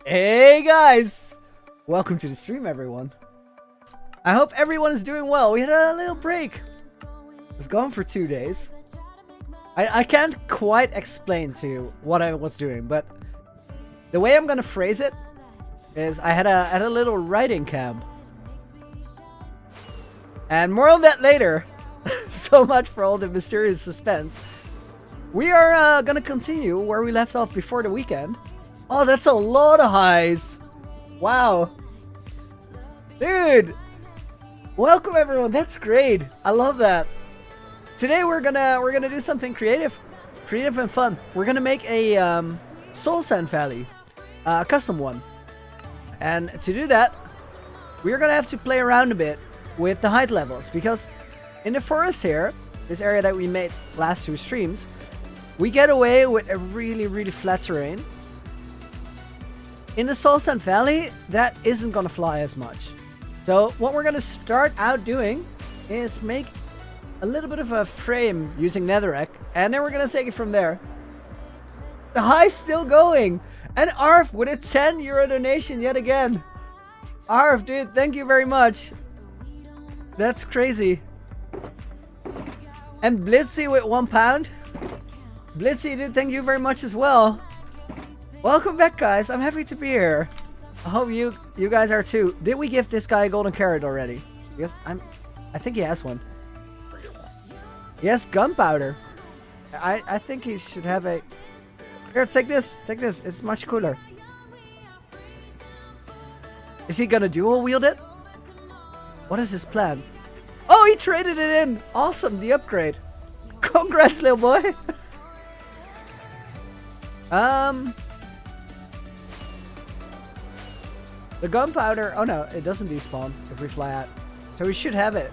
Hey guys! Welcome to the stream, everyone. I hope everyone is doing well. We had a little break. It's gone for 2 days. I can't quite explain to you what I was doing, but the way I'm gonna phrase it is I had a little writing camp. And more on that later. So much for all the mysterious suspense. We are gonna continue where we left off before the weekend. Oh, that's a lot of highs. Wow. Dude. Welcome everyone. That's great. I love that. Today we're gonna do something creative. Creative and fun. We're gonna make a soul sand valley. A custom one. And to do that, we're gonna have to play around a bit with the height levels, because in the forest here, this area that we made last 2 streams, we get away with a really flat terrain. In the Soul Sand Valley, that isn't gonna fly as much. So what we're gonna start out doing is make a little bit of a frame using netherrack, and then we're gonna take it from there. The high's still going, and Arf with a €10 donation yet again. Arf, dude, thank you very much. That's crazy. And Blitzy with £1. Blitzy, dude, thank you very much as well. Welcome back, guys. I'm happy to be here. I hope you guys are too. Did we give this guy a golden carrot already? Because I think he has one. He has gunpowder. I think he should have a... Here, take this. Take this. It's much cooler. Is he gonna dual wield it? What is his plan? Oh, he traded it in. Awesome, the upgrade. Congrats, little boy. The gunpowder, oh no, it doesn't despawn if we fly out. So we should have it.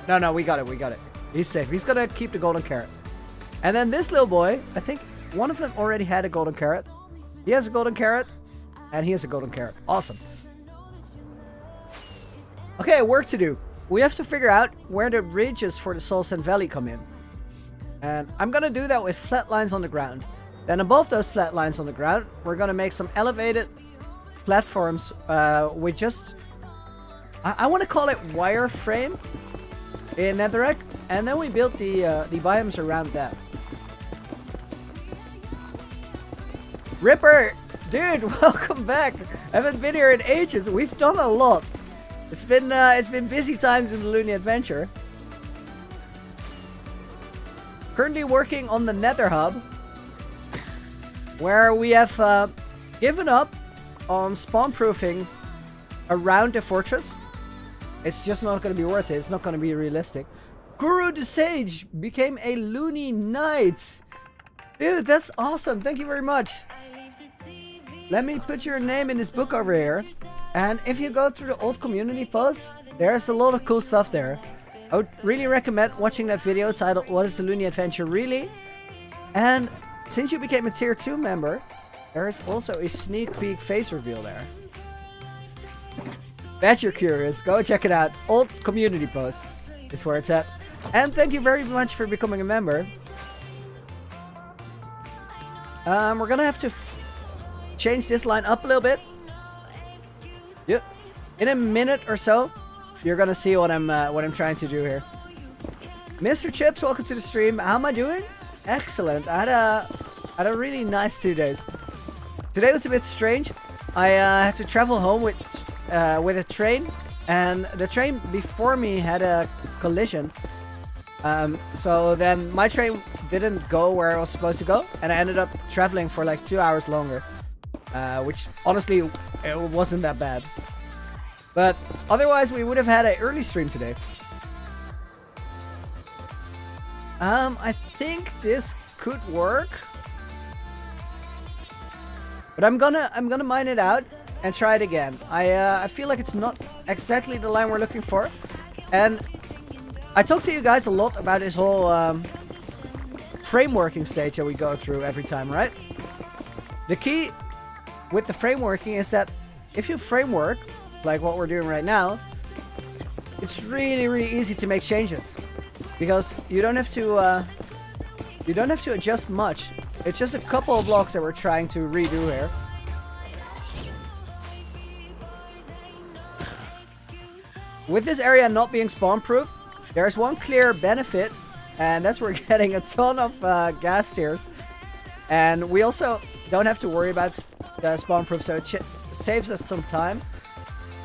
No, we got it. He's safe. He's gonna keep the golden carrot. And then this little boy, I think one of them already had a golden carrot. He has a golden carrot, and he has a golden carrot. Awesome. Okay, work to do. We have to figure out where the ridges for the Soul Sand Valley come in. And I'm gonna do that with flat lines on the ground. Then above those flat lines on the ground, we're gonna make some elevated platforms with just... I want to call it wireframe in netherrack. And then we build the biomes around that. Ripper! Dude, welcome back! I haven't been here in ages. We've done a lot. It's been busy times in the Looney Adventure. Currently working on the Nether hub, where we have given up on spawn proofing around the fortress. It's just not going to be worth it. It's not going to be realistic. Guru the Sage became a Looney Knight. Dude, that's awesome. Thank you very much. Let me put your name in this book over here. And if you go through the old community posts, there's a lot of cool stuff there. I would really recommend watching that video titled What is the Looney Adventure Really? And since you became a tier 2 member, there is also a sneak peek face reveal there. Bet you're curious. Go check it out. Old community posts is where it's at. And thank you very much for becoming a member. We're gonna have to change this line up a little bit. Yep. In a minute or so, you're gonna see what I'm trying to do here. Mr. Chips, welcome to the stream. How am I doing? Excellent. I had a really nice 2 days. Today was a bit strange. I had to travel home with a train, and the train before me had a collision. So then my train didn't go where I was supposed to go, and I ended up traveling for like 2 hours longer, which honestly it wasn't that bad. But otherwise, we would have had an early stream today. I think this could work. But I'm gonna mine it out and try it again. I feel like it's not exactly the line we're looking for. And I talked to you guys a lot about this whole frameworking stage that we go through every time, right? The key with the frameworking is that if you framework, like what we're doing right now, it's really easy to make changes. Because you don't have to adjust much. It's just a couple of blocks that we're trying to redo here. with this area not being spawn proof, there's one clear benefit, and that's we're getting a ton of gas tiers. And we also don't have to worry about the spawn proof, so it saves us some time.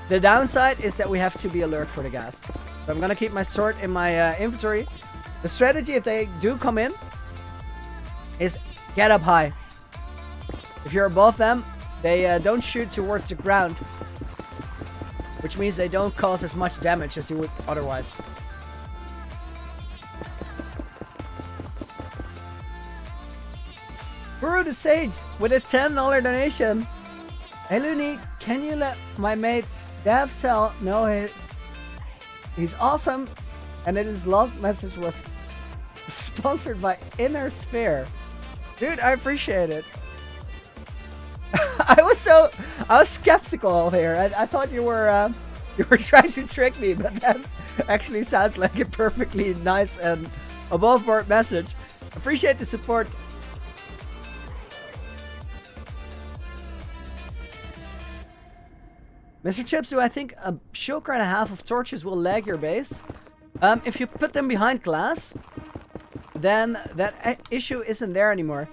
The downside is that we have to be alert for the gas. So I'm gonna keep my sword in my inventory. The strategy, if they do come in, is get up high. If you're above them, they don't shoot towards the ground, which means they don't cause as much damage as you would otherwise. Guru the Sage with a $10 donation. Hey Looney, can you let my mate Davcell know he's awesome and that his love message was sponsored by Inner Sphere? Dude, I appreciate it. I was skeptical here. I thought you were trying to trick me, but that actually sounds like a perfectly nice and above board message. Appreciate the support. Mr. Chipsu, I think a shulker and a half of torches will lag your base. If you put them behind glass, then that issue isn't there anymore.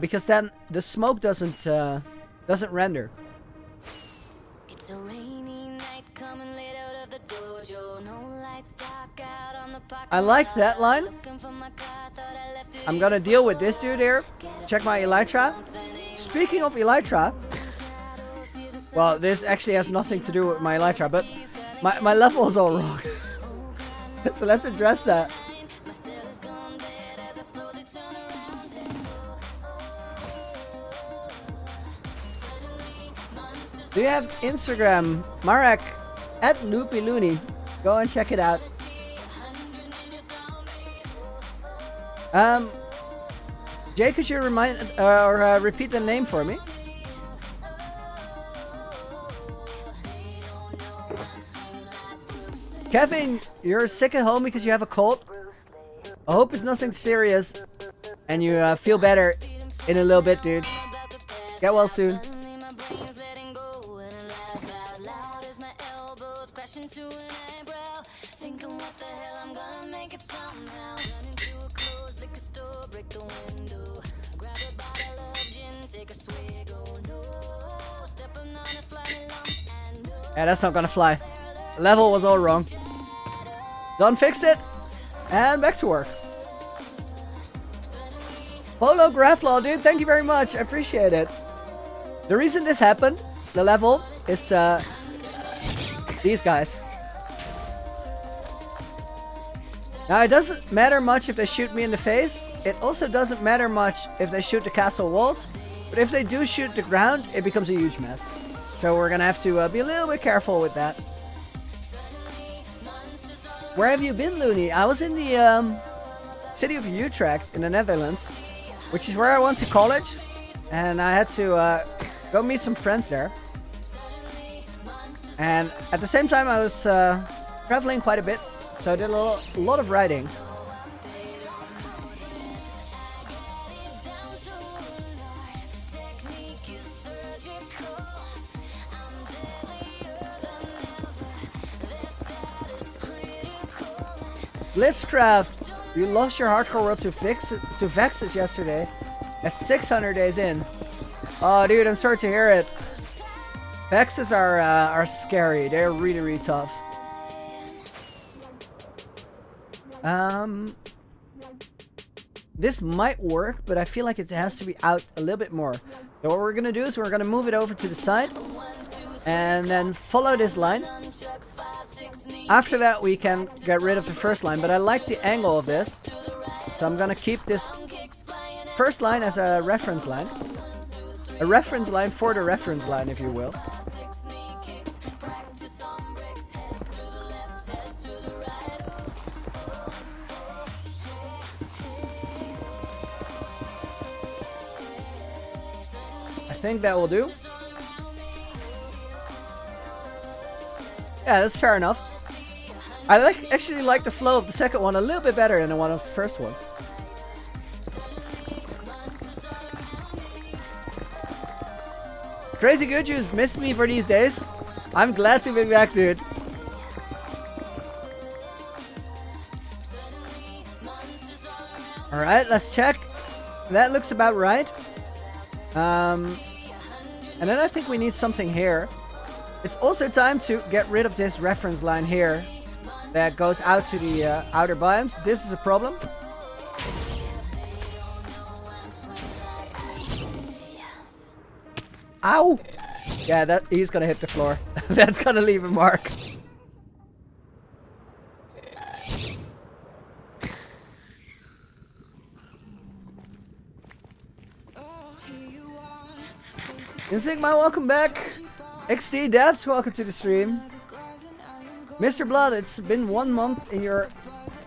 Because then the smoke doesn't render. It's a rainy night coming late out of the dojo. No lights, dark out on the park. I like that line. I'm gonna deal with this dude here. Check my elytra. Speaking of elytra, well, this actually has nothing to do with my elytra, but my level is all wrong. So let's address that. Do you have Instagram? Marek at Loopy Looney. Go and check it out. Jay, could you remind or repeat the name for me? Kevin, you're sick at home because you have a cold. I hope it's nothing serious and you feel better in a little bit, dude. Get well soon. Yeah, that's not gonna fly. The level was all wrong. Done fixed it. And back to work. Polo Graflaw, dude, thank you very much. I appreciate it. The reason this happened, the level, is these guys. Now, it doesn't matter much if they shoot me in the face. It also doesn't matter much if they shoot the castle walls. But if they do shoot the ground, it becomes a huge mess. So we're gonna have to be a little bit careful with that. Where have you been, Looney? I was in the city of Utrecht in the Netherlands, which is where I went to college. And I had to go meet some friends there. And at the same time, I was traveling quite a bit. So I did a lot of riding. Blitzcraft, you lost your hardcore world to Vexus yesterday. At 600 days in. Oh, dude, I'm sorry to hear it. Vexus are scary. They're really, really tough. This might work, but I feel like it has to be out a little bit more. So what we're gonna do is we're gonna move it over to the side and then follow this line. After that, we can get rid of the first line, but I like the angle of this, so I'm gonna keep this first line as a reference line. A reference line for the reference line, if you will. I think that will do. Yeah, that's fair enough. I actually like the flow of the second one a little bit better than the one of the first one. Crazy Good Juice missed me for these days. I'm glad to be back, dude. Alright, let's check. That looks about right. And then I think we need something here. It's also time to get rid of this reference line here that goes out to the outer biomes. This is a problem. Ow! Yeah, he's gonna hit the floor. That's gonna leave a mark. Insigma, welcome back. XD Devs, welcome to the stream. Mr. Blood, it's been 1 month in your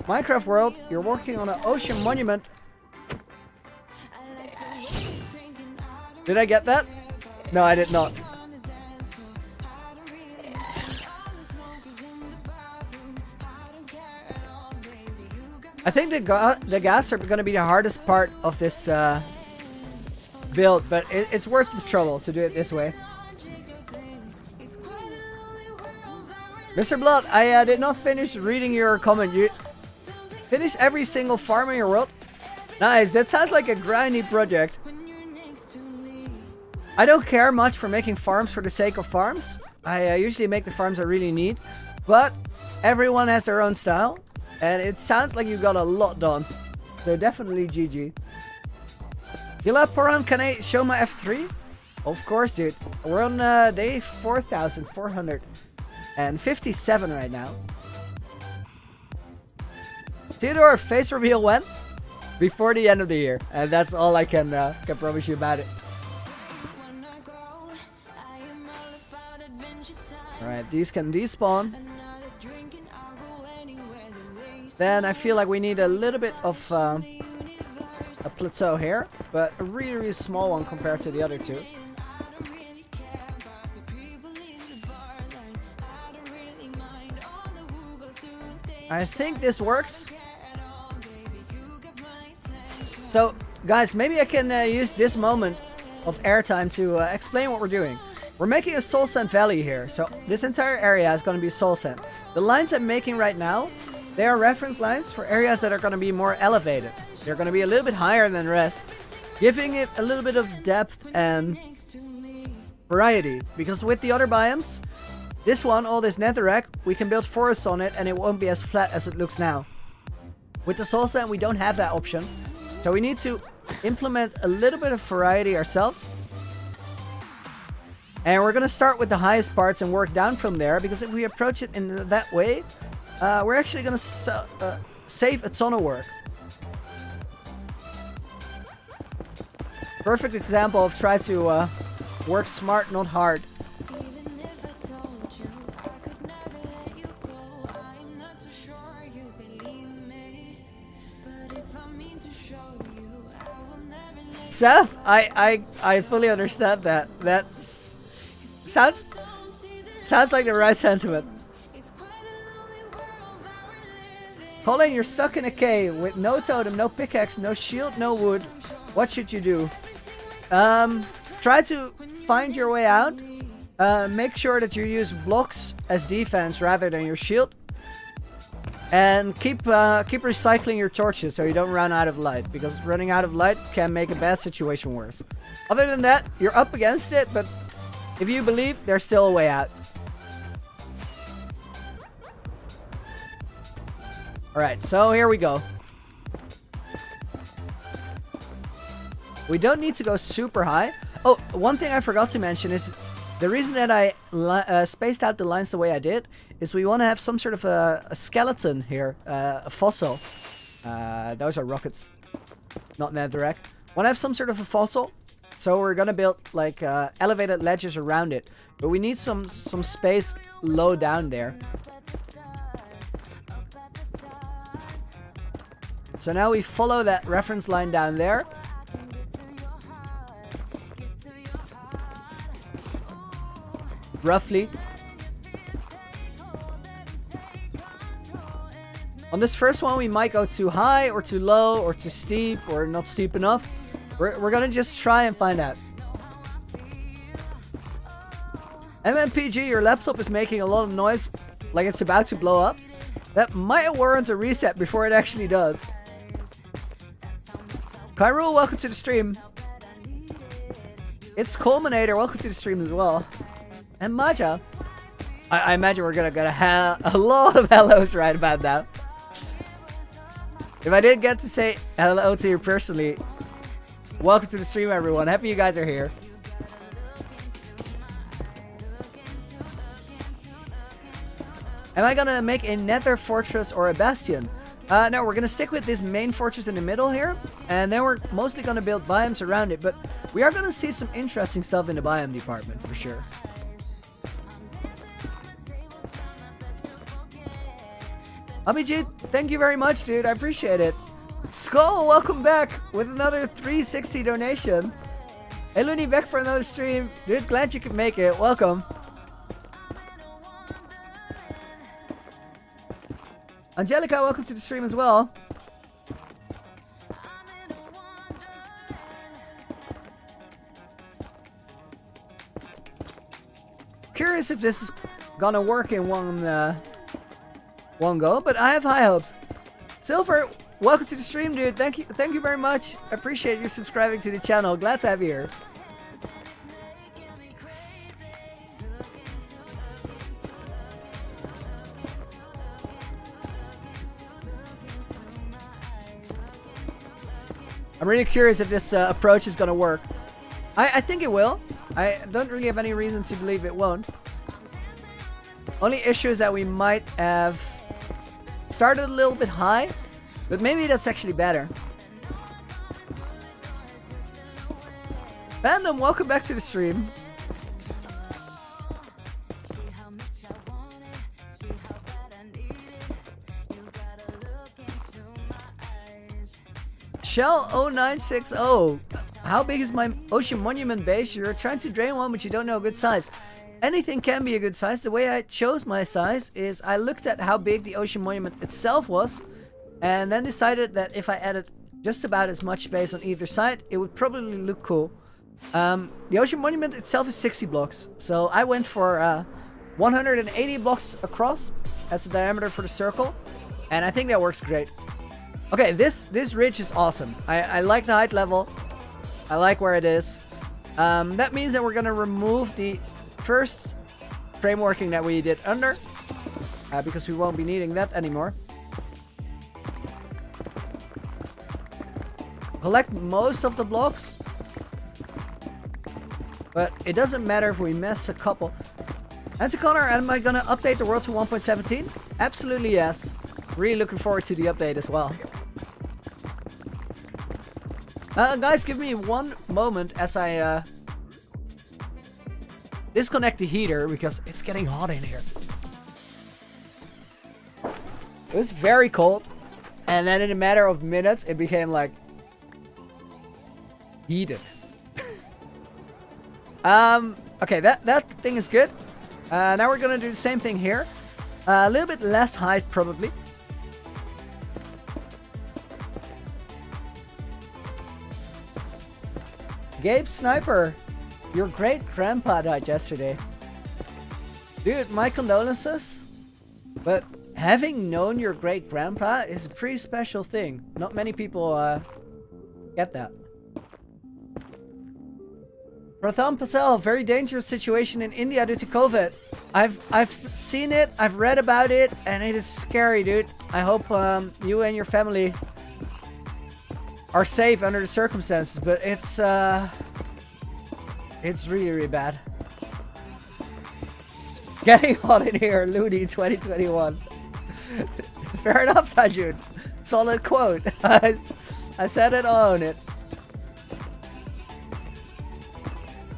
Minecraft world. You're working on an ocean monument. Did I get that? No, I did not. I think the gas are going to be the hardest part of this build, but it's worth the trouble to do it this way. Mr. Blood, I did not finish reading your comment. You finished every single farm in your world? Nice, that sounds like a grindy project. I don't care much for making farms for the sake of farms. I usually make the farms I really need. But everyone has their own style. And it sounds like you got a lot done. So definitely GG. Gila Poran, can I show my F3? Of course, dude. We're on day 4,457 right now. Theodore, face reveal when? Before the end of the year. And that's all I can promise you about it. Alright, these can despawn. Then I feel like we need a little bit of a plateau here, but a really, really small one compared to the other two. I think this works. So, guys, maybe I can use this moment of airtime to explain what we're doing. We're making a soul sand valley here, so this entire area is going to be soul sand. The lines I'm making right now, they are reference lines for areas that are going to be more elevated. They're going to be a little bit higher than the rest, giving it a little bit of depth and variety. Because with the other biomes, this one, all this netherrack, we can build forests on it and it won't be as flat as it looks now. With the soul sand, we don't have that option. So we need to implement a little bit of variety ourselves. And we're going to start with the highest parts and work down from there. Because if we approach it in that way, we're actually going to save a ton of work. Perfect example of try to work smart, not hard. Seth, I fully understand that. That's sounds like the right sentiment. Colin, you're stuck in a cave with no totem, no pickaxe, no shield, no wood. What should you do? Try to find your way out. Make sure that you use blocks as defense rather than your shield. And keep recycling your torches so you don't run out of light, because running out of light can make a bad situation worse. Other than that, you're up against it, but if you believe, there's still a way out. Alright, so here we go. We don't need to go super high. Oh, one thing I forgot to mention is the reason that I spaced out the lines the way I did is we want to have some sort of a skeleton here, a fossil. Those are rockets, not netherrack. Want to have some sort of a fossil, so we're gonna build like elevated ledges around it. But we need some space low down there. So now we follow that reference line down there. Roughly. On this first one, we might go too high or too low or too steep or not steep enough. We're gonna just try and find out. MMPG, your laptop is making a lot of noise like it's about to blow up. That might warrant a reset before it actually does. Kyrule, welcome to the stream. It's Culminator, welcome to the stream as well. And Maja. I imagine we're gonna get a lot of hellos right about now. If I didn't get to say hello to you personally, welcome to the stream, everyone. Happy you guys are here. Am I gonna make a nether fortress or a bastion? No, we're gonna stick with this main fortress in the middle here, and then we're mostly gonna build biomes around it, but we are gonna see some interesting stuff in the biome department for sure. Abhijit, thank you very much, dude. I appreciate it. Skull, welcome back with another 360 donation. Hey, Looney, back for another stream. Dude, glad you could make it. Welcome. Angelica, welcome to the stream as well. Curious if this is gonna work in one go, but I have high hopes. Silver, welcome to the stream, dude. Thank you very much. I appreciate you subscribing to the channel. Glad to have you here. I'm really curious if this approach is gonna work. I think it will. I don't really have any reason to believe it won't. Only issue is that we might have started a little bit high, but maybe that's actually better. Fandom, welcome back to the stream. Shell 0960. How big is my ocean monument base? You're trying to drain one, but you don't know a good size. Anything can be a good size. The way I chose my size is I looked at how big the ocean monument itself was, and then decided that if I added just about as much space on either side, it would probably look cool. The ocean monument itself is 60 blocks, so I went for 180 blocks across as the diameter for the circle, and I think that works great. Okay, this ridge is awesome. I like the height level. I like where it is. That means that we're gonna remove the first frameworking that we did under, because we won't be needing that anymore. Collect most of the blocks, but it doesn't matter if we miss a couple. And Connor, am I gonna update the world to 1.17? Absolutely yes. Really looking forward to the update as well. Guys, give me one moment as I disconnect the heater because it's getting hot in here. It was very cold, and then in a matter of minutes it became like heated. Okay, that thing is good. Now we're gonna do the same thing here. A little bit less height probably. Gabe Sniper, your great-grandpa died yesterday. Dude, my condolences. But having known your great-grandpa is a pretty special thing. Not many people get that. Pratham Patel, very dangerous situation in India due to COVID. I've seen it, I've read about it, and it is scary, dude. I hope you and your family are safe under the circumstances, but it's really, really bad. Getting hot in here, Looney 2021. Fair enough, Tajud. Solid quote. I said it, I own it.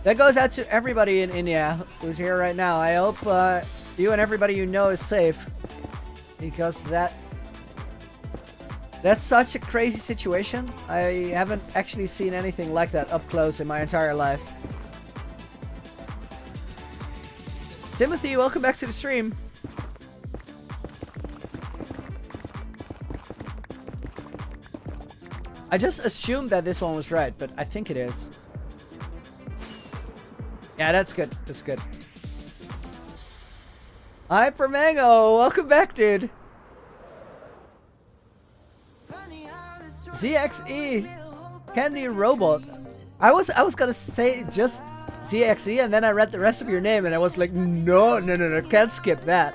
That goes out to everybody in India who's here right now. I hope you and everybody you know is safe, because that's such a crazy situation. I haven't actually seen anything like that up close in my entire life. Timothy, welcome back to the stream. I just assumed that this one was right, but I think it is. Yeah, that's good. That's good. Hypermango, welcome back, dude. ZXE. Candy Robot. I was gonna say just CXE, and then I read the rest of your name, and I was like, no, can't skip that.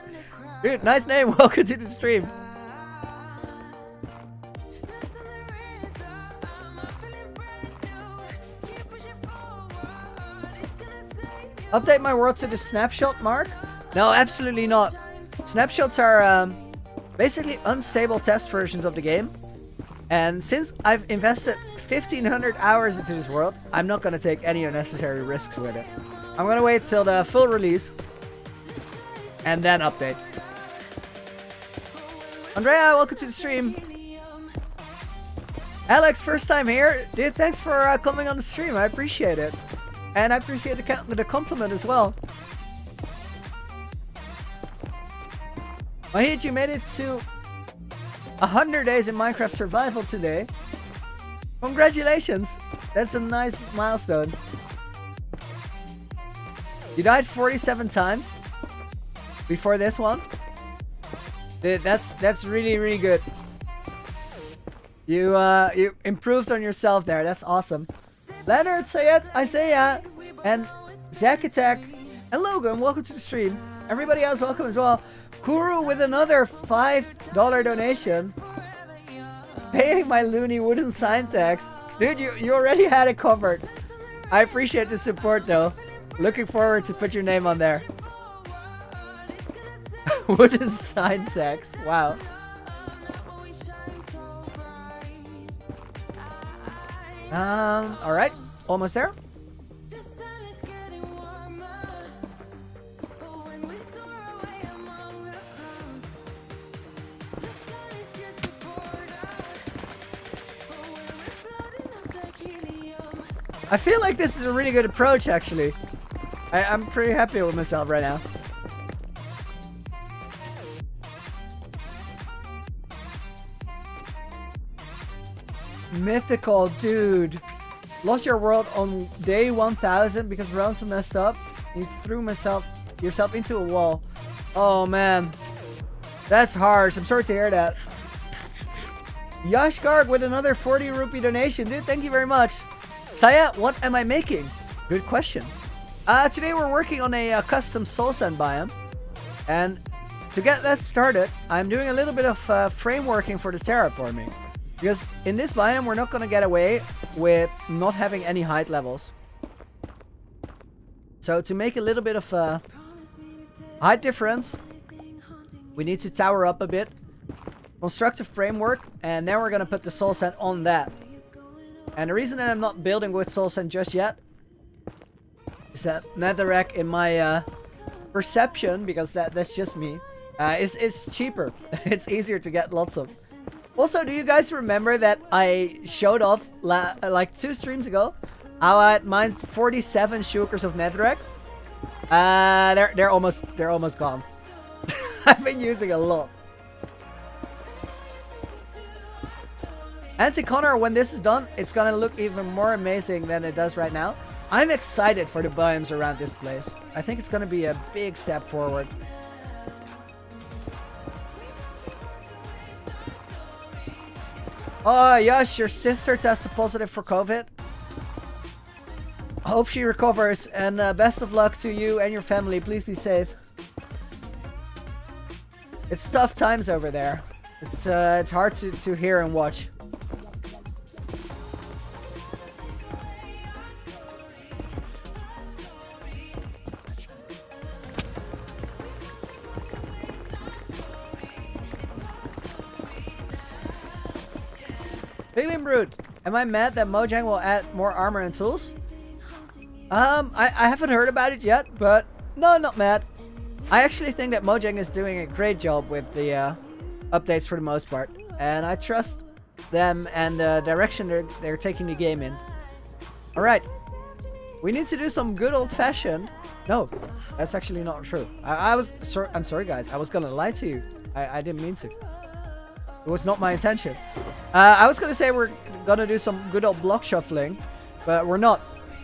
Dude, nice name. Welcome to the stream. Update my world to the snapshot mark? No, absolutely not. Snapshots are basically unstable test versions of the game. And since I've invested 1,500 hours into this world, I'm not going to take any unnecessary risks with it. I'm going to wait till the full release and then update. Andrea, welcome to the stream. Alex, first time here. Dude, thanks for coming on the stream. I appreciate it. And I appreciate the compliment as well. Mahit, you made it to 100 days in Minecraft survival today. Congratulations. That's a nice milestone. You died 47 times before this one. Dude, that's really good. You improved on yourself there. That's awesome. Leonard, Sayed, Isaiah, and Zack Attack, and Logan, welcome to the stream. Everybody else, welcome as well. Kuru with another $5 donation. Paying my loony wooden sign tax. Dude, you already had it covered. I appreciate the support though. Looking forward to put your name on there. Wooden sign tax. Wow. Alright. Almost there. I feel like this is a really good approach, actually. I'm pretty happy with myself right now. Mythical, dude. Lost your world on day 1000 because realms were messed up. You threw yourself into a wall. Oh man, that's harsh. I'm sorry to hear that. Yash Garg with another 40 rupee donation, dude. Thank you very much. Saya, what am I making? Good question. Today we're working on a custom soul sand biome, and to get that started, I'm doing a little bit of frameworking for the terraforming. Because in this biome, we're not going to get away with not having any height levels. So to make a little bit of a height difference, we need to tower up a bit, construct a framework, and then we're going to put the soul sand on that. And the reason that I'm not building with soul sand just yet is that netherrack, in my perception, because that's just me, is cheaper. It's easier to get lots of. Also, do you guys remember that I showed off like 2 streams ago how I mined 47 shulkers of netherrack? They're almost gone. I've been using a lot. Anti-Connor, when this is done, it's gonna look even more amazing than it does right now. I'm excited for the biomes around this place. I think it's gonna be a big step forward. Oh, Yash, your sister tested positive for COVID. Hope she recovers, and best of luck to you and your family. Please be safe. It's tough times over there. It's hard to hear and watch. Piglin Brood, am I mad that Mojang will add more armor and tools? I haven't heard about it yet, but no, not mad. I actually think that Mojang is doing a great job with the updates for the most part, and I trust them and the direction they're taking the game in. All right, we need to do some good old-fashioned. No, that's actually not true. I'm sorry, guys. I was gonna lie to you. I didn't mean to. It was not my intention. I was gonna say we're gonna do some good old block shuffling, but we're not.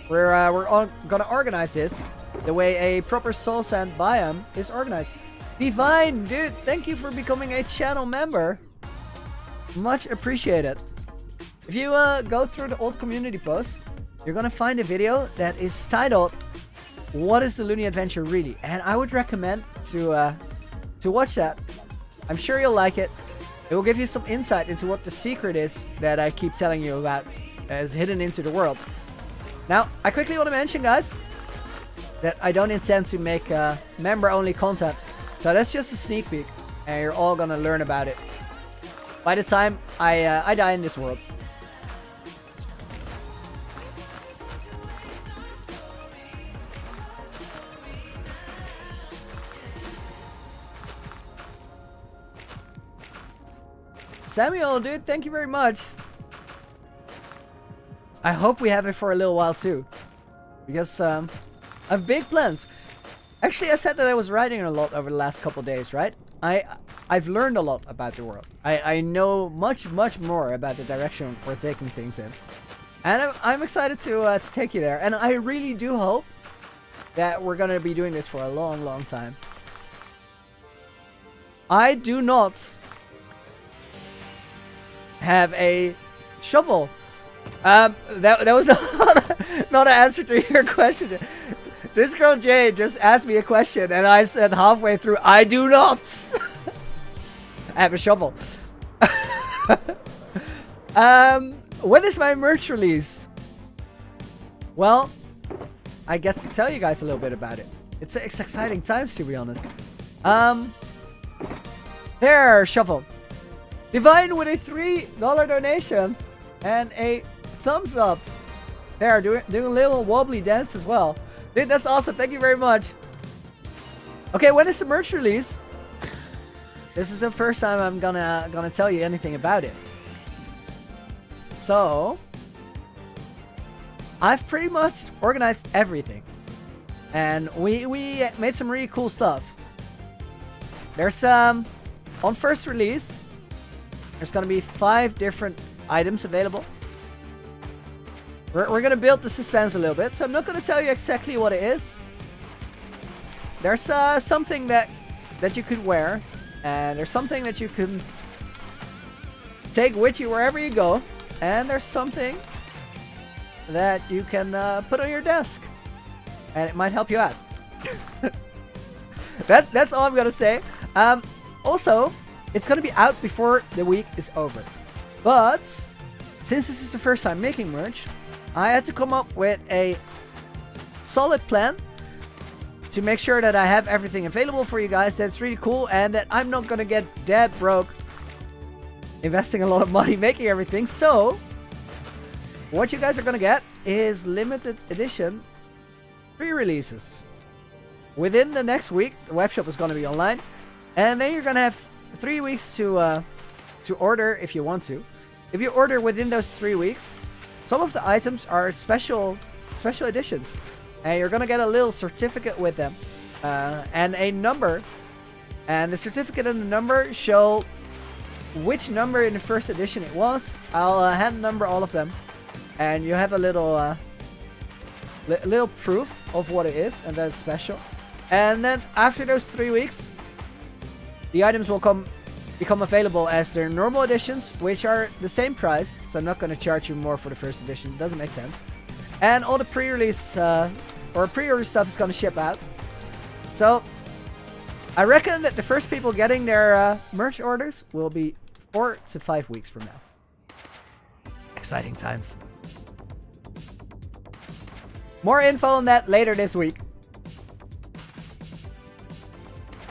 We're gonna organize this the way a proper soul sand biome is organized. Divine, dude, thank you for becoming a channel member. Much appreciated. If you go through the old community posts, you're gonna find a video that is titled "What is the Looney Adventure Really?" And I would recommend to watch that. I'm sure you'll like it. It will give you some insight into what the secret is that I keep telling you about as hidden into the world. Now, I quickly want to mention, guys, that I don't intend to make member-only content. So that's just a sneak peek, and you're all gonna learn about it by the time I die in this world. Samuel, dude, thank you very much. I hope we have it for a little while too, because I have big plans. Actually, I said that I was writing a lot over the last couple days, right? I've learned a lot about the world. I know much more about the direction we're taking things in, and I'm excited to take you there. And I really do hope that we're gonna be doing this for a long time. I do not have a shovel. That was not an answer to your question. This girl Jade just asked me a question, and I said halfway through, I do not have a shovel. When is my merch release? Well, I get to tell you guys a little bit about it. It's exciting times, to be honest. There, shovel. Divine with a $3 donation and a thumbs up. There, doing a little wobbly dance as well. Dude, that's awesome. Thank you very much. Okay, when is the merch release? This is the first time I'm gonna tell you anything about it. So, I've pretty much organized everything, and we made some really cool stuff. There's on first release, there's gonna be 5 different items available. We're gonna build the suspense a little bit, so I'm not gonna tell you exactly what it is. There's something that you could wear, and there's something that you can take with you wherever you go, and there's something that you can put on your desk, and it might help you out. That's all I'm gonna say. Also, it's gonna be out before the week is over, but since this is the first time making merch, I had to come up with a solid plan to make sure that I have everything available for you guys that's really cool, and that I'm not gonna get dead broke investing a lot of money making everything. So what you guys are gonna get is limited edition pre-releases. Within the next week, the webshop is gonna be online, and then you're gonna have 3 weeks to order if you want to. If you order within those 3 weeks, some of the items are special editions, and you're gonna get a little certificate with them, and a number, and the certificate and the number show which number in the first edition it was. I'll hand number all of them, and you have a little little proof of what it is and that it's special. And then after those 3 weeks, the items will become available as their normal editions, which are the same price, so I'm not going to charge you more for the first edition. It doesn't make sense. And all the pre-release or pre-order stuff is going to ship out. So I reckon that the first people getting their merch orders will be 4 to 5 weeks from now. Exciting times. More info on that later this week.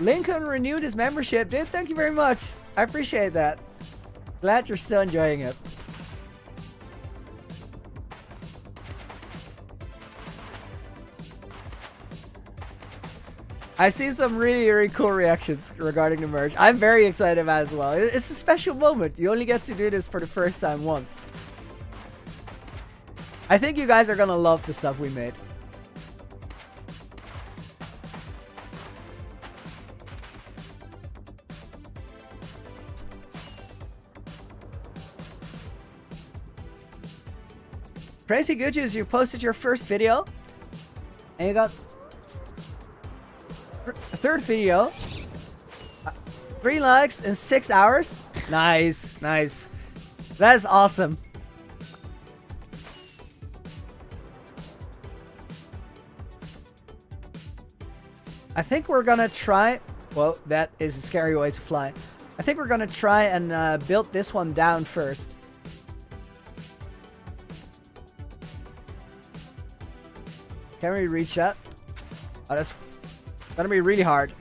Lincoln renewed his membership. Dude, thank you very much. I appreciate that. Glad you're still enjoying it. I see some really cool reactions regarding the merch. I'm very excited about it as well. It's a special moment. You only get to do this for the first time once. I think you guys are gonna love the stuff we made. Crazy Good News, you posted your first video, and you got a third video, 3 likes in 6 hours. Nice. That is awesome. I think we're gonna try... Well, that is a scary way to fly. I think we're gonna try and build this one down first. Can we reach that? Oh, that's gonna be really hard.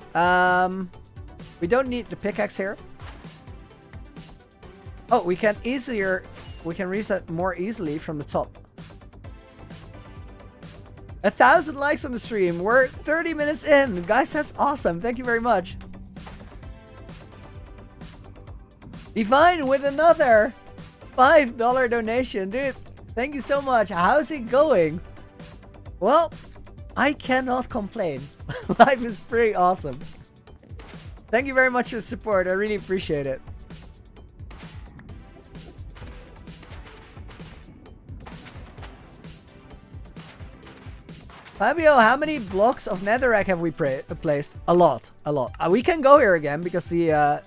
We don't need the pickaxe here. Oh, we can reset more easily from the top. 1,000 likes on the stream. We're 30 minutes in. Guys, that's awesome. Thank you very much. Divine with another $5 donation. Dude, thank you so much. How's it going? Well, I cannot complain. Life is pretty awesome. Thank you very much for the support. I really appreciate it. Fabio, how many blocks of netherrack have we placed? A lot. We can go here again because the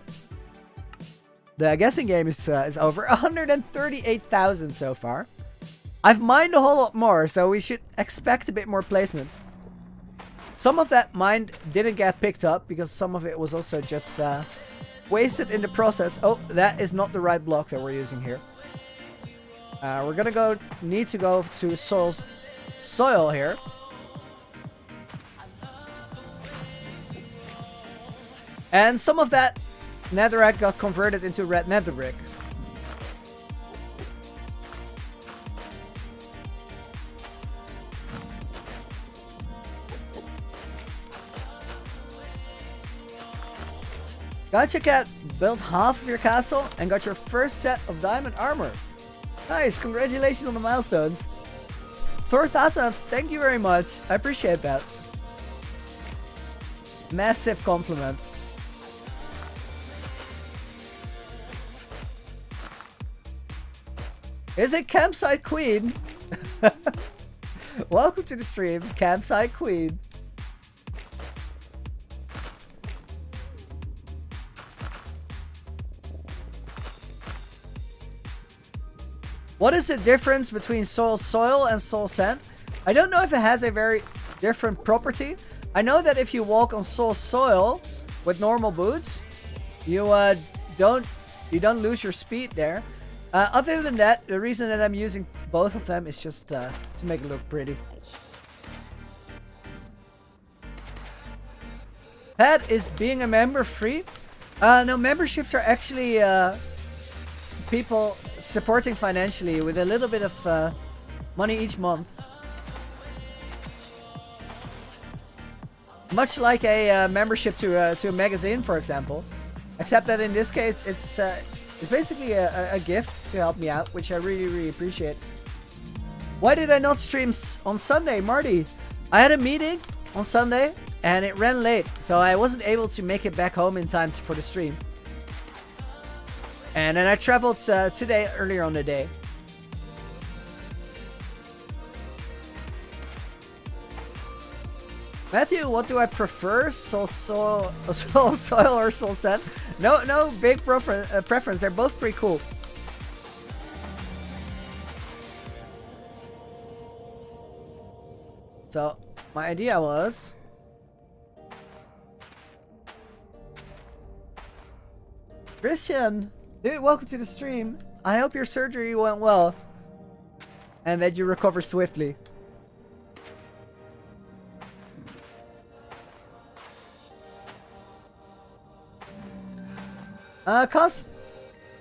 guessing game is over. 138,000 so far. I've mined a whole lot more, so we should expect a bit more placements. Some of that mine didn't get picked up because some of it was also just wasted in the process. Oh, that is not the right block that we're using here. We're gonna need to go to soil here. And some of that netherrack got converted into red nether brick. Gotcha Cat built half of your castle and got your first set of diamond armor. Nice, congratulations on the milestones. Thor Tata, thank you very much. I appreciate that. Massive compliment. Is it Campsite Queen? Welcome to the stream, Campsite Queen. What is the difference between soil and soul sand? I don't know if it has a very different property. I know that if you walk on soil with normal boots, you don't lose your speed there. Other than that, the reason that I'm using both of them is just to make it look pretty. Pat, is being a member free? No, memberships are actually people supporting financially with a little bit of money each month. Much like a membership to a magazine, for example. Except that in this case, it's basically a gift to help me out, which I really, really appreciate. Why did I not stream on Sunday, Marty? I had a meeting on Sunday, and it ran late, so I wasn't able to make it back home in time for the stream. And then I traveled today, earlier on the day. Matthew, what do I prefer? Soil or soul sand? No big preference. They're both pretty cool. So, my idea was... Christian! Dude, welcome to the stream. I hope your surgery went well. And that you recover swiftly. Cuz,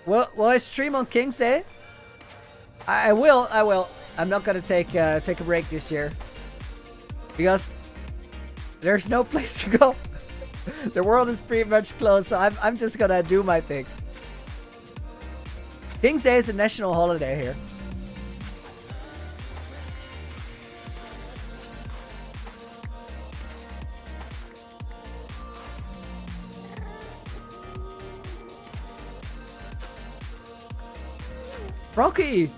will I stream on King's Day? I will. I'm not gonna take a break this year because there's no place to go. The world is pretty much closed, so I'm just gonna do my thing. King's Day is a national holiday here. Rocky,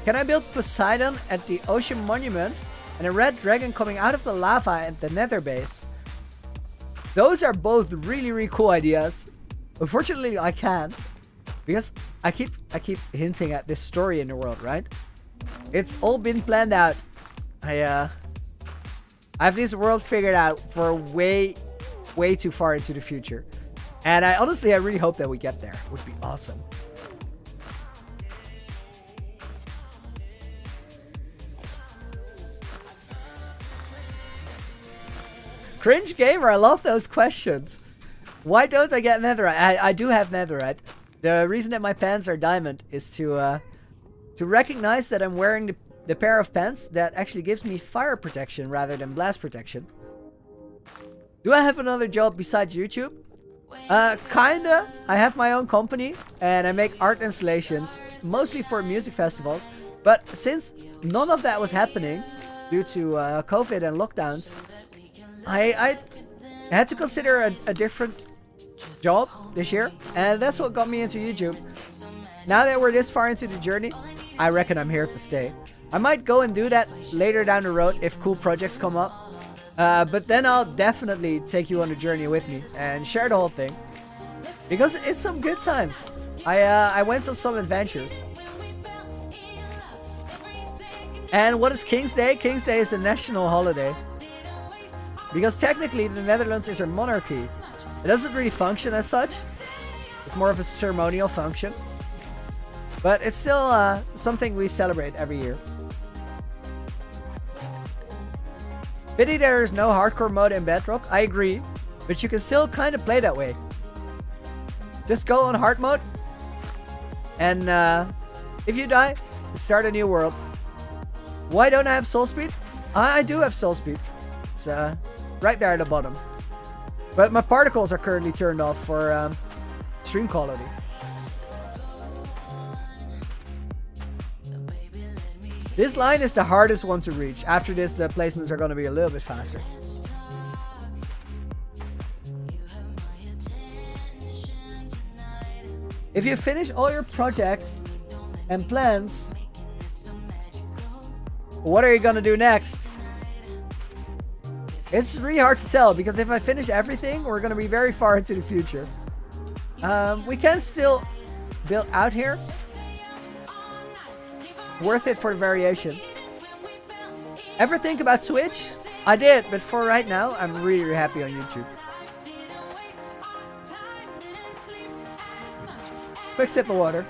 can I build Poseidon at the Ocean Monument and a red dragon coming out of the lava at the Nether base? Those are both really, really cool ideas. Unfortunately, I can't because I keep hinting at this story in the world, right? It's all been planned out. I have this world figured out for way way too far into the future. And I really hope that we get there. It would be awesome. Cringe gamer, I love those questions. Why don't I get netherite? I do have netherite. The reason that my pants are diamond is to recognize that I'm wearing the pair of pants that actually gives me fire protection rather than blast protection. Do I have another job besides YouTube? Kinda. I have my own company and I make art installations, mostly for music festivals. But since none of that was happening due to COVID and lockdowns, I had to consider a different job this year, and that's what got me into YouTube. Now that we're this far into the journey, I reckon I'm here to stay. I might go and do that later down the road if cool projects come up. But then I'll definitely take you on the journey with me and share the whole thing. Because it's some good times. I went on some adventures. And what is King's Day? King's Day is a national holiday. Because technically the Netherlands is a monarchy. It doesn't really function as such. It's more of a ceremonial function. But it's still something we celebrate every year. Pity there is no hardcore mode in Bedrock. I agree. But you can still kind of play that way. Just go on hard mode. And if you die, start a new world. Why don't I have soul speed? I do have soul speed. It's right there at the bottom. But my particles are currently turned off for stream quality. This line is the hardest one to reach. After this, the placements are going to be a little bit faster. If you finish all your projects and plans, what are you going to do next? It's really hard to tell, because if I finish everything, we're going to be very far into the future. We can still build out here. Worth it for the variation. Ever think about Twitch? I did, but for right now, I'm really happy on YouTube. Quick sip of water.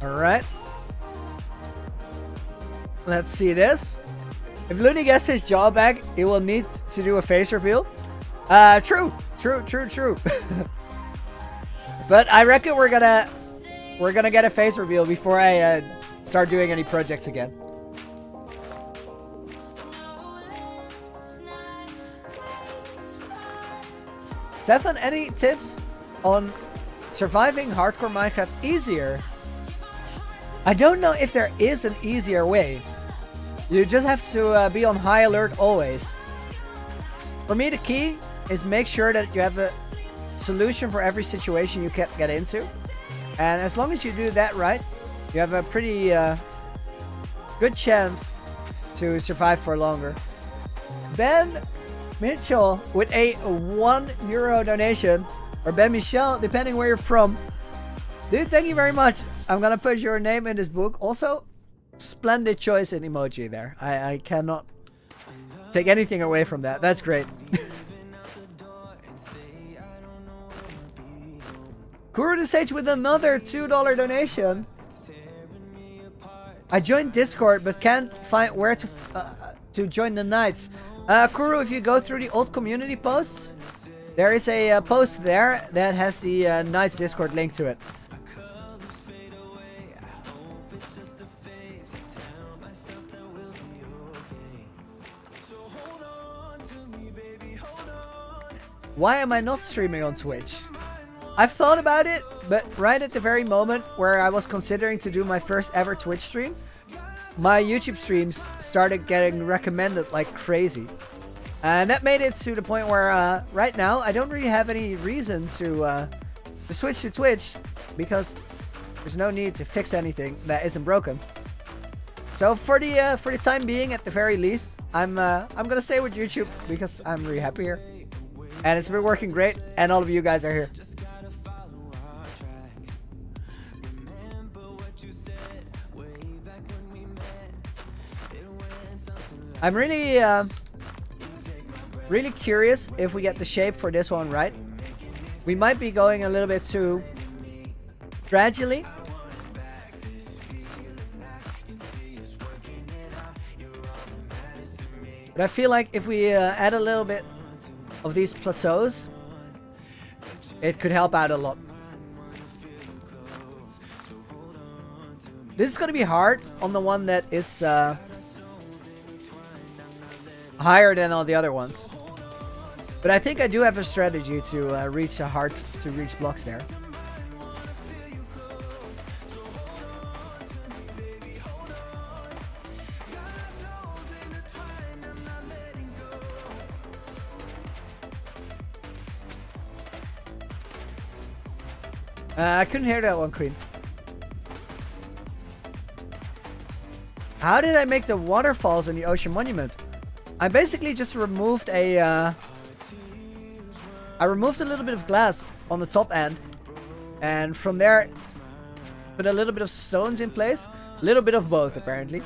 Alright. Let's see this. If Looney gets his job back, he will need to do a face reveal. True. But I reckon we're gonna get a face reveal before I start doing any projects again. Stefan, any tips on surviving hardcore Minecraft easier? I don't know if there is an easier way. You just have to be on high alert always. For me, the key is make sure that you have a solution for every situation you can get into. And as long as you do that right, you have a pretty good chance to survive for longer. Ben Mitchell with a €1 donation, or Ben Michel, depending where you're from. Dude, thank you very much. I'm gonna put your name in this book. Also, splendid choice in emoji there. I cannot take anything away from that. That's great. Kuru the Sage with another $2 donation. I joined Discord but can't find where to join the Knights. Kuru, if you go through the old community posts, there is a post there that has the Knights Discord link to it. Why am I not streaming on Twitch? I've thought about it, but right at the very moment where I was considering to do my first ever Twitch stream, my YouTube streams started getting recommended like crazy. And that made it to the point where right now I don't really have any reason to switch to Twitch, because there's no need to fix anything that isn't broken. So for the time being, at the very least, I'm gonna stay with YouTube because I'm really happy here, and it's been working great. And all of you guys are here. I'm really really curious if we get the shape for this one right. We might be going a little bit too gradually. But I feel like if we add a little bit of these plateaus, it could help out a lot. This is going to be hard on the one that is higher than all the other ones. But I think I do have a strategy to reach the hard to reach blocks there. I couldn't hear that one, Queen. How did I make the waterfalls in the Ocean Monument? I basically just removed a... I removed a little bit of glass on the top end. And from there, put a little bit of stones in place. A little bit of both, apparently.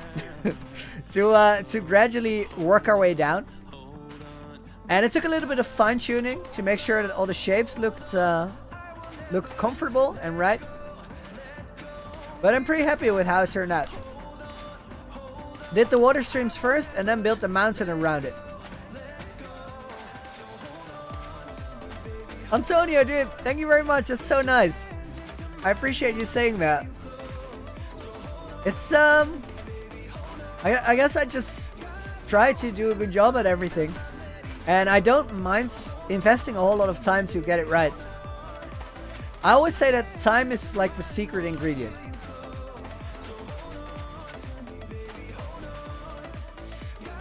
to gradually work our way down. And it took a little bit of fine-tuning to make sure that all the shapes looked comfortable and right. But I'm pretty happy with how it turned out. Did the water streams first and then built the mountain around it. Antonio, dude, thank you very much. That's so nice. I appreciate you saying that. It's I guess I just try to do a good job at everything. And I don't mind investing a whole lot of time to get it right. I always say that time is like the secret ingredient.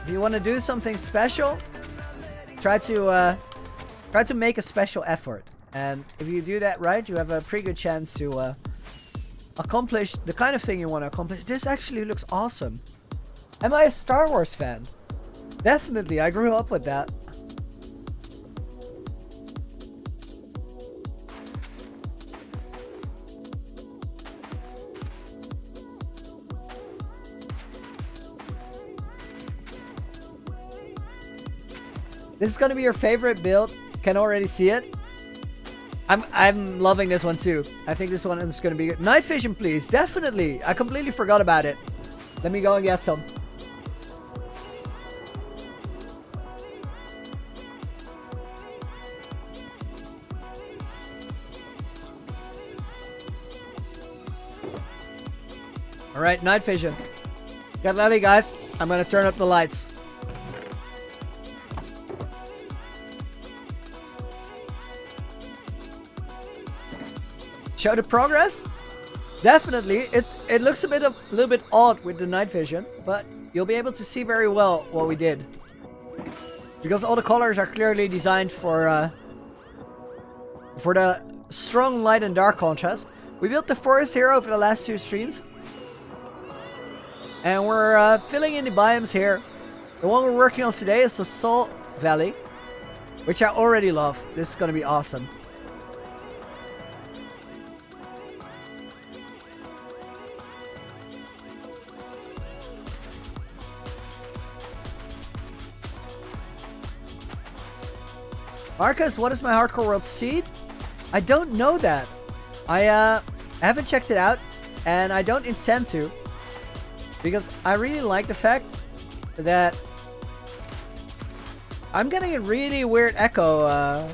If you want to do something special, try to make a special effort. And if you do that right, you have a pretty good chance to accomplish the kind of thing you want to accomplish. This actually looks awesome. Am I a Star Wars fan? Definitely, I grew up with that. This is gonna be your favorite build. Can already see it. I'm loving this one too. I think this one is gonna be good. Night vision, please. Definitely. I completely forgot about it. Let me go and get some. All right, night vision. Get ready, guys. I'm gonna turn up the lights. Show the progress? Definitely. It looks a little bit odd with the night vision, but you'll be able to see very well what we did. Because all the colors are clearly designed for the strong light and dark contrast. We built the forest here over the last 2 streams. And we're filling in the biomes here. The one we're working on today is the Salt Valley, which I already love. This is going to be awesome. Marcus, what is my Hardcore World seed? I don't know that. I haven't checked it out, and I don't intend to. Because I really like the fact that I'm getting a really weird echo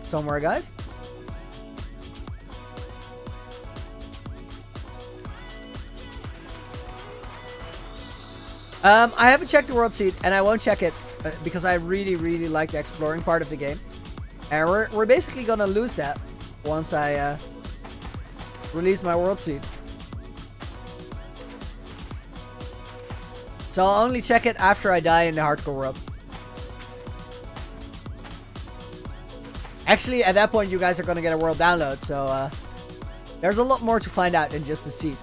somewhere, guys. I haven't checked the world seed, and I won't check it because I really like the exploring part of the game. And we're basically gonna lose that once I release my world seed. So I'll only check it after I die in the hardcore world. Actually, at that point, you guys are gonna get a world download, so there's a lot more to find out than just the seed.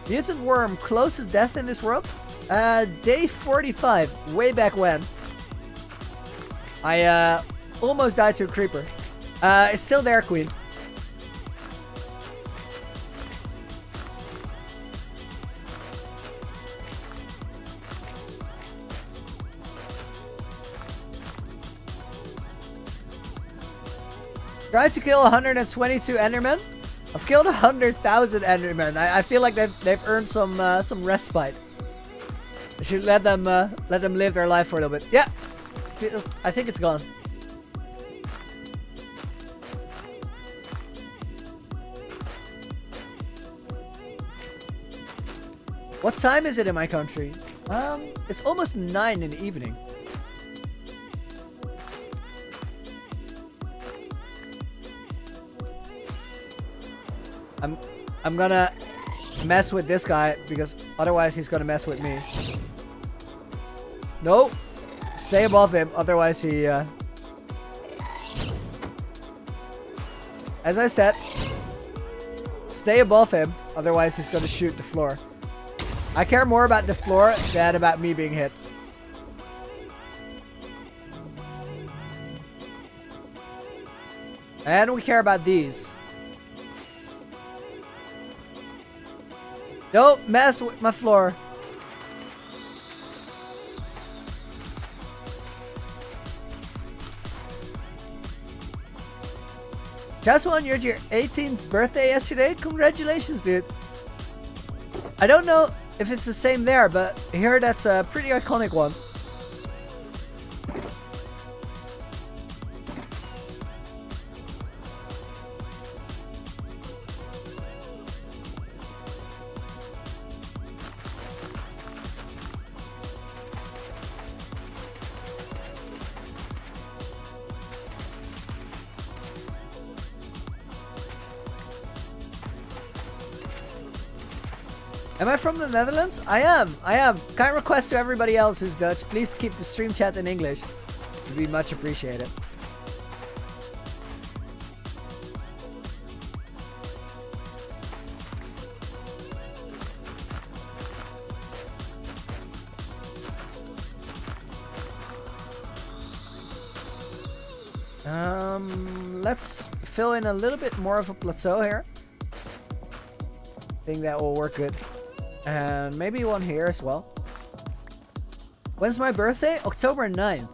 Mutant worm, closest death in this world? Day 45, way back when. I almost died to a creeper. It's still there, Queen. Tried to kill 122 Endermen. I've killed 100,000 Endermen. I feel like they've earned some respite. I should let them live their life for a little bit. Yeah, I think it's gone. What time is it in my country? It's almost 9 in the evening. I'm gonna mess with this guy because otherwise he's gonna mess with me. Nope. Stay above him, otherwise he as I said, stay above him, otherwise he's gonna shoot the floor. I care more about the floor than about me being hit. And we care about these. Don't mess with my floor. Just won your 18th birthday yesterday. Congratulations, dude. I don't know if it's the same there, but here that's a pretty iconic one. Am I from the Netherlands? I am. Kind request to everybody else who's Dutch. Please keep the stream chat in English. It would be much appreciated. Let's fill in a little bit more of a plateau here. I think that will work good. And maybe one here as well. When's my birthday? October 9th.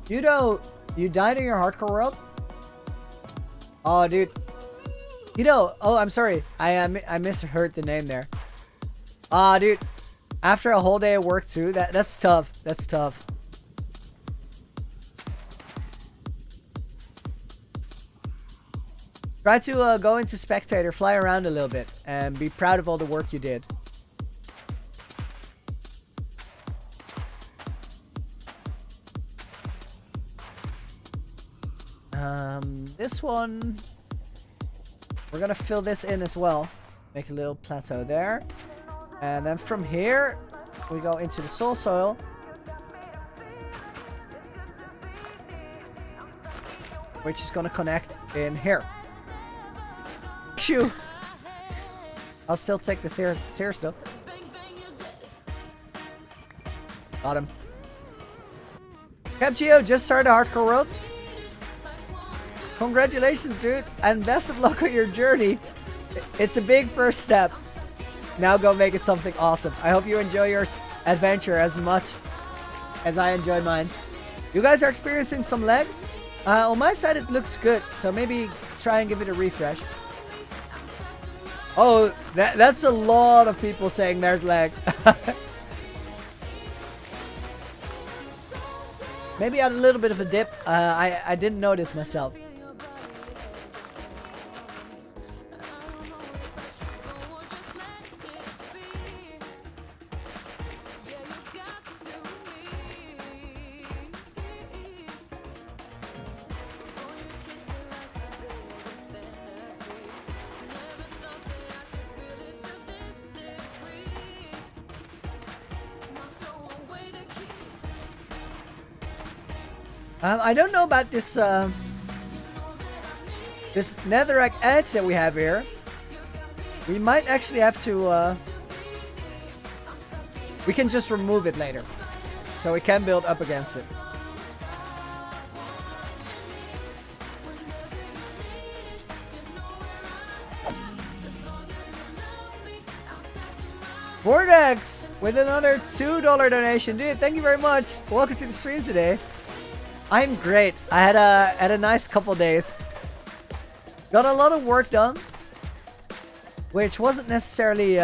You died in your hardcore world? Oh, dude. Oh, I'm sorry. I misheard the name there. Ah, dude. After a whole day of work too, that's tough. That's tough. Try to go into spectator, fly around a little bit, and be proud of all the work you did. This one, we're gonna fill this in as well. Make a little plateau there. And then from here, we go into the soul soil. Which is going to connect in here. Shoo! I'll still take the tier still. Got him. Capgeo just started Hardcore World. Congratulations, dude. And best of luck on your journey. It's a big first step. Now go make it something awesome. I hope you enjoy your adventure as much as I enjoy mine. You guys are experiencing some lag? On my side it looks good, so maybe try and give it a refresh. Oh, that's a lot of people saying there's lag. Maybe I had a little bit of a dip. I didn't notice myself. I don't know about this this netherrack edge that we have here. We might actually have to we can just remove it later, so we can build up against it. Vortex with another $2 donation. Dude, thank you very much. Welcome to the stream today. I'm great. I had a nice couple days. Got a lot of work done, which wasn't necessarily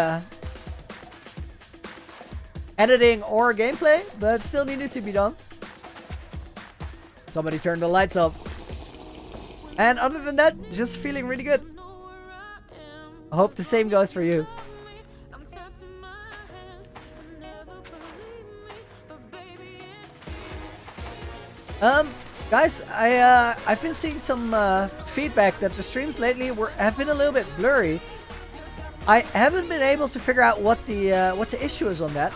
editing or gameplay, but still needed to be done. Somebody turned the lights off. And other than that, just feeling really good. I hope the same goes for you. Guys, I've been seeing some feedback that the streams lately have been a little bit blurry. I haven't been able to figure out what the issue is on that.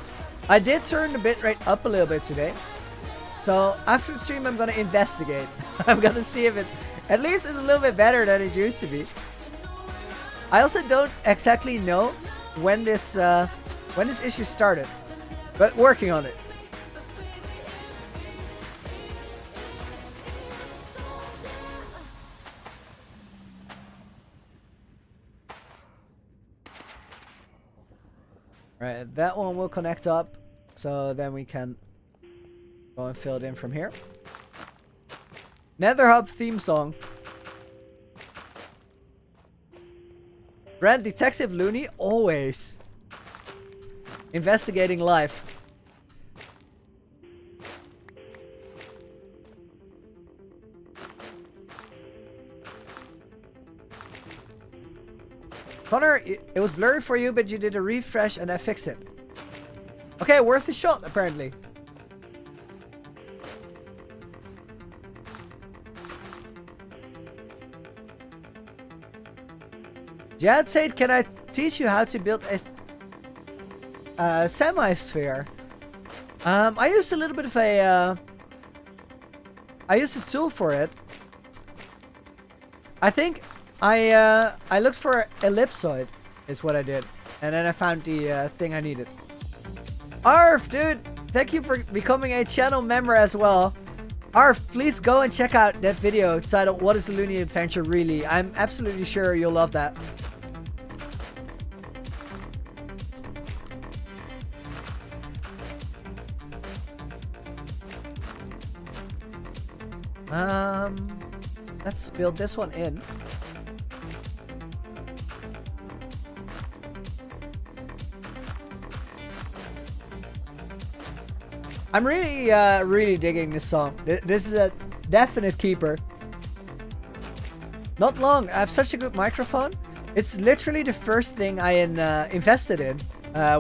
I did turn the bitrate up a little bit today, so after the stream I'm gonna investigate. I'm gonna see if it at least is a little bit better than it used to be. I also don't exactly know when this issue started, but working on it. Right, that one will connect up, so then we can go and fill it in from here. Nether Hub theme song. Brand Detective Looney, always. Investigating life. Connor, it was blurry for you, but you did a refresh and I fixed it. Okay, worth a shot, apparently. Jad said, can I teach you how to build a semi-sphere? I used a little bit of a... I used a tool for it. I think I looked for ellipsoid, is what I did. And then I found the thing I needed. Arf, dude! Thank you for becoming a channel member as well. Arf, please go and check out that video titled What is the Looney Adventure Really? I'm absolutely sure you'll love that. Let's build this one in. I'm really, really digging this song. This is a definite keeper. Not long. I have such a good microphone. It's literally the first thing I invested in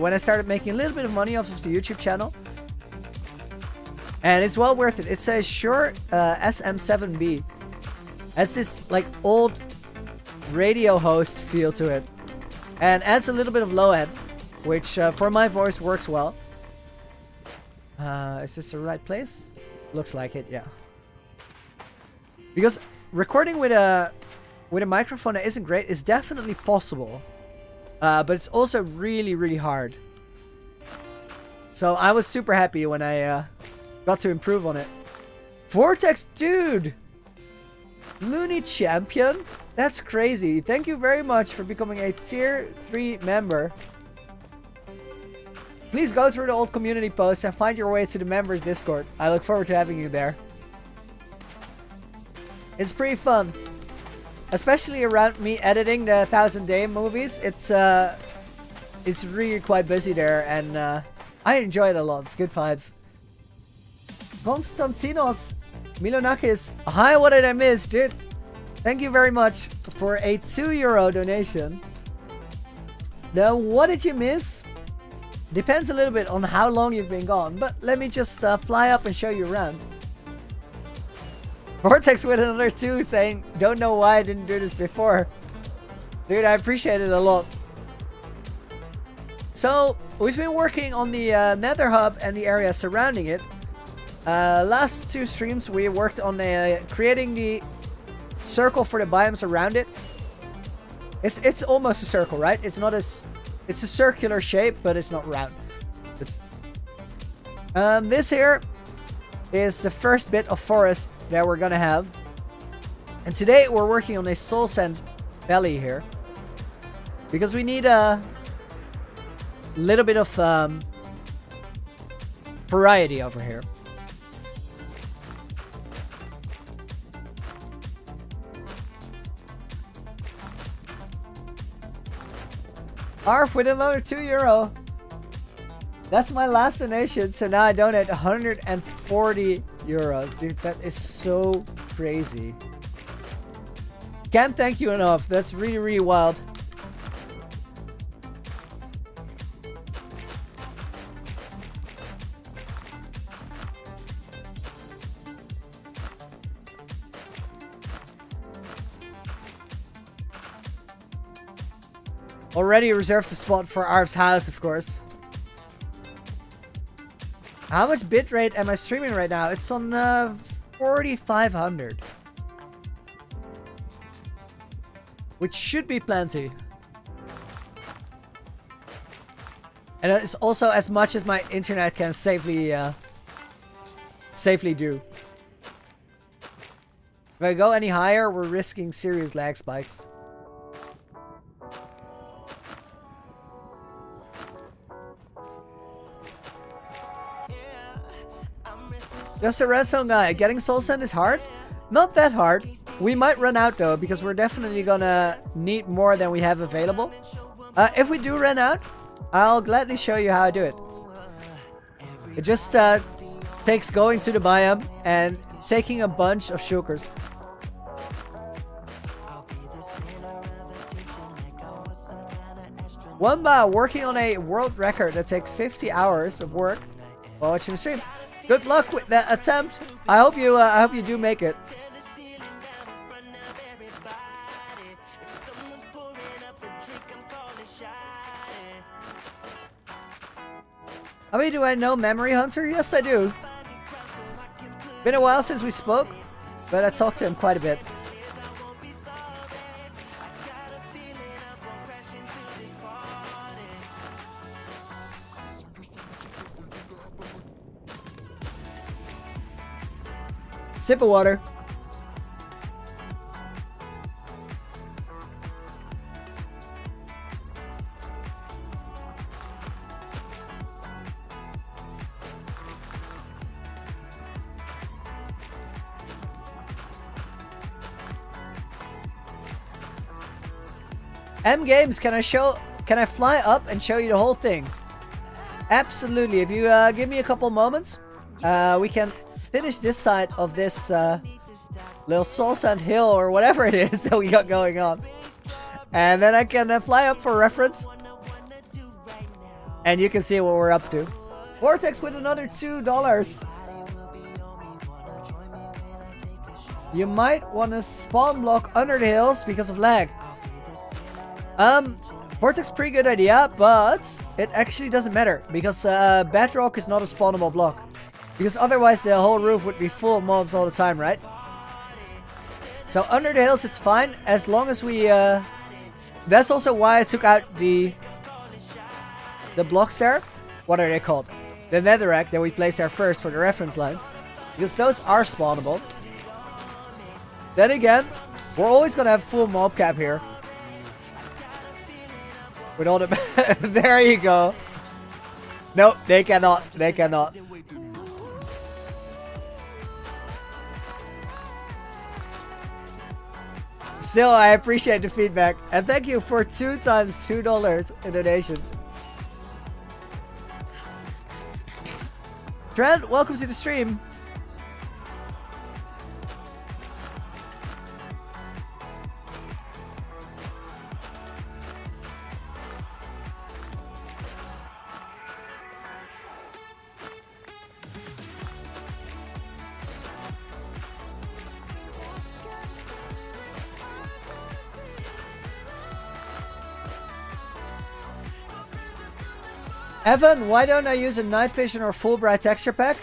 when I started making a little bit of money off of the YouTube channel. And it's well worth it. It's a Shure SM7B. Has this like old radio host feel to it. And adds a little bit of low end, which for my voice works well. Is this the right place? Looks like it, yeah. Because recording with a microphone that isn't great is definitely possible. But it's also really, really hard. So I was super happy when I got to improve on it. Vortex, dude! Looney Champion? That's crazy. Thank you very much for becoming a tier 3 member. Please go through the old community posts and find your way to the members Discord. I look forward to having you there. It's pretty fun. Especially around me editing the 1000 Day movies. It's really quite busy there, and I enjoy it a lot. It's good vibes. Konstantinos Milonakis. Hi, what did I miss, dude? Thank you very much for a €2 donation. Now, what did you miss? Depends a little bit on how long you've been gone, but let me just fly up and show you around. Vortex with another 2 saying, don't know why I didn't do this before. Dude, I appreciate it a lot. So, we've been working on the Nether Hub and the area surrounding it. Last 2 streams we worked on creating the circle for the biomes around it. It's almost a circle, right? It's not as... It's a circular shape, but it's not round. It's... this here is the first bit of forest that we're gonna have. And today we're working on a soul sand valley here. Because we need a little bit of variety over here. Arf with another €2. That's my last donation, so now I donate 140 euros. Dude, that is so crazy. Can't thank you enough. That's really, really wild. Already reserved the spot for Arf's house, of course. How much bitrate am I streaming right now? It's on 4,500. Which should be plenty. And it's also as much as my internet can safely do. If I go any higher, we're risking serious lag spikes. Just a redstone guy. Getting soul sand is hard? Not that hard. We might run out though, because we're definitely gonna need more than we have available. If we do run out, I'll gladly show you how I do it. It just takes going to the biome and taking a bunch of shulkers. Wamba working on a world record that takes 50 hours of work while watching the stream. Good luck with that attempt. I hope you do make it. How many do I know Memory Hunter? Yes, I do. Been a while since we spoke, but I talked to him quite a bit. Sip of water. M Games, can I fly up and show you the whole thing? Absolutely. If you give me a couple moments, we can finish this side of this little soul sand hill or whatever it is that we got going on. And then I can fly up for reference. And you can see what we're up to. Vortex with another $2. You might want to spawn block under the hills because of lag. Vortex, pretty good idea, but it actually doesn't matter because bedrock is not a spawnable block. Because otherwise the whole roof would be full of mobs all the time, right? So under the hills it's fine as long as we... that's also why I took out the blocks there. What are they called? The netherrack that we placed there first for the reference lines. Because those are spawnable. Then again, we're always gonna have full mob cap here. With all the... There you go. Nope, they cannot. They cannot. Still, I appreciate the feedback. And thank you for 2 times $2 in donations. Trent, welcome to the stream. Evan, why don't I use a night vision or Fulbright texture pack?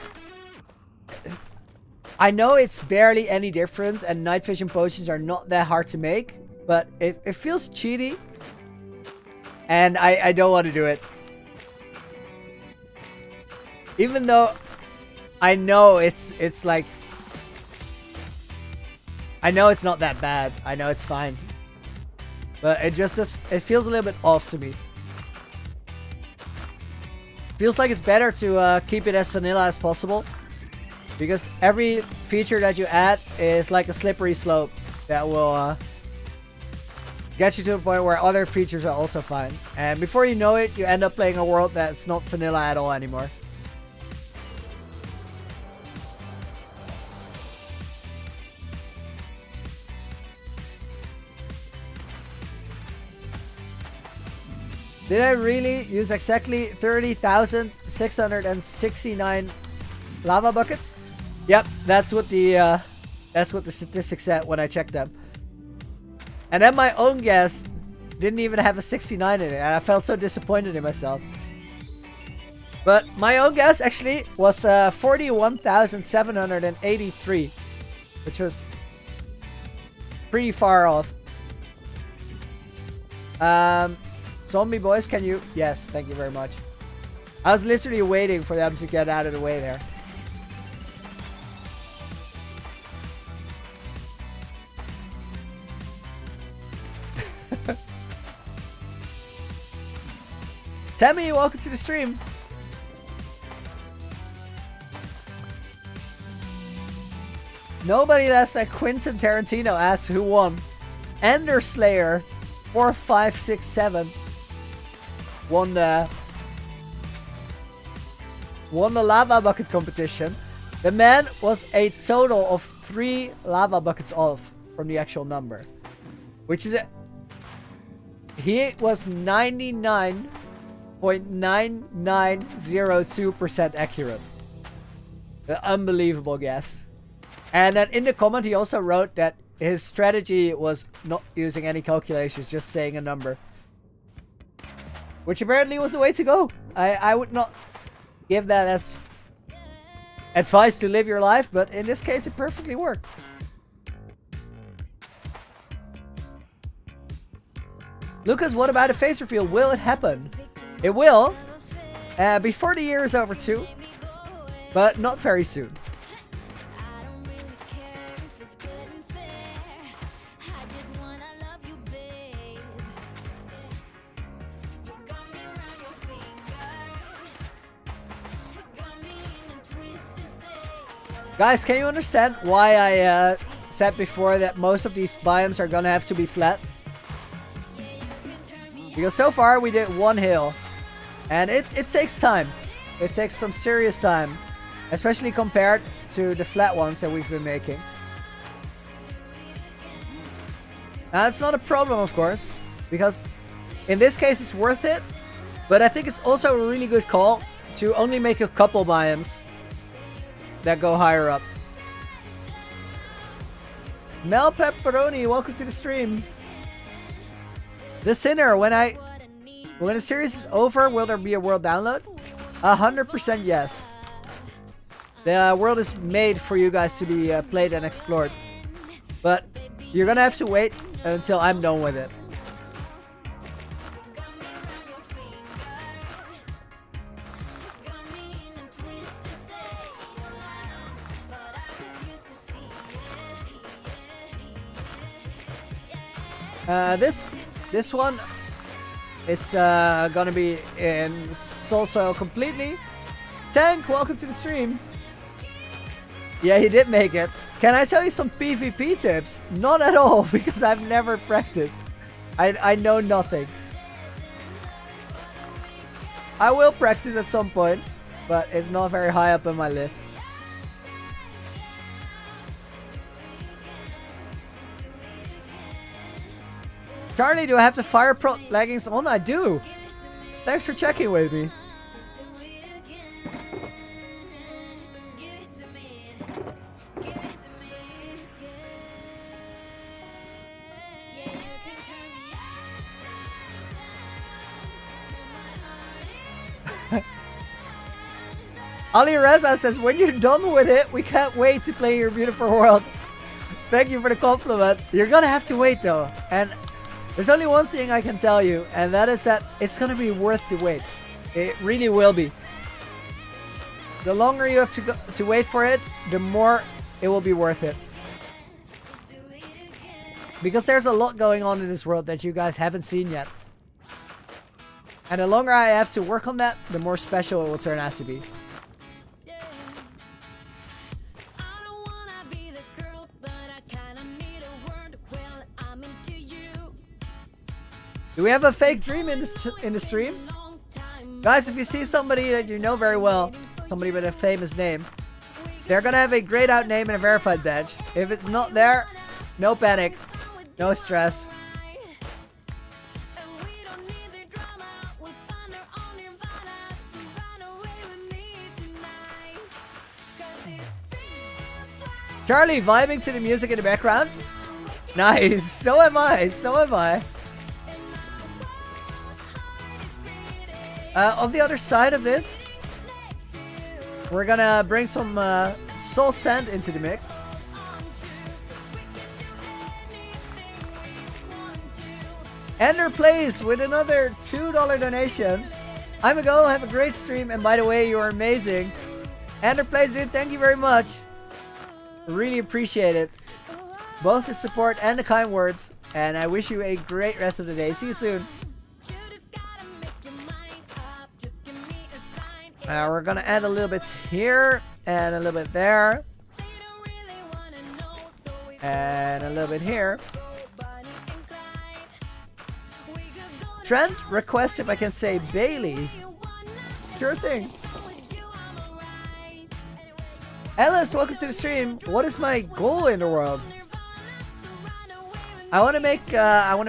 I know it's barely any difference and night vision potions are not that hard to make, but it feels cheaty. And I don't want to do it. Even though I know it's like... I know it's not that bad. I know it's fine. But it feels a little bit off to me. Feels like it's better to keep it as vanilla as possible. Because every feature that you add is like a slippery slope that will get you to a point where other features are also fine. And before you know it, you end up playing a world that's not vanilla at all anymore. Did I really use exactly 30,669 lava buckets? Yep, that's what the statistics said when I checked them. And then my own guess didn't even have a 69 in it, and I felt so disappointed in myself. But my own guess actually was 41,783, which was pretty far off. Zombie boys, can you? Yes, thank you very much. I was literally waiting for them to get out of the way there. Tammy, welcome to the stream. Nobody less than Quentin Tarantino asks who won. Ender Slayer 4567 won the lava bucket competition. The man was a total of 3 lava buckets off from the actual number, which is he was 99.9902% accurate. An unbelievable guess. And then in the comment he also wrote that his strategy was not using any calculations, just saying a number. Which apparently was the way to go. I would not give that as advice to live your life, but in this case it perfectly worked. Lucas, what about a face reveal? Will it happen? It will. Before the year is over too. But not very soon. Guys, can you understand why I said before that most of these biomes are gonna have to be flat? Because so far we did one hill. And it takes time. It takes some serious time. Especially compared to the flat ones that we've been making. Now it's not a problem, of course. Because in this case it's worth it. But I think it's also a really good call to only make a couple biomes that go higher up. Mel Pepperoni, welcome to the stream. The Sinner, when the series is over, will there be a world download? 100% yes. The world is made for you guys to be played and explored. But you're gonna have to wait until I'm done with it. This one is gonna be in soul soil completely. Tank, welcome to the stream. Yeah, he did make it. Can I tell you some PvP tips? Not at all, because I've never practiced. I know nothing. I will practice at some point, but it's not very high up on my list. Charlie, do I have the fire prot leggings on? I do. Thanks for checking with me. Ali Reza says, when you're done with it, we can't wait to play your beautiful world. Thank you for the compliment. You're gonna have to wait though. And there's only one thing I can tell you, and that is that it's gonna be worth the wait. It really will be. The longer you have to wait for it, the more it will be worth it. Because there's a lot going on in this world that you guys haven't seen yet. And the longer I have to work on that, the more special it will turn out to be. Do we have a fake dream in the stream? Guys, if you see somebody that you know very well, somebody with a famous name, they're gonna have a grayed out name and a verified badge. If it's not there, no panic, no stress. Charlie vibing to the music in the background. Nice, so am I, so am I. On the other side of this, we're gonna bring some soul sand into the mix. Ender plays with another $2 donation. I'm a go, have a great stream, and by the way, you're amazing. Ender plays, dude, thank you very much. Really appreciate it. Both the support and the kind words, and I wish you a great rest of the day. See you soon. We're gonna add a little bit here, and a little bit there, and a little bit here. Trent requests if I can say Bailey. Sure thing. Ellis, welcome to the stream. What is my goal in the world? I want to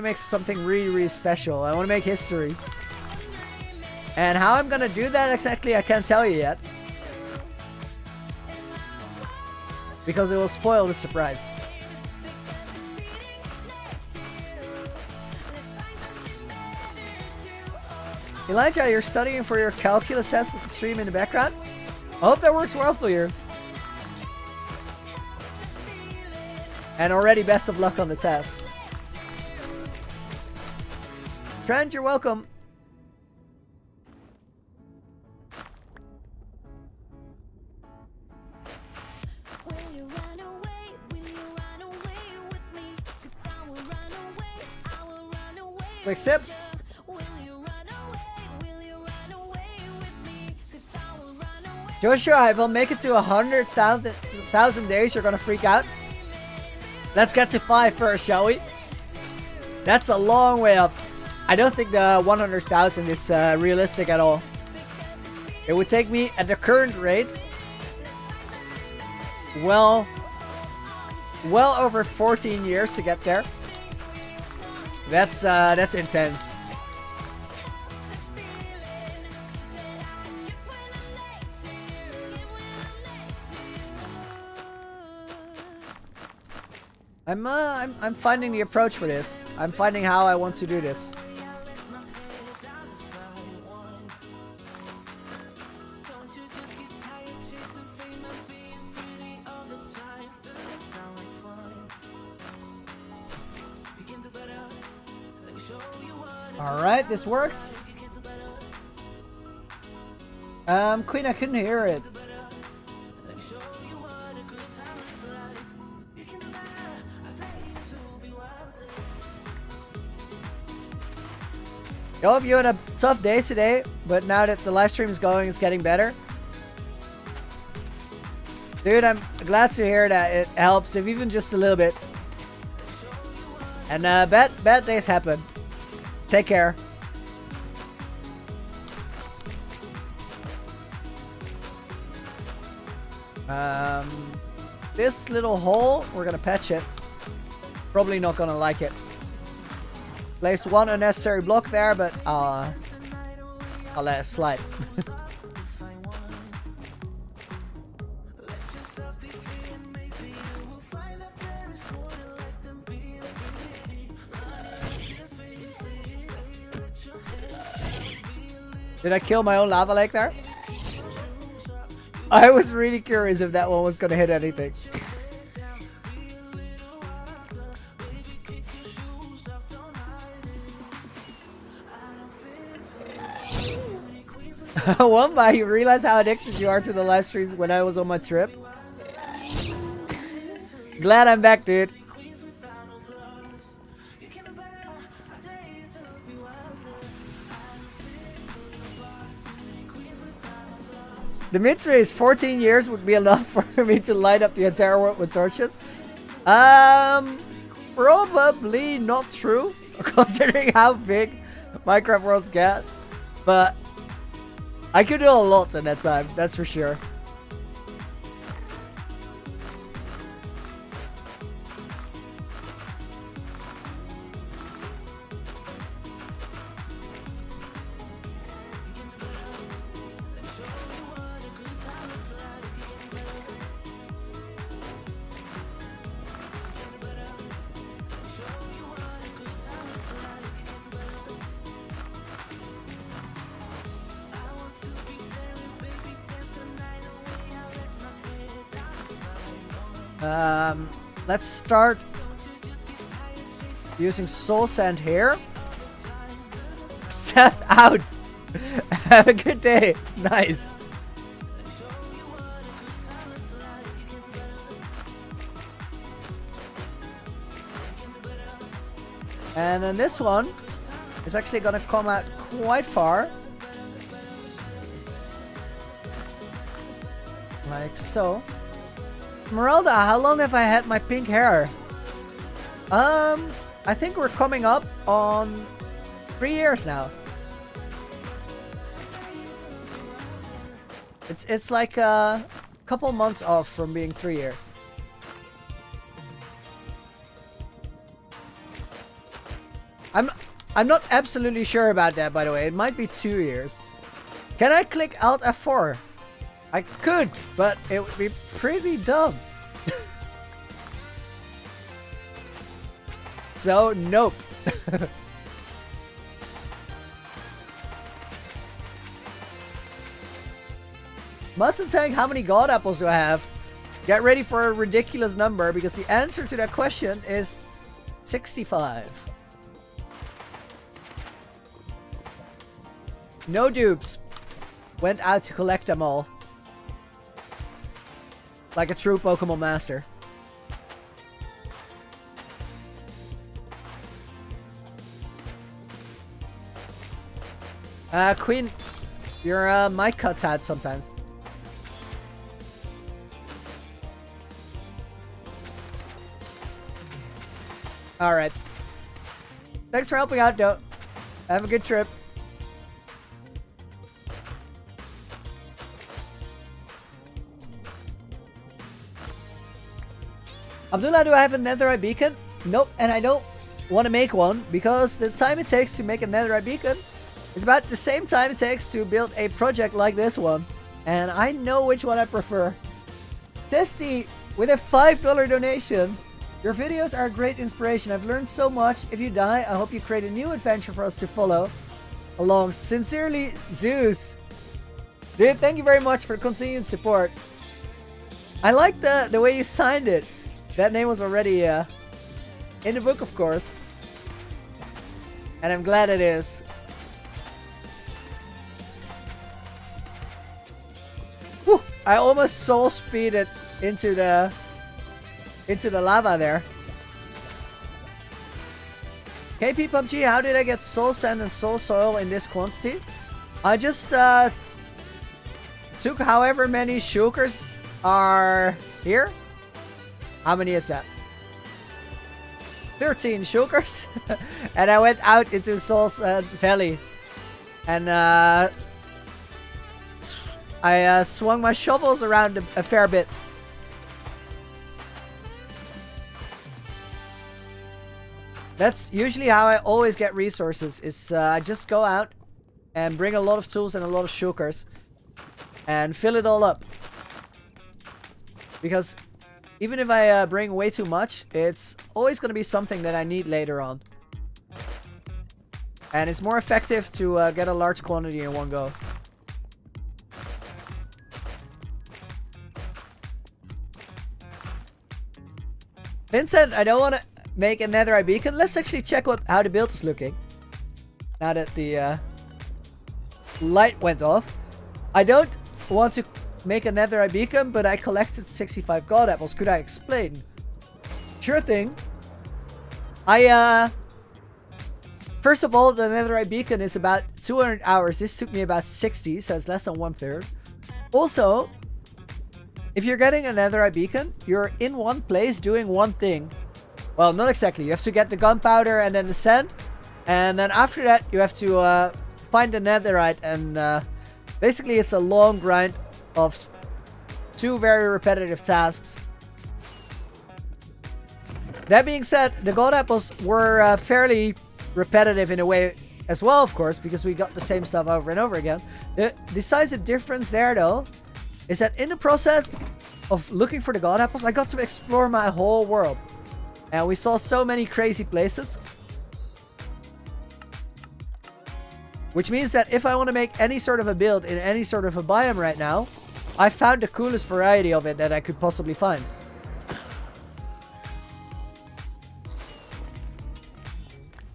make something really, really special. I want to make history. And how I'm gonna do that exactly, I can't tell you yet. Because it will spoil the surprise. Elijah, you're studying for your calculus test with the stream in the background? I hope that works well for you. And already best of luck on the test. Trent, you're welcome. Quick sip. Joshua, if I'll make it to 100,000 days, you're gonna freak out. Let's get to 5 first, shall we? That's a long way up. I don't think the 100,000 is realistic at all. It would take me, at the current rate, well over 14 years to get there. That's intense. I'm finding the approach for this. I'm finding how I want to do this. Alright, this works. Queen, I couldn't hear it. I hope you had a tough day today, but now that the live stream is going, it's getting better. Dude, I'm glad to hear that it helps, if even just a little bit. And bad days happen. Take care. This little hole, we're gonna patch it. Probably not gonna like it. Placed one unnecessary block there, but I'll let it slide. Did I kill my own lava lake there? I was really curious if that one was gonna hit anything. One by you realize how addicted you are to the live streams when I was on my trip. Glad I'm back, dude. The mid-race 14 years would be enough for me to light up the entire world with torches. Probably not true, considering how big Minecraft worlds get. But I could do a lot in that time, that's for sure. Let's start using soul sand here. Seth out. Have a good day. Nice. And then this one is actually gonna come out quite far. Like so. Esmeralda, how long have I had my pink hair? I think we're coming up on 3 years now. It's like a couple months off from being 3 years. I'm not absolutely sure about that, by the way. It might be 2 years. Can I click Alt F4? I could, but it would be pretty dumb. So, nope. Mutton Tank, how many god apples do I have? Get ready for a ridiculous number, because the answer to that question is 65. No dupes. Went out to collect them all. Like a true Pokemon master. Queen, your mic cuts out sometimes. Alright. Thanks for helping out, though. Have a good trip. Abdullah, do I have a netherite beacon? Nope, and I don't want to make one because the time it takes to make a netherite beacon is about the same time it takes to build a project like this one. And I know which one I prefer. Testy, with a $5 donation. Your videos are a great inspiration. I've learned so much. If you die, I hope you create a new adventure for us to follow along. Sincerely, Zeus. Dude, thank you very much for continued support. I like the way you signed it. That name was already in the book, of course. And I'm glad it is. Whew, I almost soul speeded into the lava there. KP PUBG, how did I get soul sand and soul soil in this quantity? I just took however many shulkers are here. How many is that? 13 shulkers. And I went out into Soul's Valley. And I swung my shovels around a fair bit. That's usually how I always get resources. Is I just go out and bring a lot of tools and a lot of shulkers. And fill it all up. Because even if I bring way too much, it's always going to be something that I need later on. And it's more effective to get a large quantity in one go. Vincent, I don't want to make a netherite beacon. Let's actually check how the build is looking. Now that the light went off. I don't want to make a netherite beacon, but I collected 65 god apples. Could I explain? Sure thing. First of all, the netherite beacon is about 200 hours. This took me about 60, so it's less than 1/3. Also, if you're getting a netherite beacon, you're in one place doing one thing. Well, not exactly. You have to get the gunpowder and then the sand. And then after that, you have to find the netherite. And basically, it's a long grind of 2 very repetitive tasks. That being said, the god apples were fairly repetitive in a way as well, of course, because we got the same stuff over and over again. The decisive difference there, though, is that in the process of looking for the god apples, I got to explore my whole world. And we saw so many crazy places. Which means that if I want to make any sort of a build in any sort of a biome right now, I found the coolest variety of it that I could possibly find.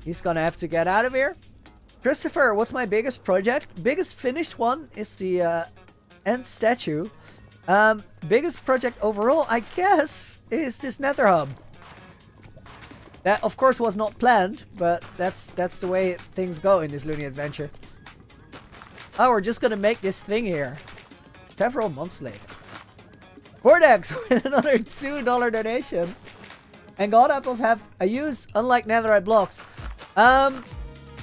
He's gonna have to get out of here. Christopher, what's my biggest project? Biggest finished one is the end statue. Biggest project overall, I guess, is this Nether hub. That, of course, was not planned, but that's the way things go in this Looney adventure. Oh, we're just gonna make this thing here. Several months later. Vortex with another $2 donation. And god apples have a use, unlike netherite blocks.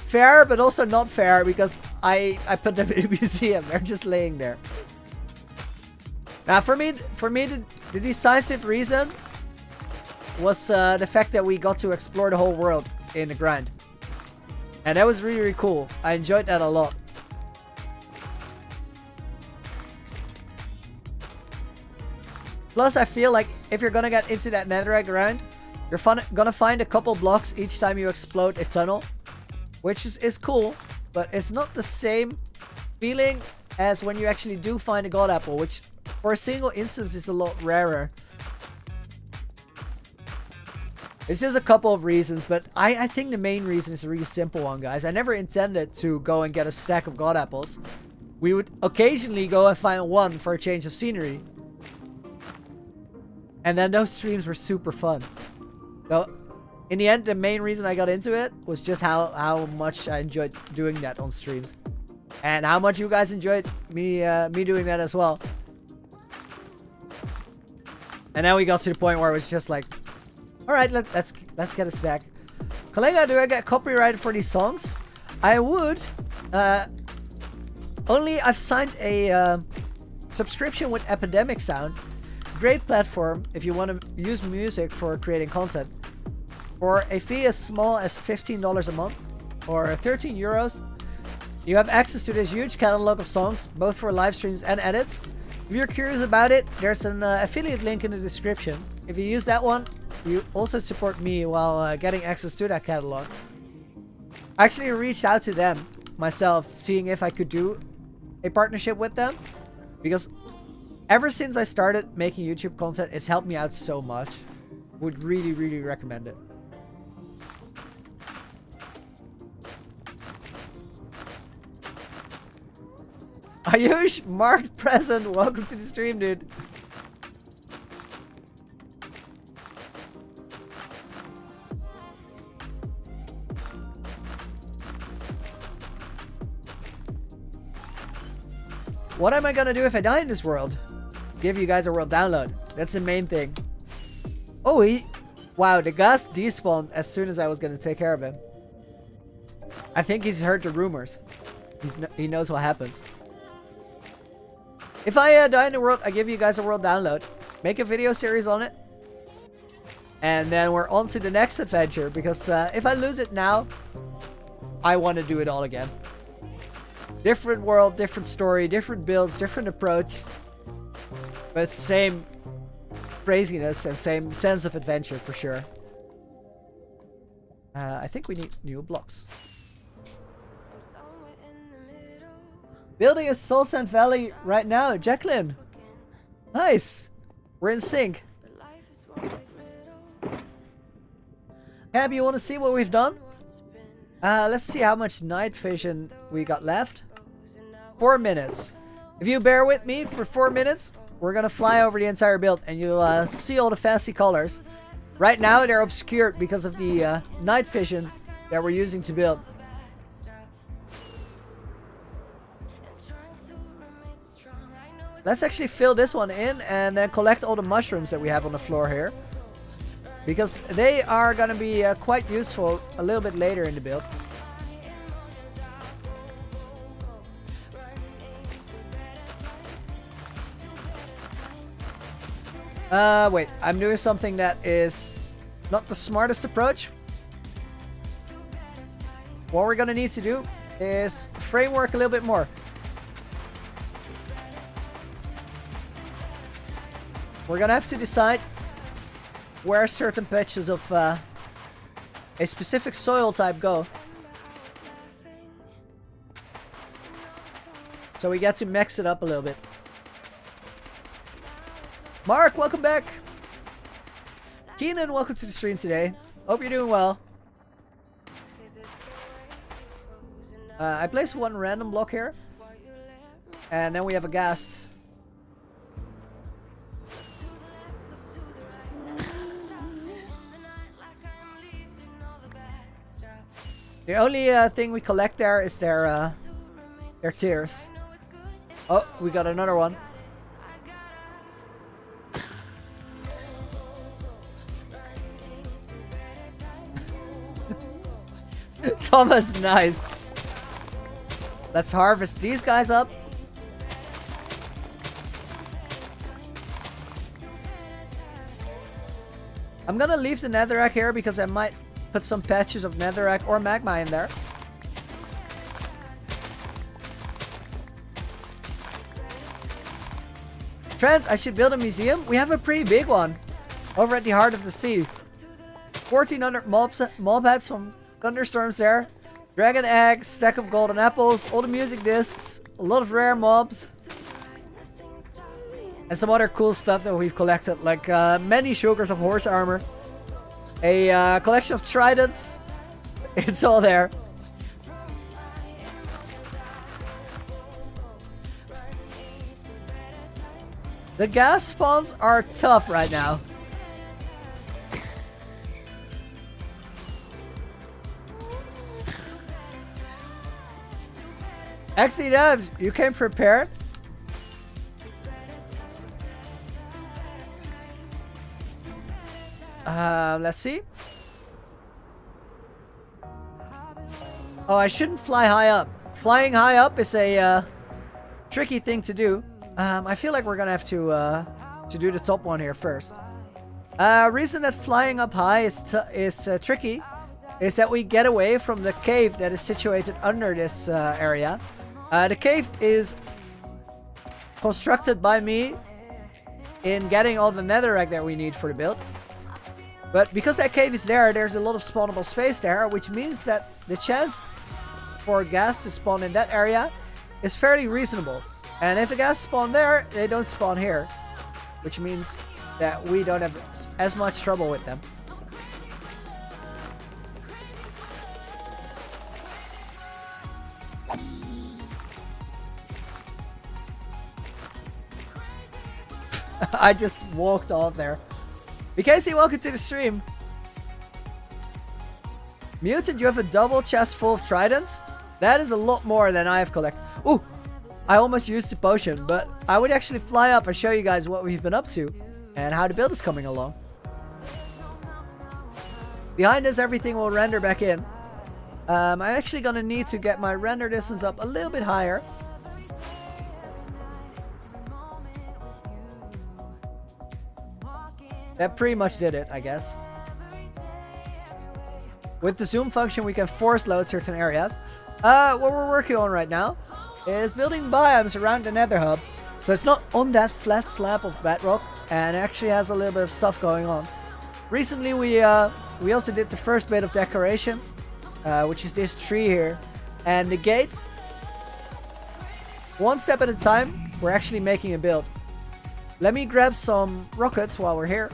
Fair, but also not fair, because I put them in a museum. They're just laying there. Now, for me, the decisive reason was the fact that we got to explore the whole world in the grind. And that was really, really cool. I enjoyed that a lot. Plus, I feel like if you're gonna get into that netherite grind, you're gonna find a couple blocks each time you explode a tunnel. Which is cool, but it's not the same feeling as when you actually do find a god apple, which for a single instance is a lot rarer. It's just a couple of reasons, but I think the main reason is a really simple one, guys. I never intended to go and get a stack of god apples. We would occasionally go and find one for a change of scenery. And then those streams were super fun. So, in the end, the main reason I got into it was just how much I enjoyed doing that on streams. And how much you guys enjoyed me doing that as well. And then we got to the point where it was just like, alright, let's get a stack. Kollega, do I get copyrighted for these songs? I would. Only I've signed a subscription with Epidemic Sound. Great platform if you want to use music for creating content. For a fee as small as $15 a month or 13 euros, you have access to this huge catalog of songs, both for live streams and edits. If you're curious about it, there's an affiliate link in the description. If you use that one, you also support me while getting access to that catalog. I actually reached out to them myself, seeing if I could do a partnership with them, because ever since I started making YouTube content, it's helped me out so much. Would really, really recommend it. Ayush, marked present. Welcome to the stream, dude. What am I gonna do if I die in this world? Give you guys a world download. That's the main thing. Oh, wow, the ghost despawned as soon as I was gonna take care of him. I think he's heard the rumors. He knows what happens. If I die in the world, I give you guys a world download. Make a video series on it. And then we're on to the next adventure. Because if I lose it now, I want to do it all again. Different world, different story, different builds, different approach. But same craziness and same sense of adventure for sure. I think we need new blocks. Building a Soul Sand Valley right now, Jacqueline. Nice. We're in sync. Cab, you want to see what we've done? Let's see how much night vision we got left. 4 minutes. If you bear with me for 4 minutes, we're gonna fly over the entire build and you'll see all the fancy colors. Right now they're obscured because of the night vision that we're using to build. Let's actually fill this one in and then collect all the mushrooms that we have on the floor here, because they are going to be quite useful a little bit later in the build. Wait, I'm doing something that is not the smartest approach. What we're going to need to do is framework a little bit more. We're gonna have to decide where certain patches of a specific soil type go. So we get to mix it up a little bit. Mark, welcome back. Keenan, welcome to the stream today. Hope you're doing well. I placed one random block here. And then we have a ghast. The only thing we collect there is their tears. Oh, we got another one. Thomas, nice. Let's harvest these guys up. I'm gonna leave the netherrack here because I might put some patches of netherrack or magma in there. Trent, I should build a museum. We have a pretty big one over at the heart of the sea. 1,400 mob heads from thunderstorms there. Dragon egg, stack of golden apples, all the music discs, a lot of rare mobs, and some other cool stuff that we've collected, like many shulkers of horse armor. A collection of tridents. It's all there. The gas spawns are tough right now. XD Devs, you came prepared? Let's see. Oh, I shouldn't fly high up. Flying high up is a tricky thing to do. I feel like we're gonna have to do the top one here first. Reason that flying up high is tricky is that we get away from the cave that is situated under this area. The cave is constructed by me in getting all the netherrack that we need for the build. But because that cave is there, there's a lot of spawnable space there, which means that the chance for gas to spawn in that area is fairly reasonable. And if the gas spawn there, they don't spawn here, which means that we don't have as much trouble with them. I just walked off there. BKC, welcome to the stream. Mutant, you have a double chest full of tridents? That is a lot more than I have collected. Ooh! I almost used the potion, but I would actually fly up and show you guys what we've been up to and how the build is coming along. Behind us, everything will render back in. I'm actually going to need to get my render distance up a little bit higher. That pretty much did it, I guess. With the zoom function, we can force load certain areas. What we're working on right now is building biomes around the nether hub. So it's not on that flat slab of bedrock, and it actually has a little bit of stuff going on. Recently, we also did the first bit of decoration, which is this tree here. And the gate, one step at a time, we're actually making a build. Let me grab some rockets while we're here.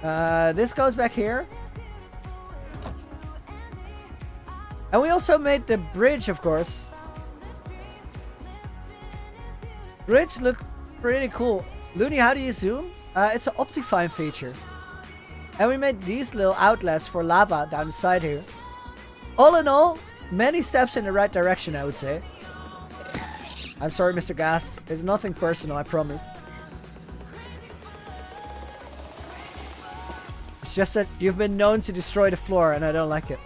This goes back here. And we also made the bridge, of course. Bridge look pretty cool. Looney, how do you zoom? It's an Optifine feature. And we made these little outlets for lava down the side here. All in all, many steps in the right direction, I would say. I'm sorry, Mr. Gas. It's nothing personal, I promise. It's just that you've been known to destroy the floor and I don't like it.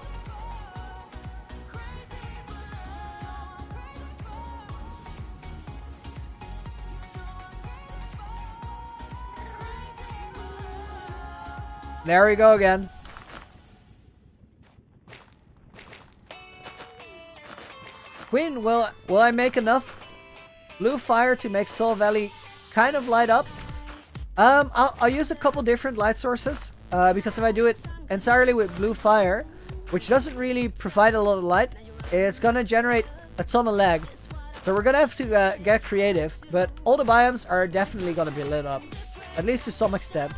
There we go again. Queen, will I make enough blue fire to make Soul Valley kind of light up? I'll use a couple different light sources. Because if I do it entirely with blue fire, which doesn't really provide a lot of light, it's gonna generate a ton of lag. So we're gonna have to get creative. But all the biomes are definitely gonna be lit up. At least to some extent.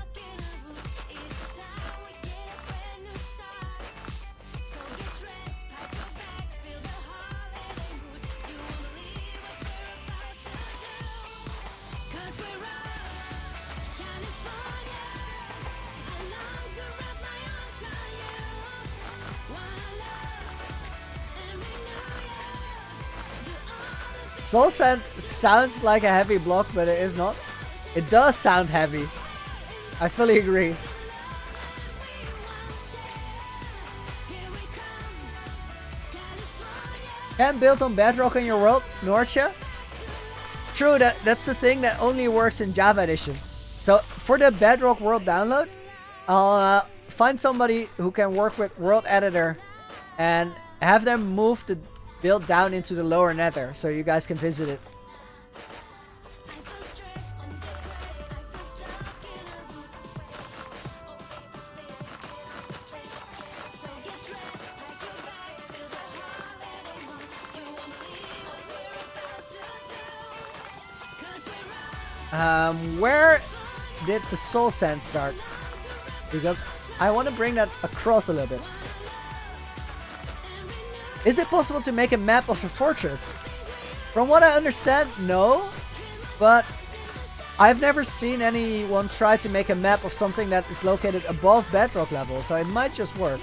Soul Sand sounds like a heavy block, but it is not. It does sound heavy. I fully agree. Can't build on bedrock in your world, Norcha? True, that's the thing that only works in Java Edition. So for the bedrock world download, I'll find somebody who can work with World Editor and have them move the build down into the lower Nether so you guys can visit it. Where did the soul sand start? Because I want to bring that across a little bit. Is it possible to make a map of the fortress? From what I understand, no. But I've never seen anyone try to make a map of something that is located above bedrock level, so it might just work.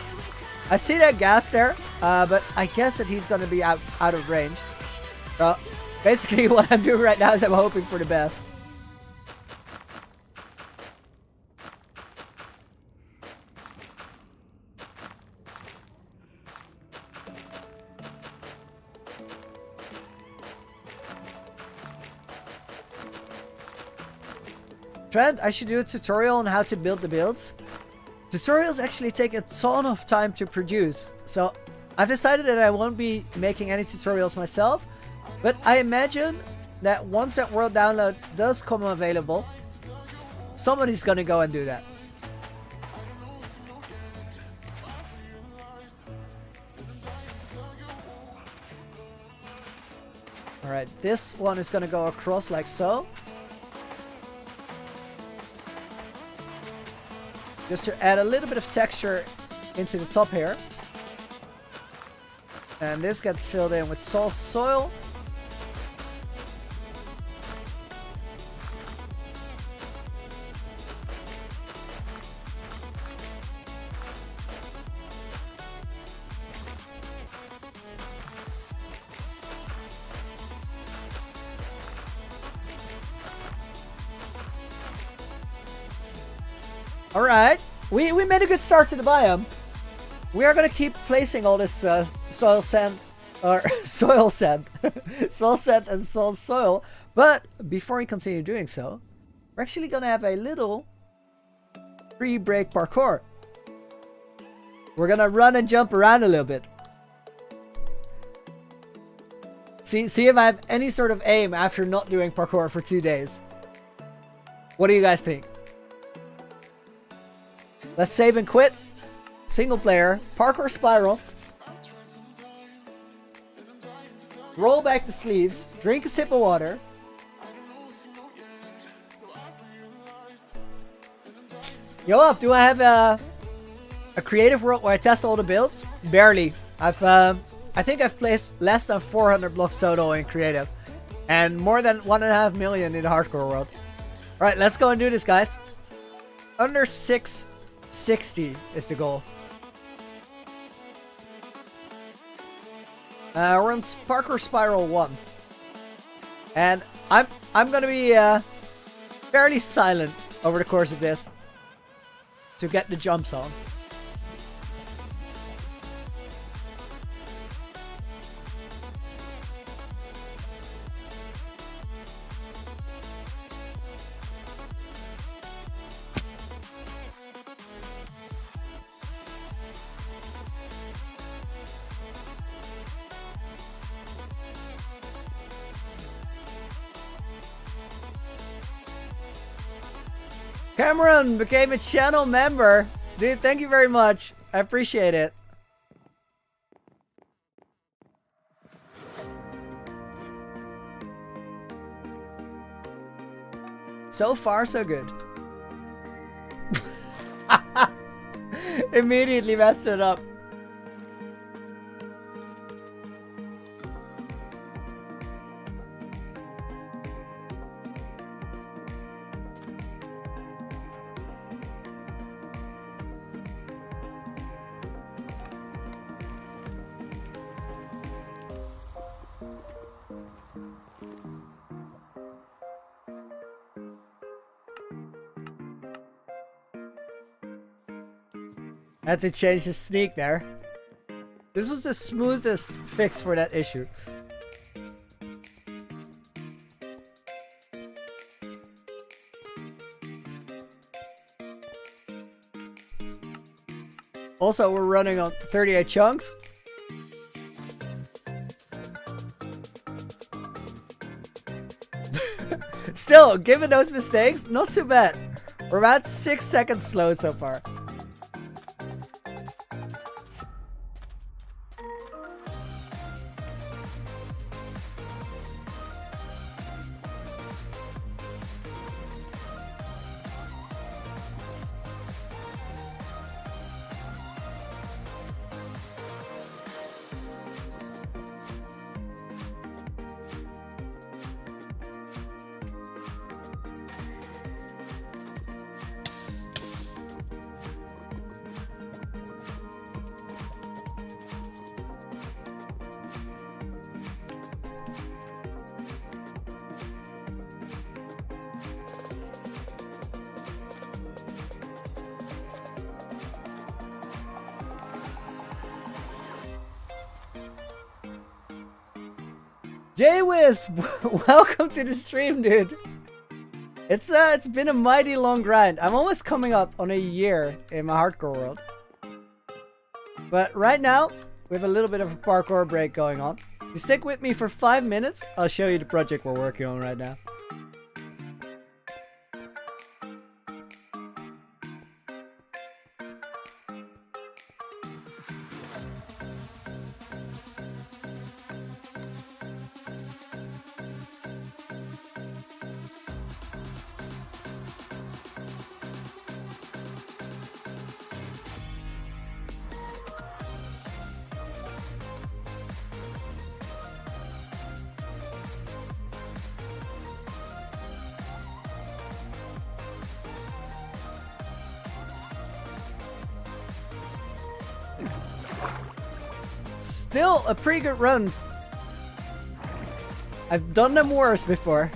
I see that gas there, but I guess that he's going to be out of range. So basically what I'm doing right now is I'm hoping for the best. Trent, I should do a tutorial on how to build the builds. Tutorials actually take a ton of time to produce, so I've decided that I won't be making any tutorials myself, but I imagine that once that world download does come available, somebody's gonna go and do that. Alright, this one is gonna go across like so. Just to add a little bit of texture into the top here. And this gets filled in with soul soil. Alright, we made a good start to the biome. We are going to keep placing all this soil sand, or soil sand, soil sand and soil. But before we continue doing so, we're actually going to have a little pre-break parkour. We're going to run and jump around a little bit. See if I have any sort of aim after not doing parkour for 2 days. What do you guys think? Let's save and quit. Single player. Parkour spiral. Roll back the sleeves. Drink a sip of water. Yo, up, do I have a creative world where I test all the builds? Barely. I think I've placed less than 400 blocks total in creative, and more than 1.5 million in the hardcore world. All right, let's go and do this, guys. Under 660 is the goal. We're on parkour spiral 1, and I'm gonna be fairly silent over the course of this to get the jumps on. Cameron became a channel member. Dude, thank you very much. I appreciate it. So far, so good. Immediately messed it up. I had to change the sneak there. This was the smoothest fix for that issue. Also, we're running on 38 chunks. Still, given those mistakes, not too bad. We're about 6 seconds slow so far. Jaywiz, welcome to the stream, dude. It's been a mighty long grind. I'm almost coming up on a year in my hardcore world. But right now, we have a little bit of a parkour break going on. You stick with me for 5 minutes, I'll show you the project we're working on right now. Still a pretty good run. I've done them worse before.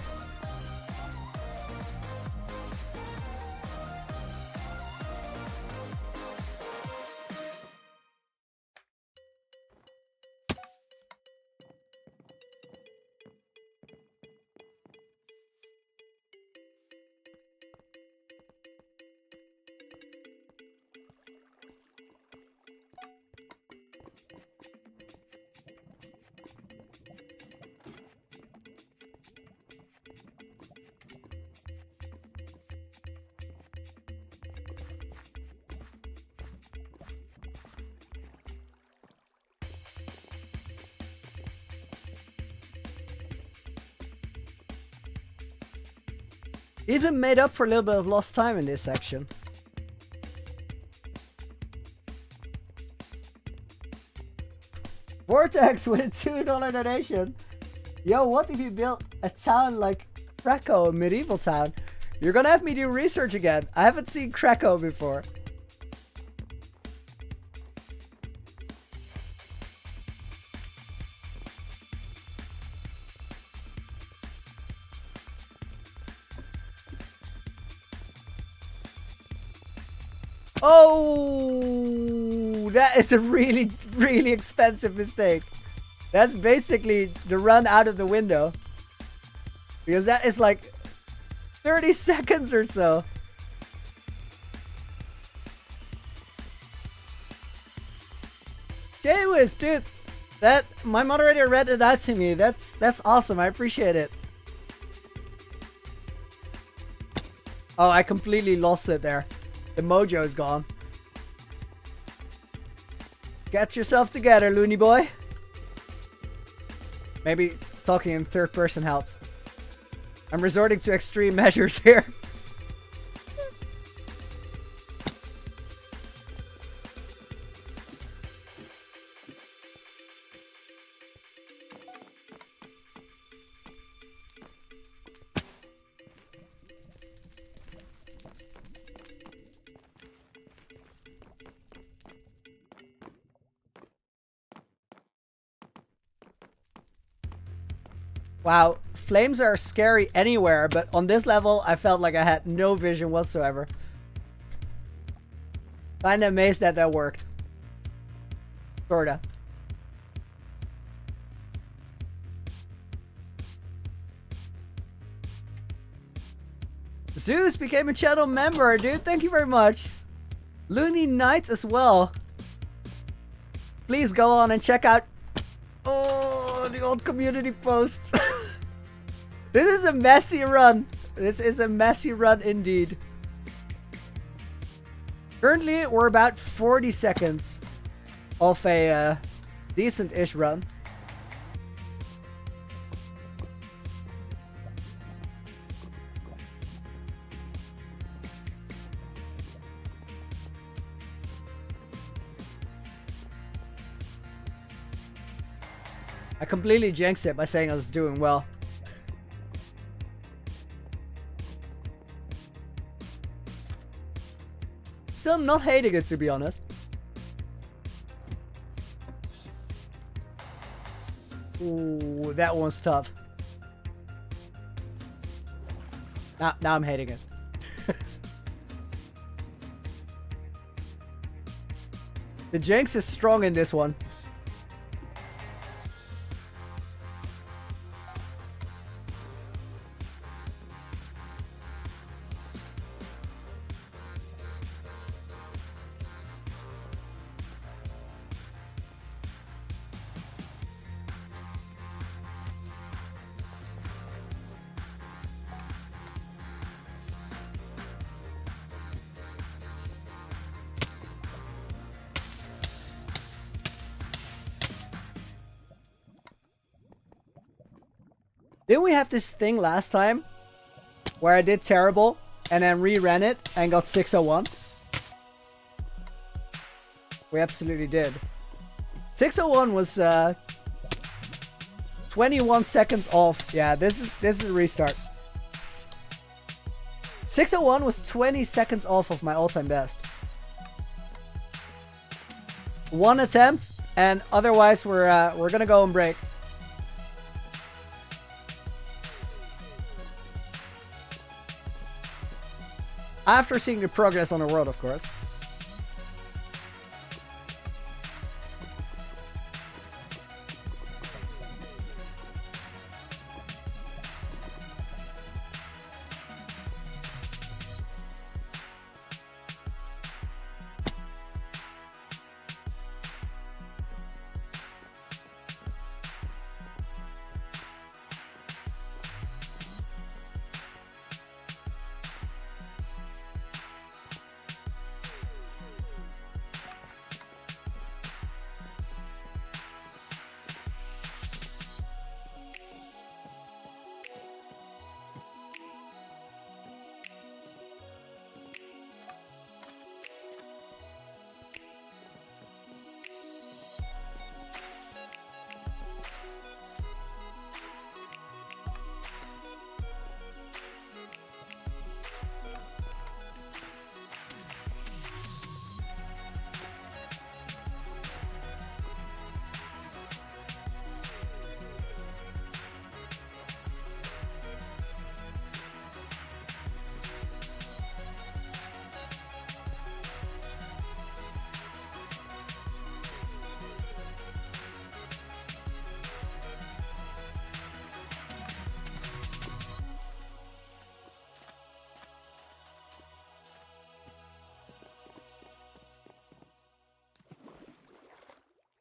Even made up for a little bit of lost time in this section. Vortex with a $2 donation. Yo, what if you built a town like Krakow, a medieval town? You're gonna have me do research again. I haven't seen Krakow before. Oh, that is a really, really expensive mistake. That's basically the run out of the window. Because that is like 30 seconds or so. J-Wiz, dude. That, my moderator read it out to me. That's awesome. I appreciate it. Oh, I completely lost it there. The mojo is gone. Get yourself together, loony boy. Maybe talking in third person helps. I'm resorting to extreme measures here. Wow, flames are scary anywhere, but on this level, I felt like I had no vision whatsoever. Kinda amazed that that worked. Sorta. Zeus became a channel member, dude. Thank you very much. Looney Knights as well. Please go on and check out... Oh, the old community posts. This is a messy run. This is a messy run indeed. Currently, we're about 40 seconds off a decent-ish run. I completely jinxed it by saying I was doing well. Still not hating it, to be honest. Ooh, that one's tough. Now I'm hating it. The jinx is strong in this one. Didn't we have this thing last time where I did terrible and then re-ran it and got 601? We absolutely did. 601 was 21 seconds off. Yeah, this is a restart. 601 was 20 seconds off of my all-time best. One attempt, and otherwise we're gonna go on break. After seeing the progress on the world, of course.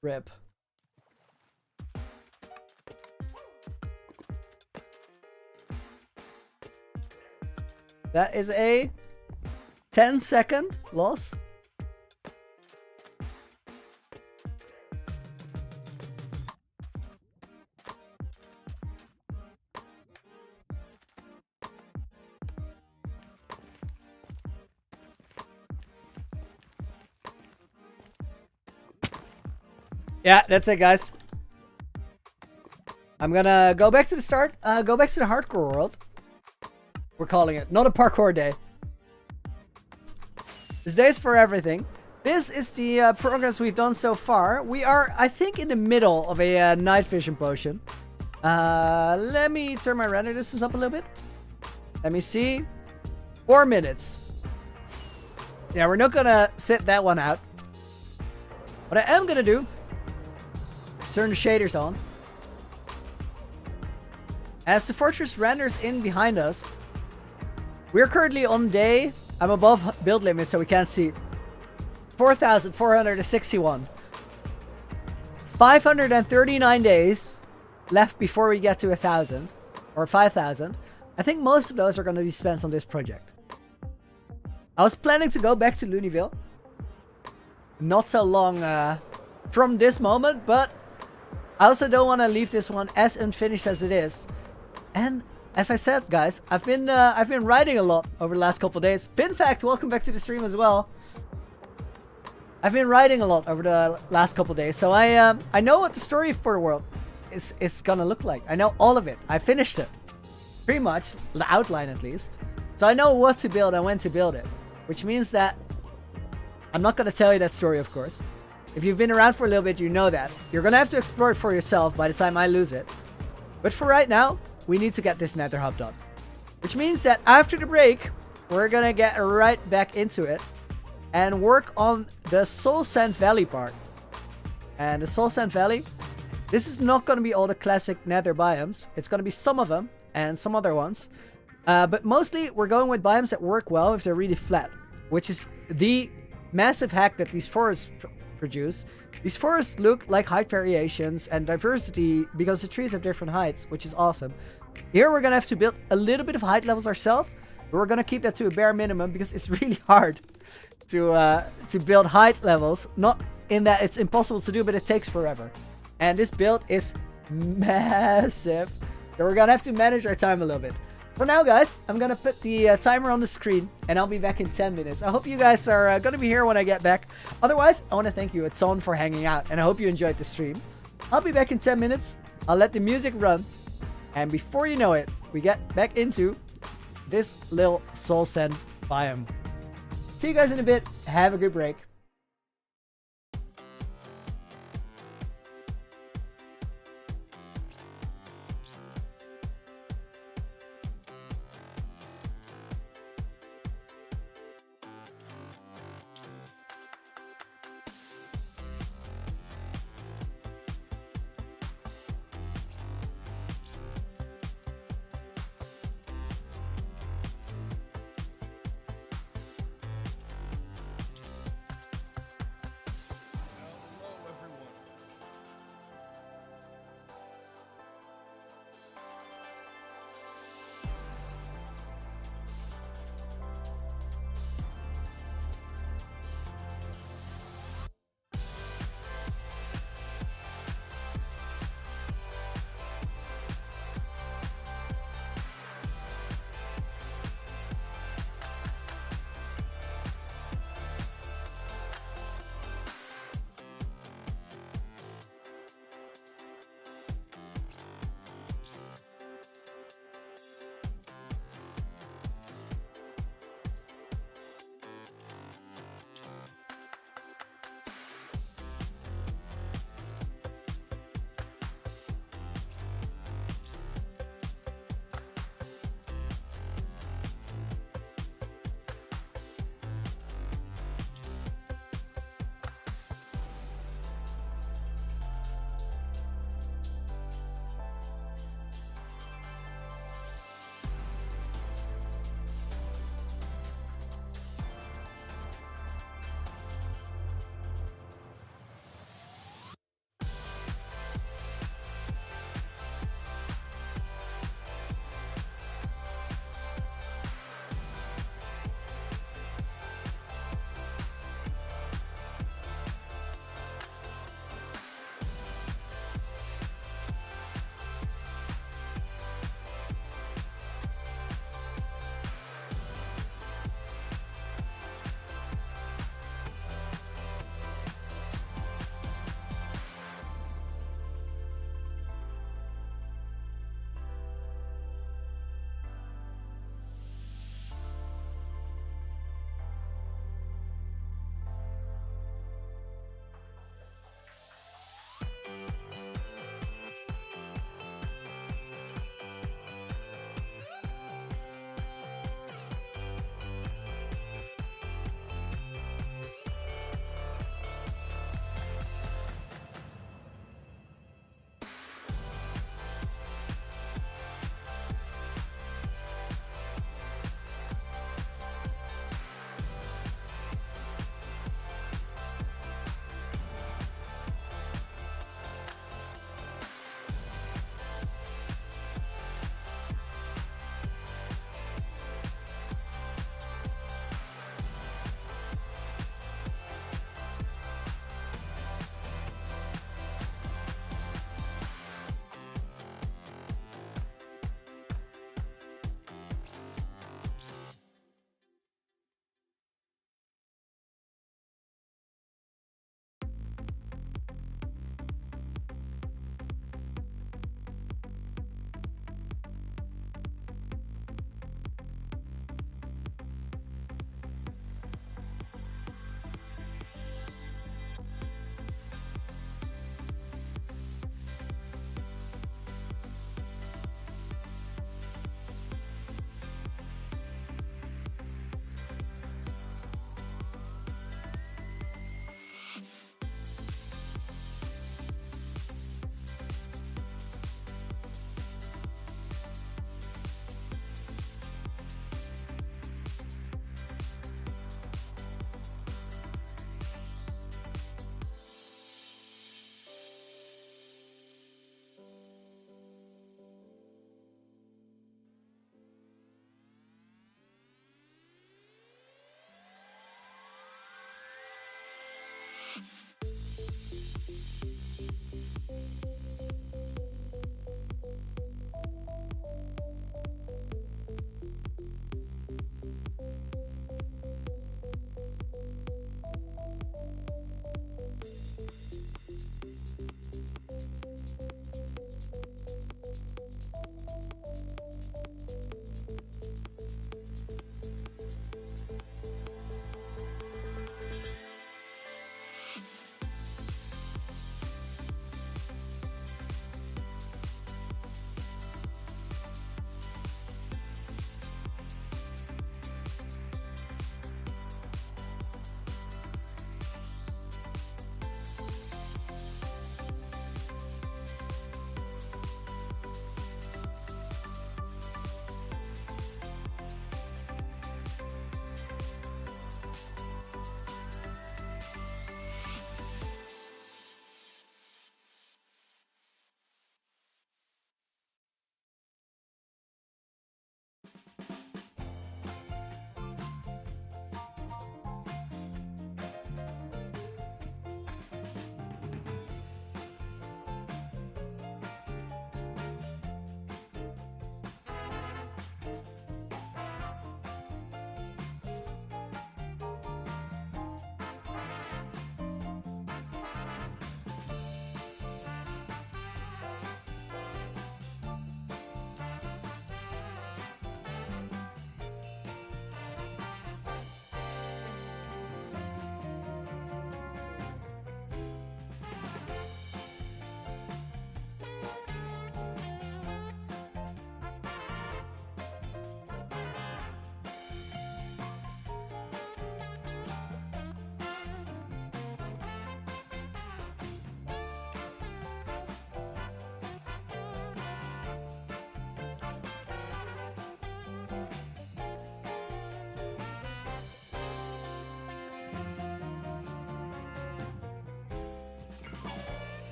Rip. That is a 10-second loss. Yeah, that's it, guys. I'm gonna go back to the start. Go back to the hardcore world. We're calling it. Not a parkour day. There's days for everything. This is the progress we've done so far. We are, I think, in the middle of a night vision potion. Let me turn my render distance up a little bit. Let me see. 4 minutes. Yeah, we're not gonna sit that one out. What I am gonna do is turn the shaders on. As the fortress renders in behind us, we're currently on day, I'm above build limit so we can't see, 4,461. 539 days left before we get to 1,000 or 5,000. I think most of those are going to be spent on this project. I was planning to go back to Lunaville not so long from this moment, but I also don't want to leave this one as unfinished as it is. And as I said, guys, I've been writing a lot over the last couple of days. Pinfact, welcome back to the stream as well. I've been writing a lot over the last couple of days, so I know what the story for the world is gonna look like. I know all of it. I finished it, pretty much the outline at least. So I know what to build and when to build it, which means that I'm not gonna tell you that story, of course. If you've been around for a little bit, you know that you're gonna have to explore it for yourself by the time I lose it. But for right now, we need to get this nether hub done. Which means that after the break, we're gonna get right back into it and work on the Soul Sand Valley part. And the Soul Sand Valley, this is not gonna be all the classic nether biomes. It's gonna be some of them and some other ones. But mostly, we're going with biomes that work well if they're really flat. Which is the massive hack that these forests produce. These forests look like height variations and diversity because the trees have different heights, which is awesome. Here we're gonna have to build a little bit of height levels ourselves, but we're gonna keep that to a bare minimum because it's really hard to build height levels. Not in that it's impossible to do, but it takes forever. And this build is massive, so we're gonna have to manage our time a little bit. For now, guys, I'm gonna put the timer on the screen, and I'll be back in 10 minutes. I hope you guys are gonna be here when I get back. Otherwise, I want to thank you a ton for hanging out, and I hope you enjoyed the stream. I'll be back in 10 minutes. I'll let the music run, and before you know it, we get back into this little Soul Sand biome. See you guys in a bit. Have a good break.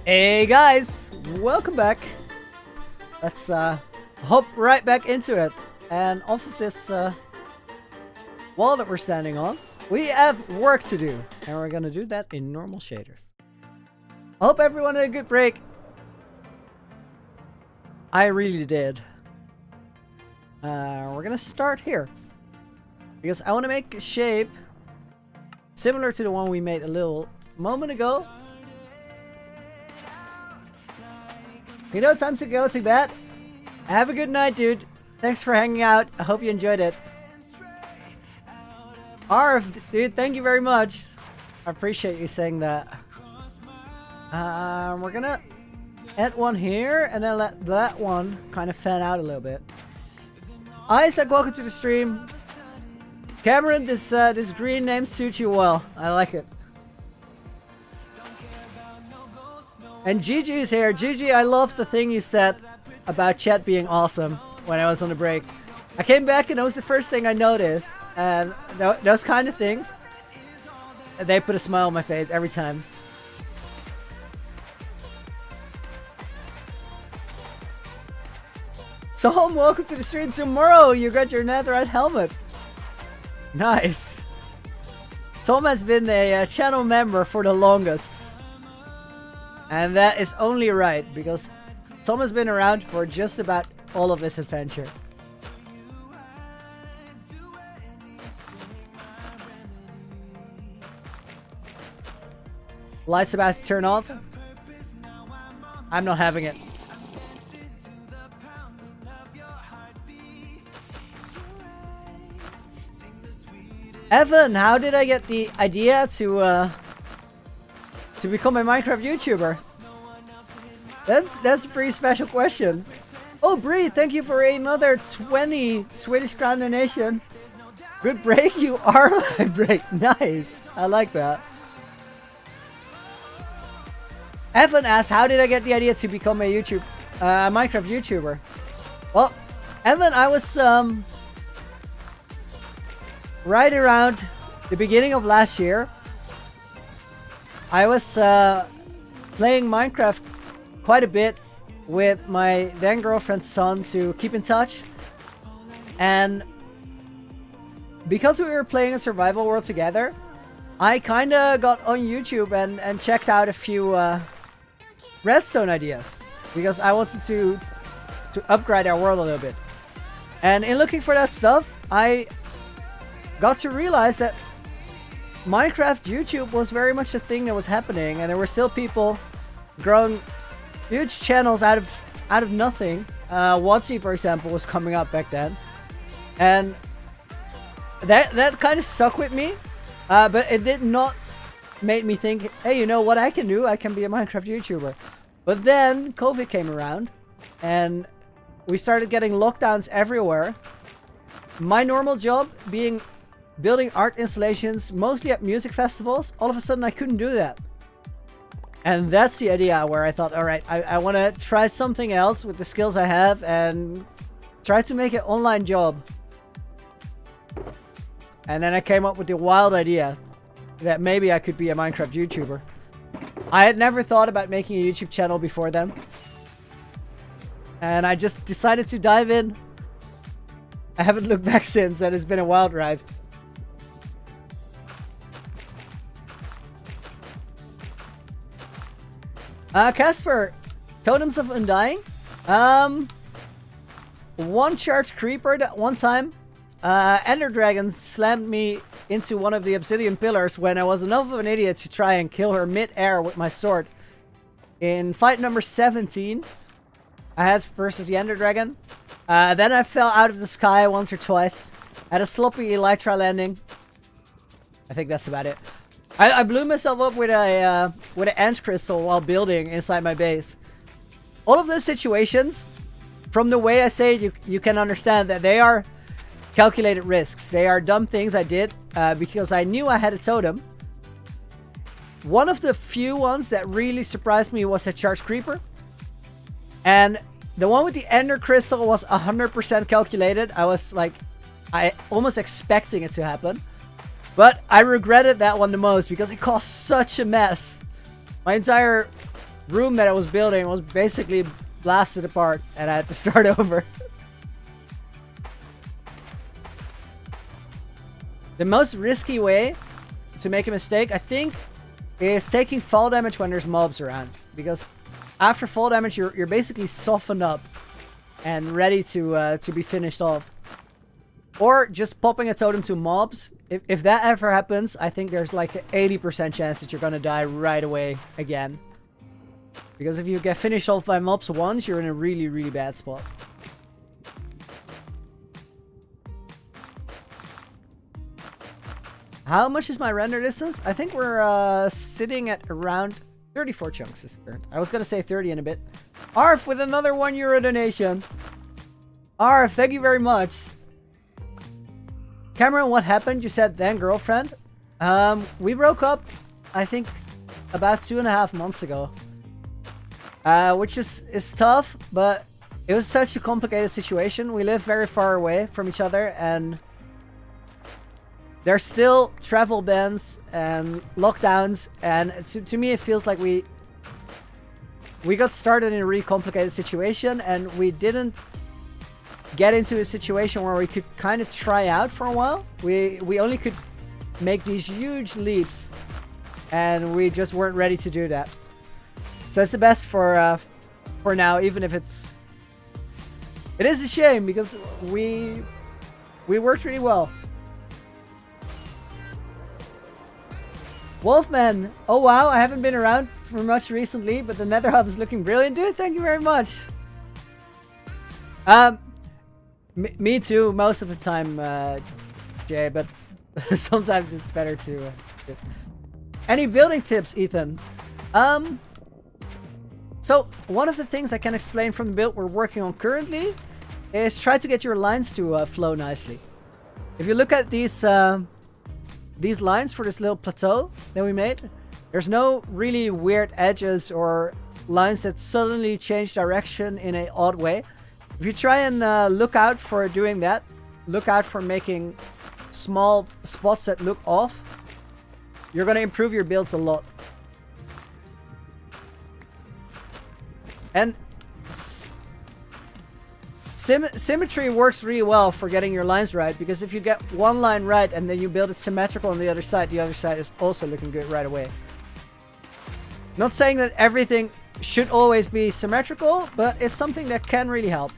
Hey guys, welcome back. Let's hop right back into it. And off of this wall that we're standing on, we have work to do. And we're gonna do that in normal shaders. I hope everyone had a good break. I really did. We're gonna start here. Because I want to make a shape similar to the one we made a little moment ago. You know, time to go to bed. Have a good night, dude. Thanks for hanging out. I hope you enjoyed it. Arv, dude, thank you very much. I appreciate you saying that. We're gonna add one here and then let that one kind of fan out a little bit. Isaac, welcome to the stream. Cameron, this green name suits you well. I like it. And Gigi is here. Gigi, I love the thing you said about chat being awesome when I was on the break. I came back and that was the first thing I noticed. And those kind of things, they put a smile on my face every time. So, home, welcome to the stream. Tomorrow you got your netherite helmet. Nice. Tom has been a channel member for the longest. And that is only right, because Tom has been around for just about all of this adventure. Lights about to turn off. I'm not having it. Evan, how did I get the idea to become a Minecraft YouTuber? That's a pretty special question. Oh, Bree, thank you for another 20 Swedish crown donation. Good break, you are my break. Nice, I like that. Evan asks, how did I get the idea to become a Minecraft YouTuber? Well, Evan, I was right around the beginning of last year. I was playing Minecraft quite a bit with my then girlfriend's son to keep in touch. And because we were playing a survival world together, I kinda got on YouTube and checked out a few redstone ideas. Because I wanted to upgrade our world a little bit. And in looking for that stuff, I got to realize that Minecraft YouTube was very much a thing that was happening, and there were still people growing huge channels out of nothing. Watsy, for example, was coming up back then, and that kind of stuck with me. But it did not make me think, hey, you know what I can do? I can be a Minecraft YouTuber. But then COVID came around, and we started getting lockdowns everywhere. My normal job being building art installations, mostly at music festivals, all of a sudden I couldn't do that. And that's the idea where I thought, alright, I want to try something else with the skills I have and try to make an online job. And then I came up with the wild idea that maybe I could be a Minecraft YouTuber. I had never thought about making a YouTube channel before then. And I just decided to dive in. I haven't looked back since, and it's been a wild ride. Casper, Totems of Undying. One charged creeper that one time. Ender Dragon slammed me into one of the obsidian pillars when I was enough of an idiot to try and kill her mid-air with my sword. In fight number 17, I had versus the Ender Dragon. Then I fell out of the sky once or twice. Had a sloppy elytra landing. I think that's about it. I blew myself up with an ant crystal while building inside my base. All of those situations, from the way I say it, you can understand that they are calculated risks. They are dumb things I did because I knew I had a totem. One of the few ones that really surprised me was a charged creeper. And the one with the ender crystal was 100% calculated. I was like, almost expecting it to happen. But I regretted that one the most because it caused such a mess. My entire room that I was building was basically blasted apart, and I had to start over. The most risky way to make a mistake, I think, is taking fall damage when there's mobs around, because after fall damage you're basically softened up and ready to be finished off. Or just popping a totem to mobs. If that ever happens, I think there's like an 80% chance that you're gonna die right away again. Because if you get finished off by mobs once, you're in a really, really bad spot. How much is my render distance? I think we're sitting at around 34 chunks this current. I was gonna say 30 in a bit. Arf with another €1 donation. Arf, thank you very much. Cameron, what happened? You said then girlfriend. We broke up, I think, about 2.5 months ago. Which is tough, but it was such a complicated situation. We live very far away from each other, and there's still travel bans and lockdowns, and to me it feels like we got started in a really complicated situation, and we didn't get into a situation where we could kind of try out for a while. We only could make these huge leaps, and we just weren't ready to do that. So it's the best for now, even if it is a shame, because we worked really well. Wolfman, oh wow, I haven't been around for much recently, but the Nether hub is looking brilliant, dude. Thank you very much. Me too, most of the time, Jay, but sometimes it's better to. Any building tips, Ethan? So one of the things I can explain from the build we're working on currently is try to get your lines to flow nicely. If you look at these lines for this little plateau that we made, there's no really weird edges or lines that suddenly change direction in an odd way. If you try and look out for doing that, look out for making small spots that look off, you're going to improve your builds a lot. And symmetry works really well for getting your lines right, because if you get one line right and then you build it symmetrical on the other side is also looking good right away. Not saying that everything should always be symmetrical, but it's something that can really help.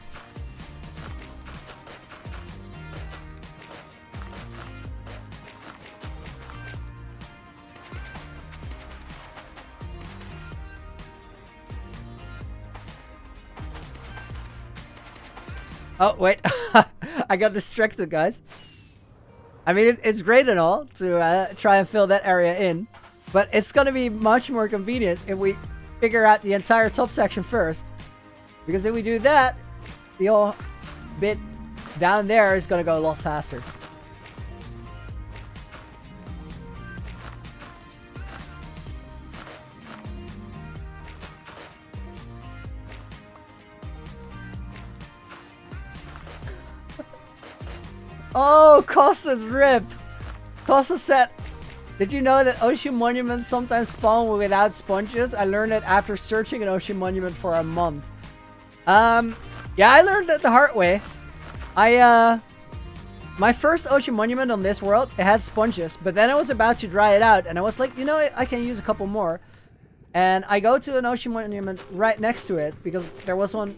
Oh, wait. I got distracted, guys. I mean, it's great and all to try and fill that area in, but it's going to be much more convenient if we figure out the entire top section first. Because if we do that, the whole bit down there is going to go a lot faster. Oh, Costa's rip. Costa said, did you know that ocean monuments sometimes spawn without sponges? I learned it after searching an ocean monument for a month. Yeah, I learned it the hard way. My first ocean monument on this world, it had sponges, but then I was about to dry it out, and I was like, you know, I can use a couple more. And I go to an ocean monument right next to it, because there was one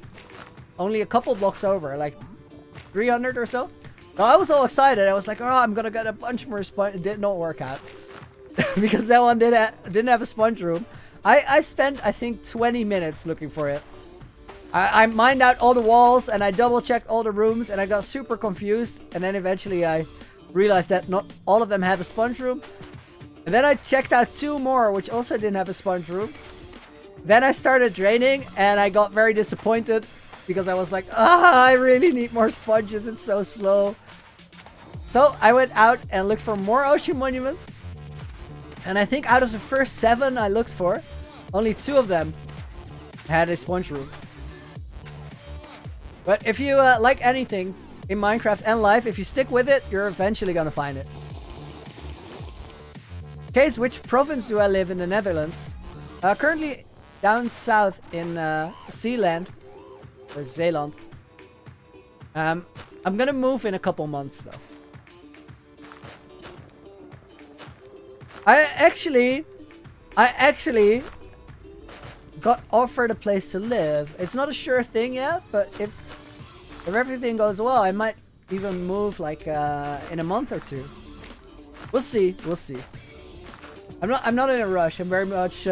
only a couple blocks over, like 300 or so. So I was all excited. I was like, oh, I'm gonna get a bunch more sponge. It did not work out. Because that one didn't have a sponge room. I spent, I think, 20 minutes looking for it. I mined out all the walls, and I double checked all the rooms, and I got super confused. And then eventually I realized that not all of them have a sponge room. And then I checked out 2 more, which also didn't have a sponge room. Then I started draining, and I got very disappointed, because I was like, I really need more sponges. It's so slow. So I went out and looked for more ocean monuments. And I think out of the first 7 I looked for, only 2 of them had a sponge room. But if you like anything in Minecraft and life, if you stick with it, you're eventually gonna find it. Case, which province do I live in the Netherlands? Currently down south in Zealand or Zeeland. I'm gonna move in a couple months though. I actually got offered a place to live. It's not a sure thing yet, but if everything goes well, I might even move like in a month or two. We'll see. We'll see. I'm not in a rush. I'm very much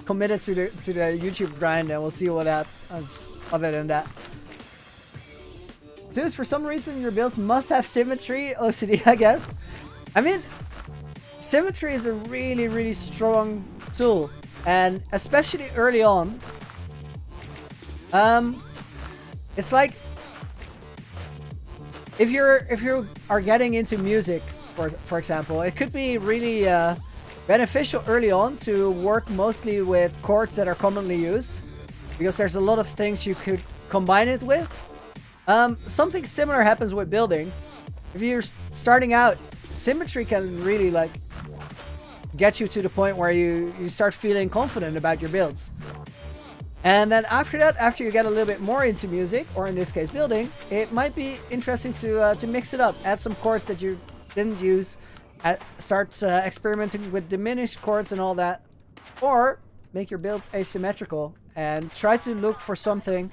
committed to the YouTube grind, and we'll see what happens. Other than that, Zeus, for some reason your builds must have symmetry. OCD, I guess. I mean, symmetry is a really strong tool, and especially early on. It's like if you are getting into music, for example, it could be really beneficial early on to work mostly with chords that are commonly used, because there's a lot of things you could combine it with. Something similar happens with building. If you're starting out, symmetry can really like get you to the point where you start feeling confident about your builds. And then after that, after you get a little bit more into music, or in this case building, it might be interesting to mix it up, add some chords that you didn't use, start experimenting with diminished chords and all that, or make your builds asymmetrical and try to look for something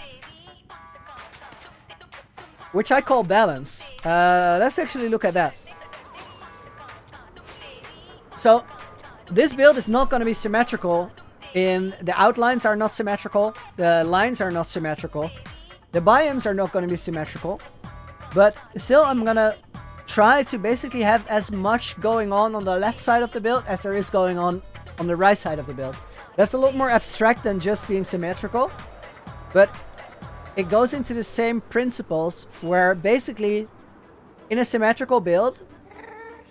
which I call balance. Let's actually look at that. So this build is not going to be symmetrical. In the outlines are not symmetrical, the lines are not symmetrical, the biomes are not going to be symmetrical, but still I'm gonna try to basically have as much going on the left side of the build as there is going on the right side of the build. That's a lot more abstract than just being symmetrical, but it goes into the same principles where basically in a symmetrical build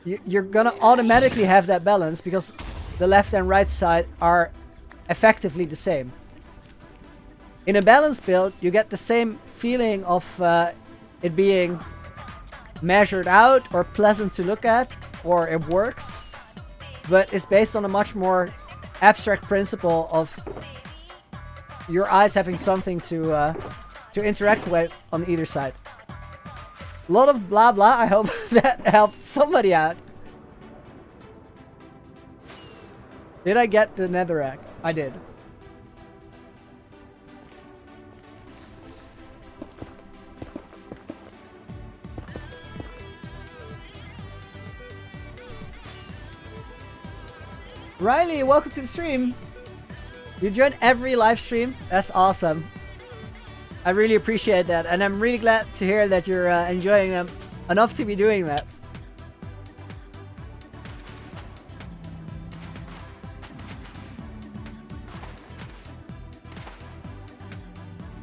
you're gonna automatically have that balance because the left and right side are effectively the same. In a balanced build, you get the same feeling of it being measured out or pleasant to look at, or it works, but it's based on a much more abstract principle of your eyes having something to interact with on either side. A lot of blah blah. I hope that helped somebody out. Did I get the netherrack? I did. Riley, welcome to the stream. You join every live stream. That's awesome. I really appreciate that, and I'm really glad to hear that you're enjoying them enough to be doing that.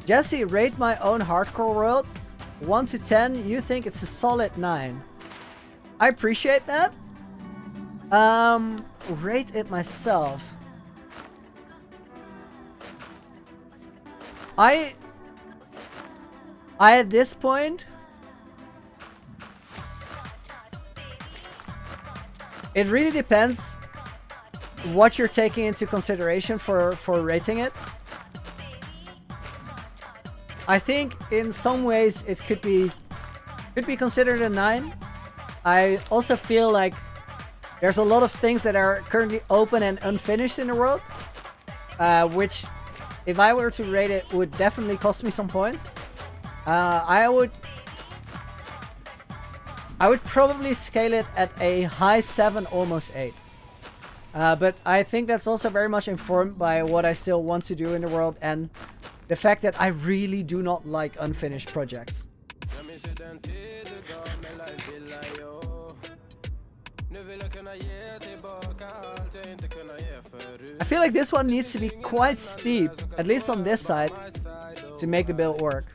Jesse, rate my own hardcore world. 1 to 10, you think it's a solid 9. I appreciate that. Rate it myself. I at this point, it really depends what you're taking into consideration for rating it. I think in some ways it could be considered a 9. I also feel like there's a lot of things that are currently open and unfinished in the world, which if I were to rate it would definitely cost me some points. I would probably scale it at a high 7, almost 8. But I think that's also very much informed by what I still want to do in the world and the fact that I really do not like unfinished projects. I feel like this one needs to be quite steep, at least on this side, to make the build work.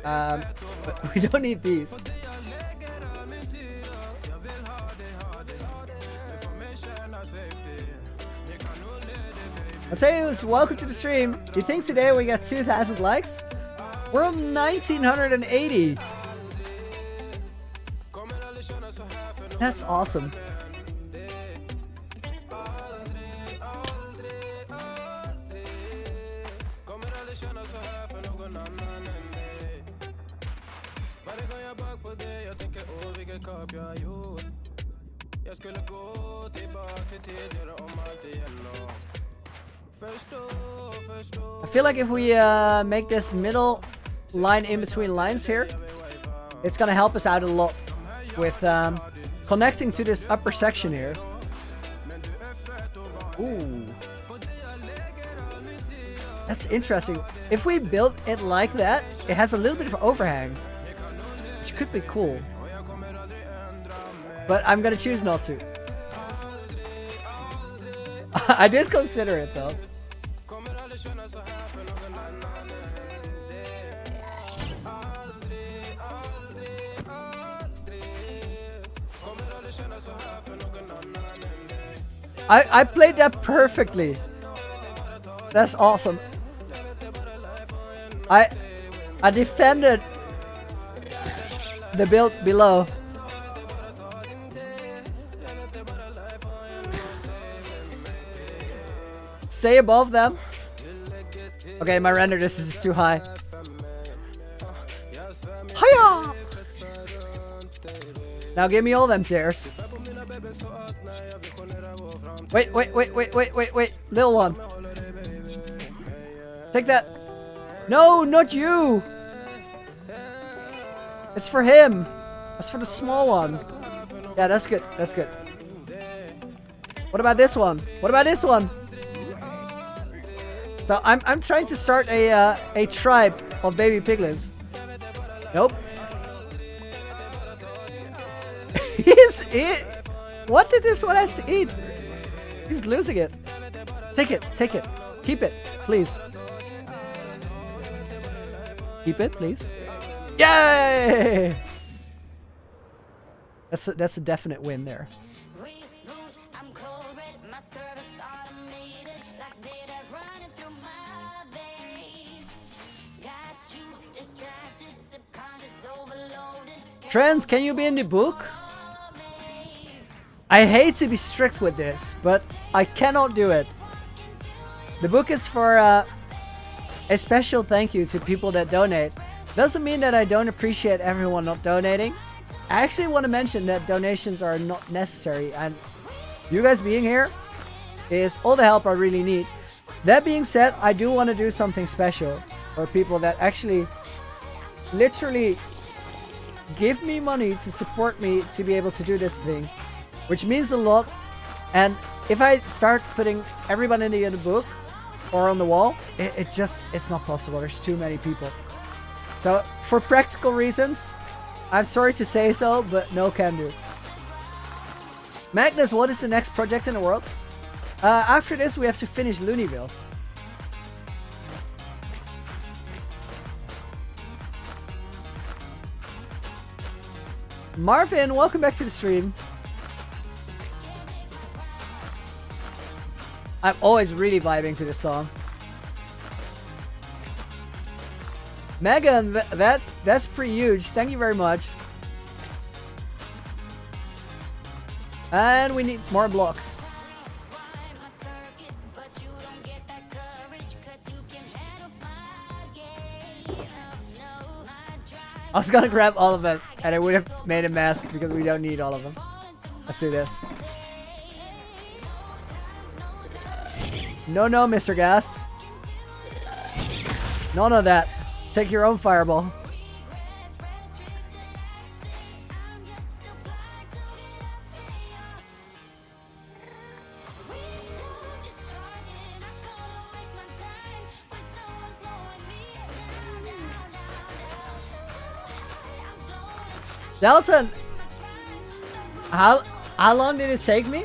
But we don't need these. I'll tell you, welcome to the stream. Do you think today we got 2,000 likes? We're on 1,980. That's awesome. I feel like if we make this middle line in between lines here, it's gonna help us out a lot with connecting to this upper section here. Ooh. That's interesting. If we build it like that, it has a little bit of overhang, which could be cool. But I'm gonna choose not to. I did consider it though. I played that perfectly. That's awesome. I defended the build below. Stay above them. Okay, my render distance is too high. Hiya! Now give me all them chairs. Wait. Little one. Take that. No, not you. It's for him. That's for the small one. Yeah, that's good. That's good. What about this one? What about this one? So I'm trying to start a tribe of baby piglins. Nope. What did this one have to eat? He's losing it. Take it. Keep it, please. Keep it, please. Yay! That's a definite win there. Trends, can you be in the book? I hate to be strict with this, but I cannot do it. The book is for a special thank you to people that donate. Doesn't mean that I don't appreciate everyone not donating. I actually want to mention that donations are not necessary, and you guys being here is all the help I really need. That being said, I do want to do something special for people that actually literally give me money to support me to be able to do this thing, which means a lot. And if I start putting everyone in the book or on the wall, it's not possible. There's too many people. So for practical reasons, I'm sorry to say so, but no can do. Magnus, what is the next project in the world? After this, we have to finish Lunaville. Marvin, welcome back to the stream. I'm always really vibing to this song. Megan, that's pretty huge. Thank you very much. And we need more blocks. I was gonna grab all of them, and I would have made a mess because we don't need all of them. Let's do this. No, Mr. Gast. None of that. Take your own fireball. Dalton, how long did it take me?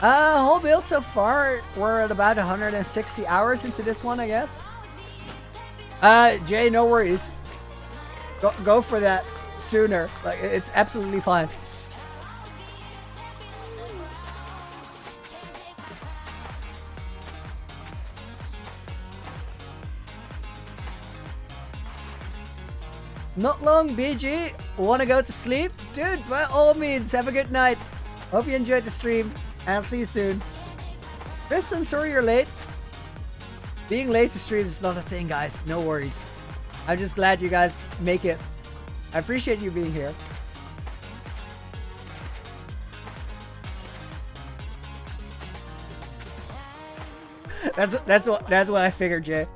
Whole build so far, we're at about 160 hours into this one, I guess. Jay, no worries. Go for that sooner. Like, it's absolutely fine. Not long, BG. want to go to sleep? Dude, by all means, have a good night. Hope you enjoyed the stream. I'll see you soon. Kristen, sorry you're late. Being late to stream is not a thing, guys. No worries. I'm just glad you guys make it. I appreciate you being here. That's what I figured, Jay.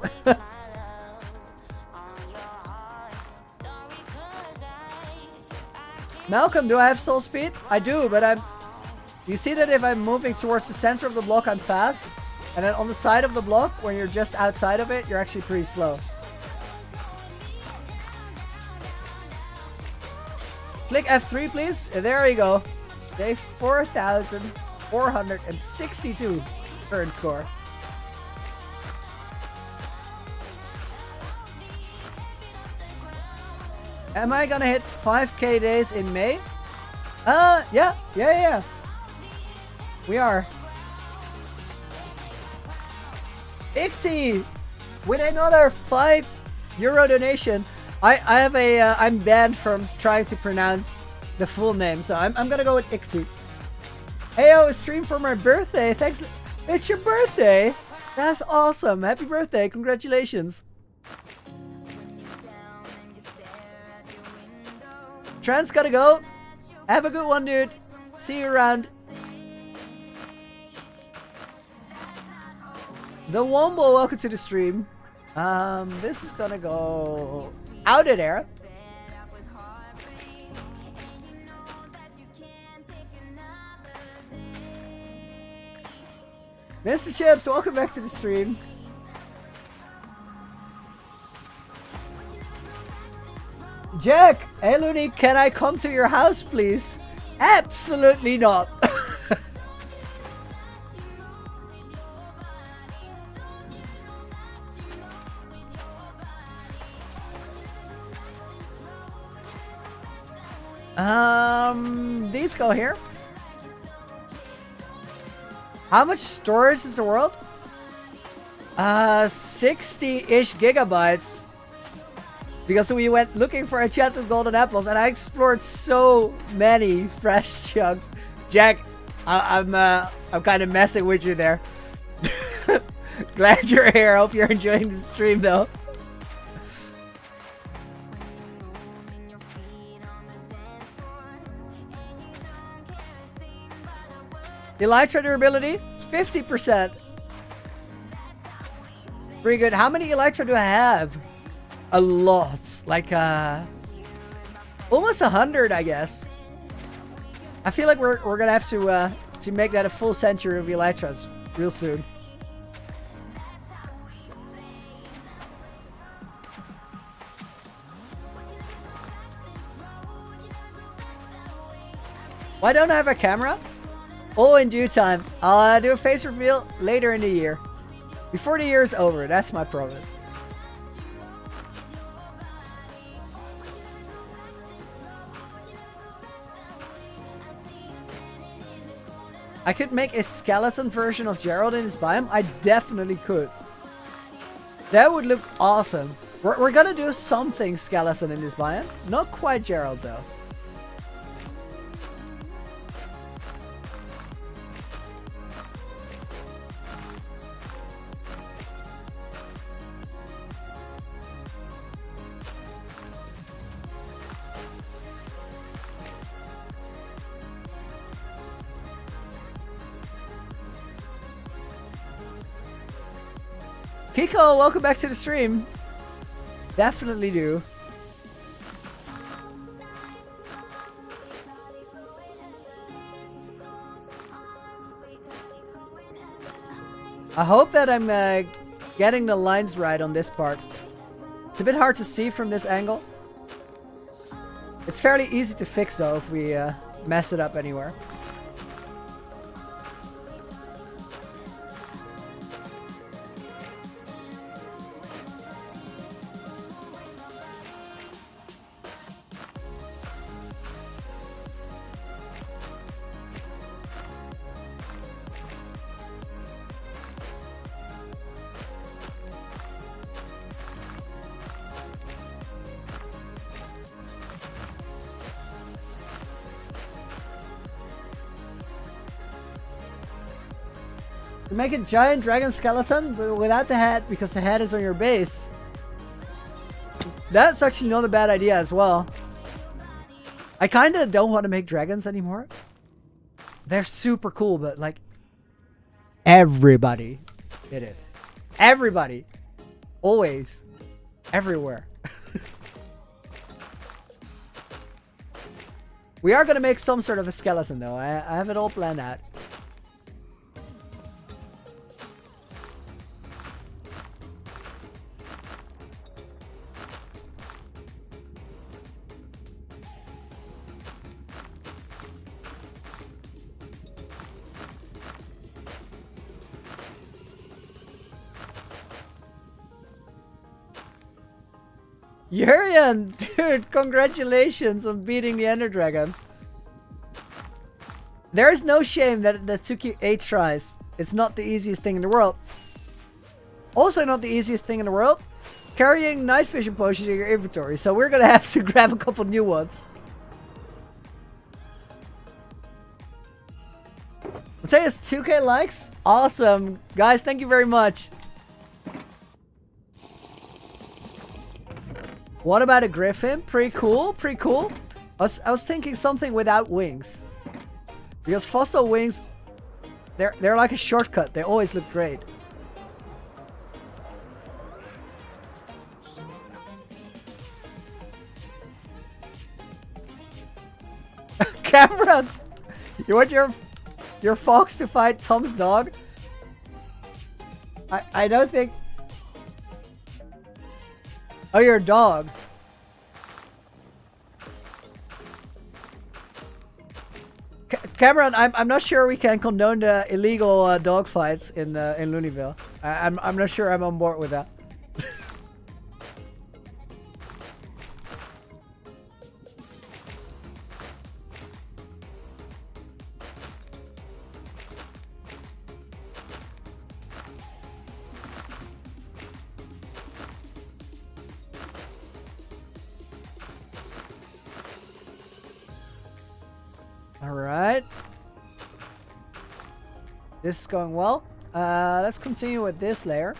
Malcolm, do I have soul speed? I do, but you see that if I'm moving towards the center of the block, I'm fast, and then on the side of the block, when you're just outside of it, you're actually pretty slow. Click F3, please. There we go. Day 4,462 current score. Am I gonna hit 5k days in May? Yeah. We are. Ixie, with another €5 donation. I have a, I'm banned from trying to pronounce the full name, so I'm gonna go with Ixie. Heyo, stream for my birthday. Thanks. It's your birthday. That's awesome. Happy birthday. Congratulations. Trent's gotta go. Have a good one, dude. See you around. The Wombo, welcome to the stream. This is gonna go out of there. Mr. Chips, welcome back to the stream. Jack, hey Looney, can I come to your house, please? Absolutely not. These go here. How much storage is the world? 60-ish gigabytes. Because we went looking for enchanted golden apples, and I explored so many fresh chunks. Jack, I'm kind of messing with you there. Glad you're here. Hope you're enjoying the stream, though. Elytra durability, 50%. Pretty good. How many Elytra do I have? A lot. Like, almost 100, I guess. I feel like we're gonna have to make that a full century of Elytras real soon. Why don't I have a camera? Oh, in due time. I'll do a face reveal later in the year. Before the year is over, that's my promise. I could make a skeleton version of Gerald in his biome. I definitely could. That would look awesome. We're gonna do something skeleton in this biome. Not quite Gerald, though. Kiko, welcome back to the stream. Definitely do. I hope that I'm getting the lines right on this part. It's a bit hard to see from this angle. It's fairly easy to fix though if we mess it up anywhere. You make a giant dragon skeleton, but without the head, because the head is on your base. That's actually not a bad idea as well. I kind of don't want to make dragons anymore. They're super cool, but like everybody did it. Everybody. Always. Everywhere. We are going to make some sort of a skeleton though. I have it all planned out. Yurian, dude, congratulations on beating the Ender Dragon. There is no shame that took you 8 tries. It's not the easiest thing in the world. Also not the easiest thing in the world, carrying night vision potions in your inventory. So we're gonna have to grab a couple new ones. Mateus, 2K likes? Awesome. Guys, thank you very much. What about a griffin? Pretty cool, pretty cool. I was thinking something without wings. Because fossil wings, they're like a shortcut. They always look great. Cameron! You want your fox to fight Tom's dog? I don't think... Oh, you're a dog. Cameron, I'm not sure we can condone the illegal dog fights in Lunaville. I'm not sure I'm on board with that. Alright. This is going well. Let's continue with this layer.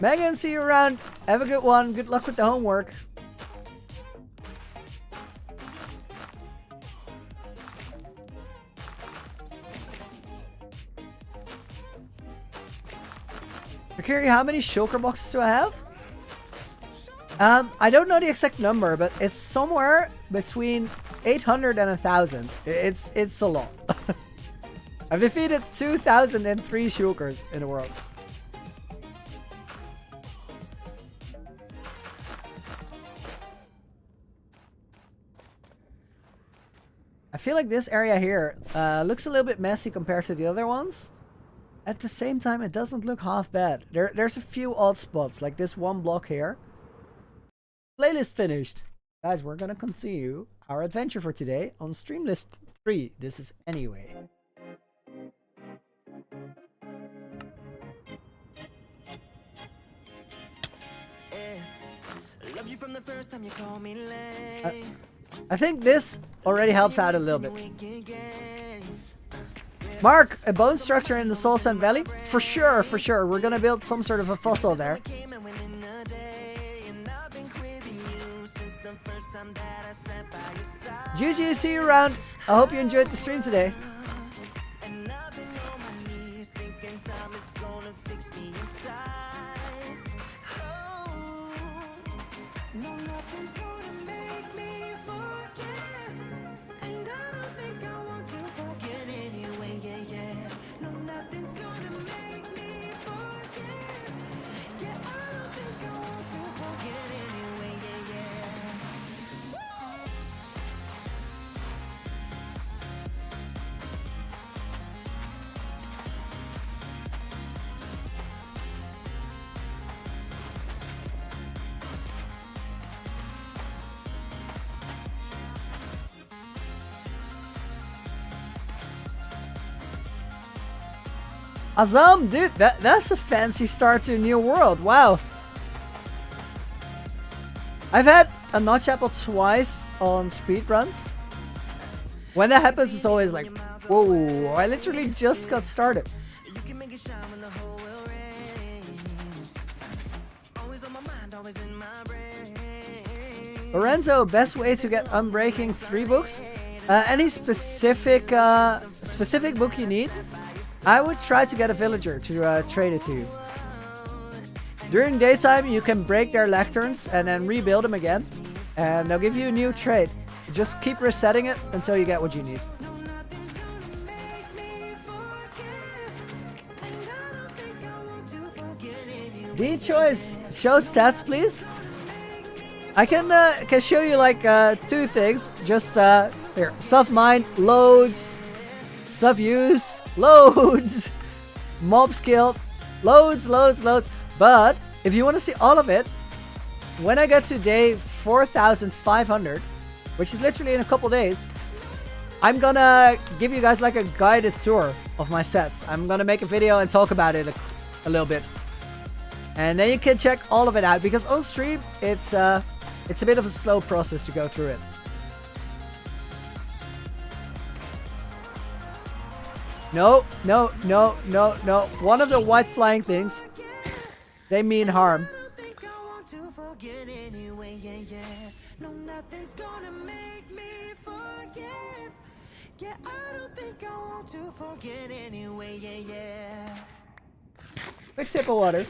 Megan, see you around. Have a good one. Good luck with the homework. Akiri, how many shulker boxes do I have? I don't know the exact number, but it's somewhere between 800 and 1,000. It's a lot. I've defeated 2,003 shulkers in the world. I feel like this area here looks a little bit messy compared to the other ones. At the same time, it doesn't look half bad. There's a few odd spots, like this one block here. Playlist finished. Guys, we're gonna continue our adventure for today on Streamlist 3. This is Anyway. I think this already helps out a little bit. Mark, a bone structure in the Soul Sand Valley? For sure, for sure. We're gonna build some sort of a fossil there. GG, see you around. I hope you enjoyed the stream today. Azam, dude, that's a fancy start to a new world. Wow. I've had a notch apple twice on speedruns. When that happens, it's always like, whoa, I literally just got started. Lorenzo, best way to get Unbreaking 3 books? Any specific book you need? I would try to get a villager to trade it to you. During daytime, you can break their lecterns and then rebuild them again. And they'll give you a new trade. Just keep resetting it until you get what you need. D-Choice, show stats, please. I can show you like 2 things. Just here, stuff mined, loads, stuff used, loads, mobs killed, loads. But if you want to see all of it, when I get to day 4,500, which is literally in a couple days, I'm gonna give you guys like a guided tour of my sets. I'm gonna make a video and talk about it a little bit, and then you can check all of it out, because on stream it's a bit of a slow process to go through it. No. One of the white flying things, they mean harm. Quick sip of water.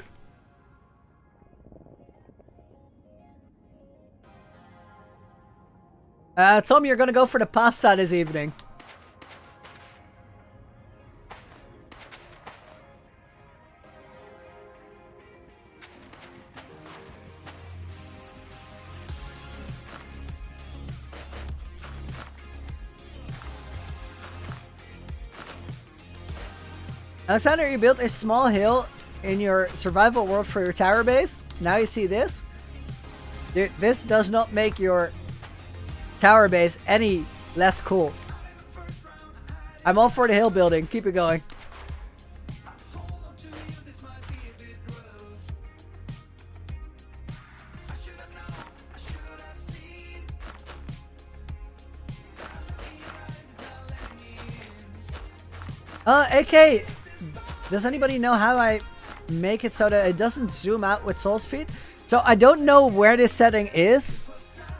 Tom, you're gonna go for the pasta this evening. Alexander, you built a small hill in your survival world for your tower base. Now you see this. Dude, this does not make your tower base any less cool. I'm all for the hill building. Keep it going. AK, does anybody know how I make it so that it doesn't zoom out with soul speed? So I don't know where this setting is,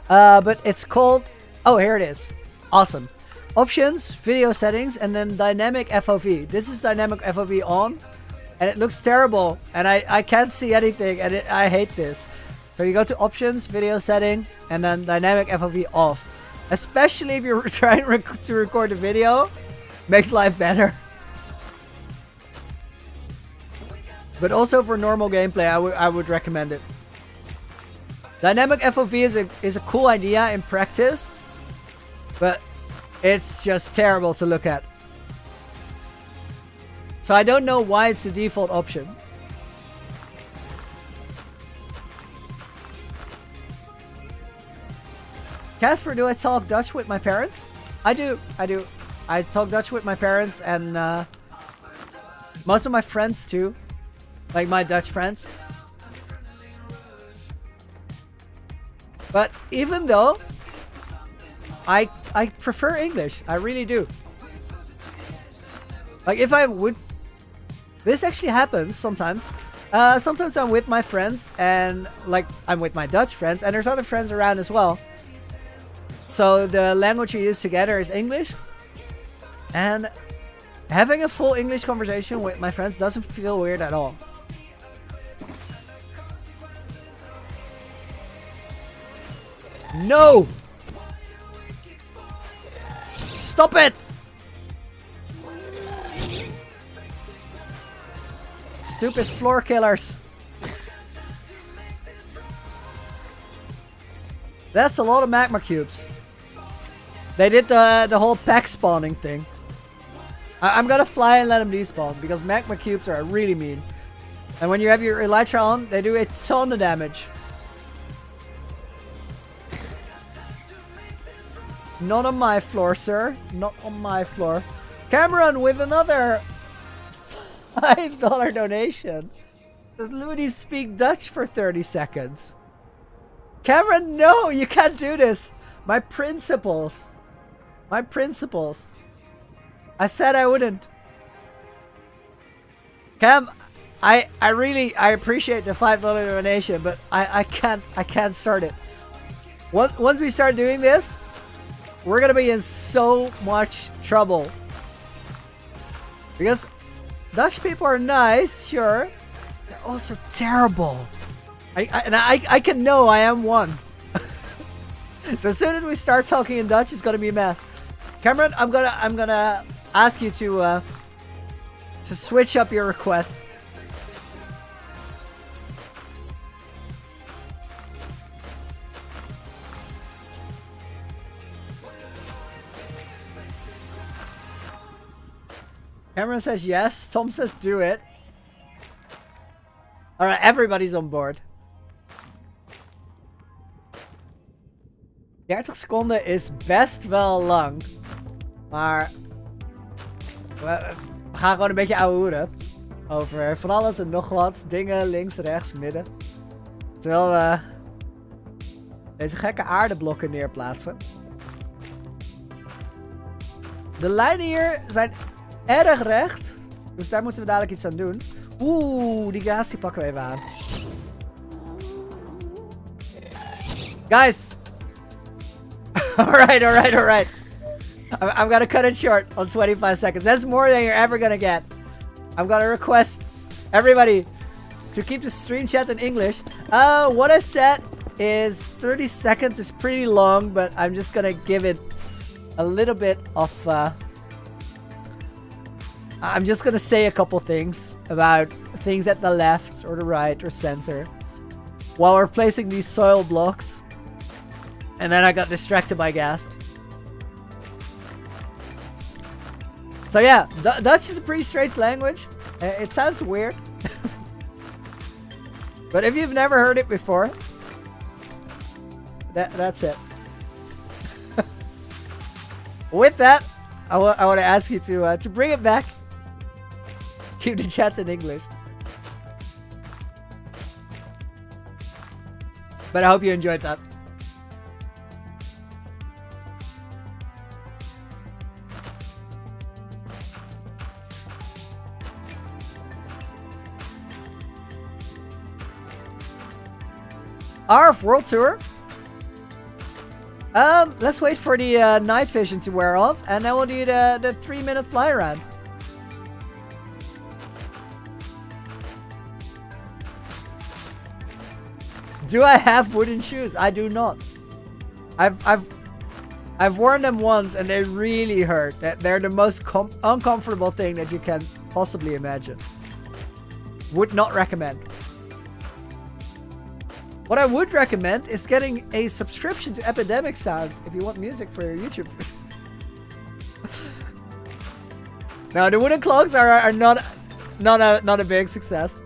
but it's called, oh, here it is. Awesome. Options, video settings, and then dynamic FOV. This is dynamic FOV on, and it looks terrible, and I can't see anything, and I hate this. So you go to options, video setting, and then dynamic FOV off. Especially if you're trying to record a video, makes life better. But also for normal gameplay, I would recommend it. Dynamic FOV is a cool idea in practice, but it's just terrible to look at. So I don't know why it's the default option. Casper, do I talk Dutch with my parents? I do. I talk Dutch with my parents and most of my friends too. Like my Dutch friends. But even though I prefer English, I really do. Like if I would, this actually happens sometimes. Sometimes I'm with my friends and like I'm with my Dutch friends and there's other friends around as well. So the language we use together is English. And having a full English conversation with my friends doesn't feel weird at all. No! Stop it! Stupid floor killers. That's a lot of magma cubes. They did the whole pack spawning thing. I'm gonna fly and let them despawn because magma cubes are really mean. And when you have your elytra on, they do a ton of damage. Not on my floor, sir. Not on my floor. Cameron with another $5 donation. Does Looney speak Dutch for 30 seconds? Cameron, no! You can't do this! My principles. My principles. I said I wouldn't. Cam, I appreciate the $5 donation, but I can't start it. Once we start doing this, we're gonna be in so much trouble. Because Dutch people are nice, sure. They're also terrible. I can know I am one. So as soon as we start talking in Dutch, it's gonna be a mess. Cameron, I'm gonna ask you to switch up your request. Cameron says yes. Tom says do it. Alright, everybody's on board. 30 seconden is best wel lang. Maar we gaan gewoon een beetje ouwehoeren over van alles en nog wat. Dingen links, rechts, midden. Terwijl we deze gekke aardeblokken neerplaatsen. De lijnen hier zijn erg recht. Dus daar moeten we dadelijk iets aan doen. Oeh, die gas die pakken we even aan. Guys! Alright. I'm gonna cut it short on 25 seconds. That's more than you're ever gonna get. I'm gonna request everybody to keep the stream chat in English. What I said is 30 seconds is pretty long, but I'm just gonna give it a little bit of... I'm just gonna say a couple things about things at the left or the right or center while we're placing these soil blocks. And then I got distracted by Ghast. So yeah, Dutch is a pretty strange language. It sounds weird. But if you've never heard it before, that's it. With that, I want to ask you to bring it back. Keep the chat in English. But I hope you enjoyed that. Arf, World Tour. Let's wait for the night vision to wear off, and then we'll do the 3-minute fly around. Do I have wooden shoes? I do not. I've worn them once, and they really hurt. They're the most uncomfortable thing that you can possibly imagine. Would not recommend. What I would recommend is getting a subscription to Epidemic Sound if you want music for your YouTube. Now the wooden clogs are not a big success.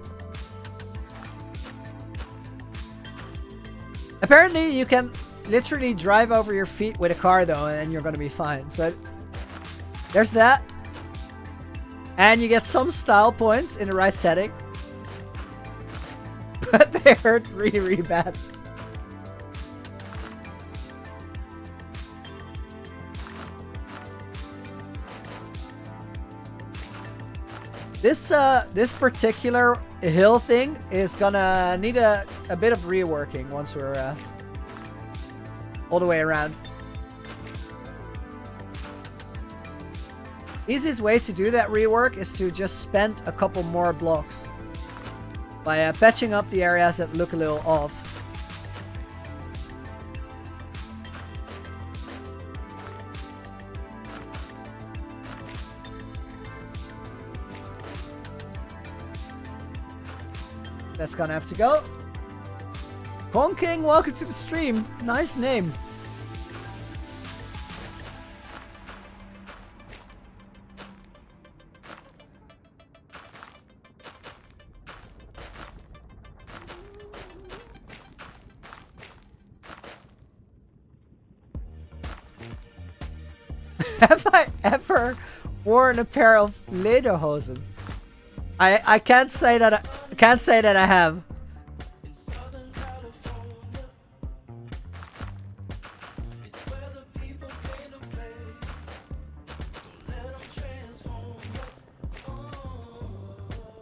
Apparently you can literally drive over your feet with a car though, and you're gonna be fine. So there's that. And you get some style points in the right setting. But they hurt really, really bad. This particular hill thing is gonna need a bit of reworking once we're all the way around. Easiest way to do that rework is to just spend a couple more blocks by patching up the areas that look a little off. That's gonna have to go. Kong King, welcome to the stream. Nice name. Have I ever worn a pair of lederhosen? I can't say that I have.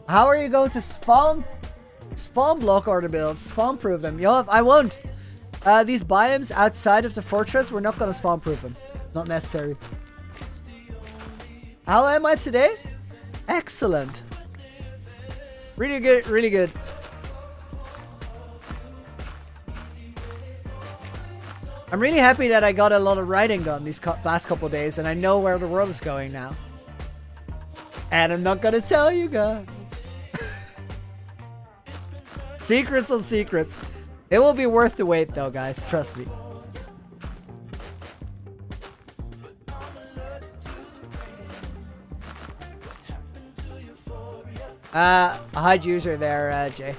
How are you going to spawn block order builds? Spawn proof them. Yo, I won't. These biomes outside of the fortress, we're not gonna spawn proof them. Not necessary. How am I today? Excellent. Really good, really good. I'm really happy that I got a lot of writing done these last couple of days, and I know where the world is going now. And I'm not gonna tell you guys. Secrets on secrets. It will be worth the wait though, guys. Trust me. Hide user there, Jay.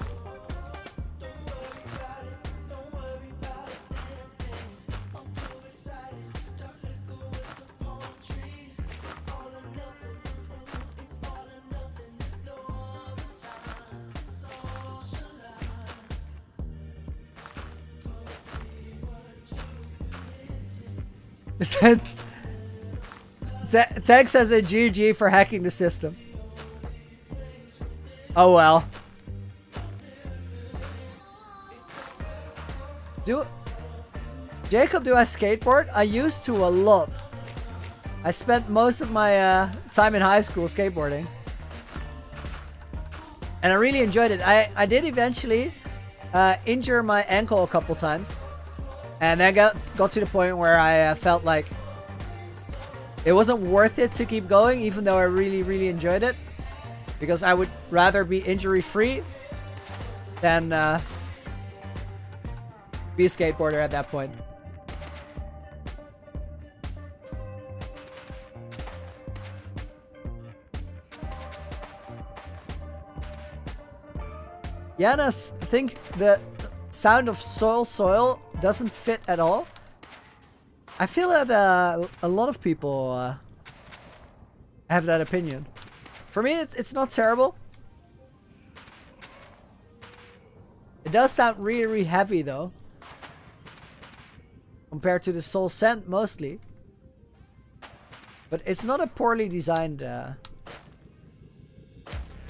Tex has a GG for hacking the system. Oh well. Jacob, do I skateboard? I used to a lot. I spent most of my time in high school skateboarding. And I really enjoyed it. I did eventually injure my ankle a couple times. And then got to the point where I felt like it wasn't worth it to keep going, even though I really, really enjoyed it. Because I would rather be injury-free than be a skateboarder at that point. Yanas, I think the sound of soil doesn't fit at all. I feel that a lot of people have that opinion. For me, it's not terrible. It does sound really, really heavy though, compared to the soul scent mostly. But it's not a poorly designed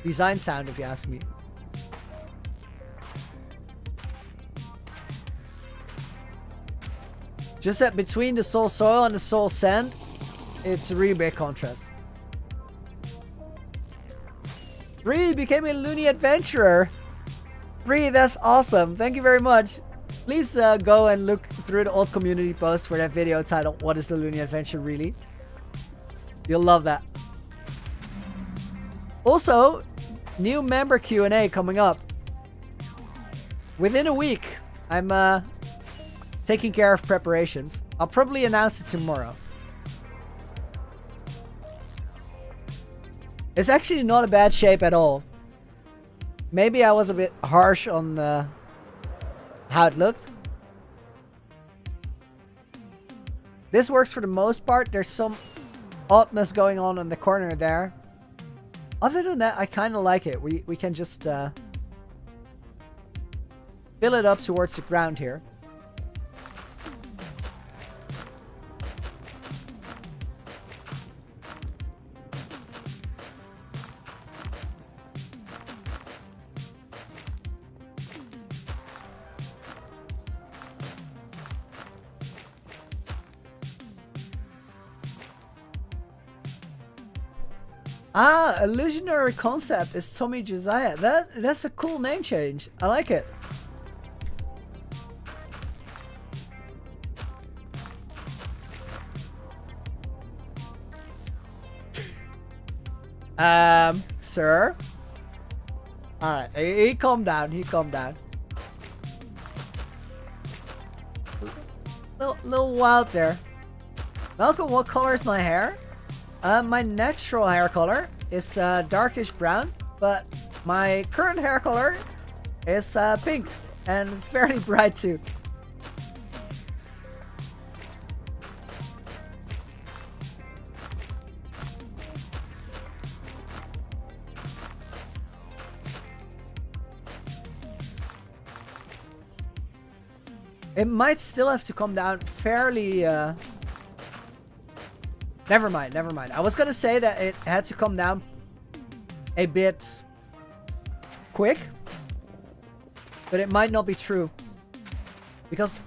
design sound, if you ask me. Just that between the soul soil and the soul sand, it's a really big contrast. Bree became a loony adventurer. Bree, that's awesome. Thank you very much. Please go and look through the old community post for that video titled "What is the Loony Adventure Really?" You'll love that. Also, new member Q&A coming up. Within a week, I'm taking care of preparations. I'll probably announce it tomorrow. It's actually not a bad shape at all. Maybe I was a bit harsh on how it looked. This works for the most part. There's some oddness going on in the corner there. Other than that, I kind of like it. We can just fill it up towards the ground here. Ah, Illusionary Concept is Tommy Josiah. That's a cool name change. I like it. Sir? Alright, he calmed down. He calmed down. Little wild there. Malcolm, what color is my hair? My natural hair color is darkish brown, but my current hair color is pink and fairly bright too. It might still have to come down fairly... Never mind, never mind. I was gonna say that it had to come down a bit quick, but it might not be true. Because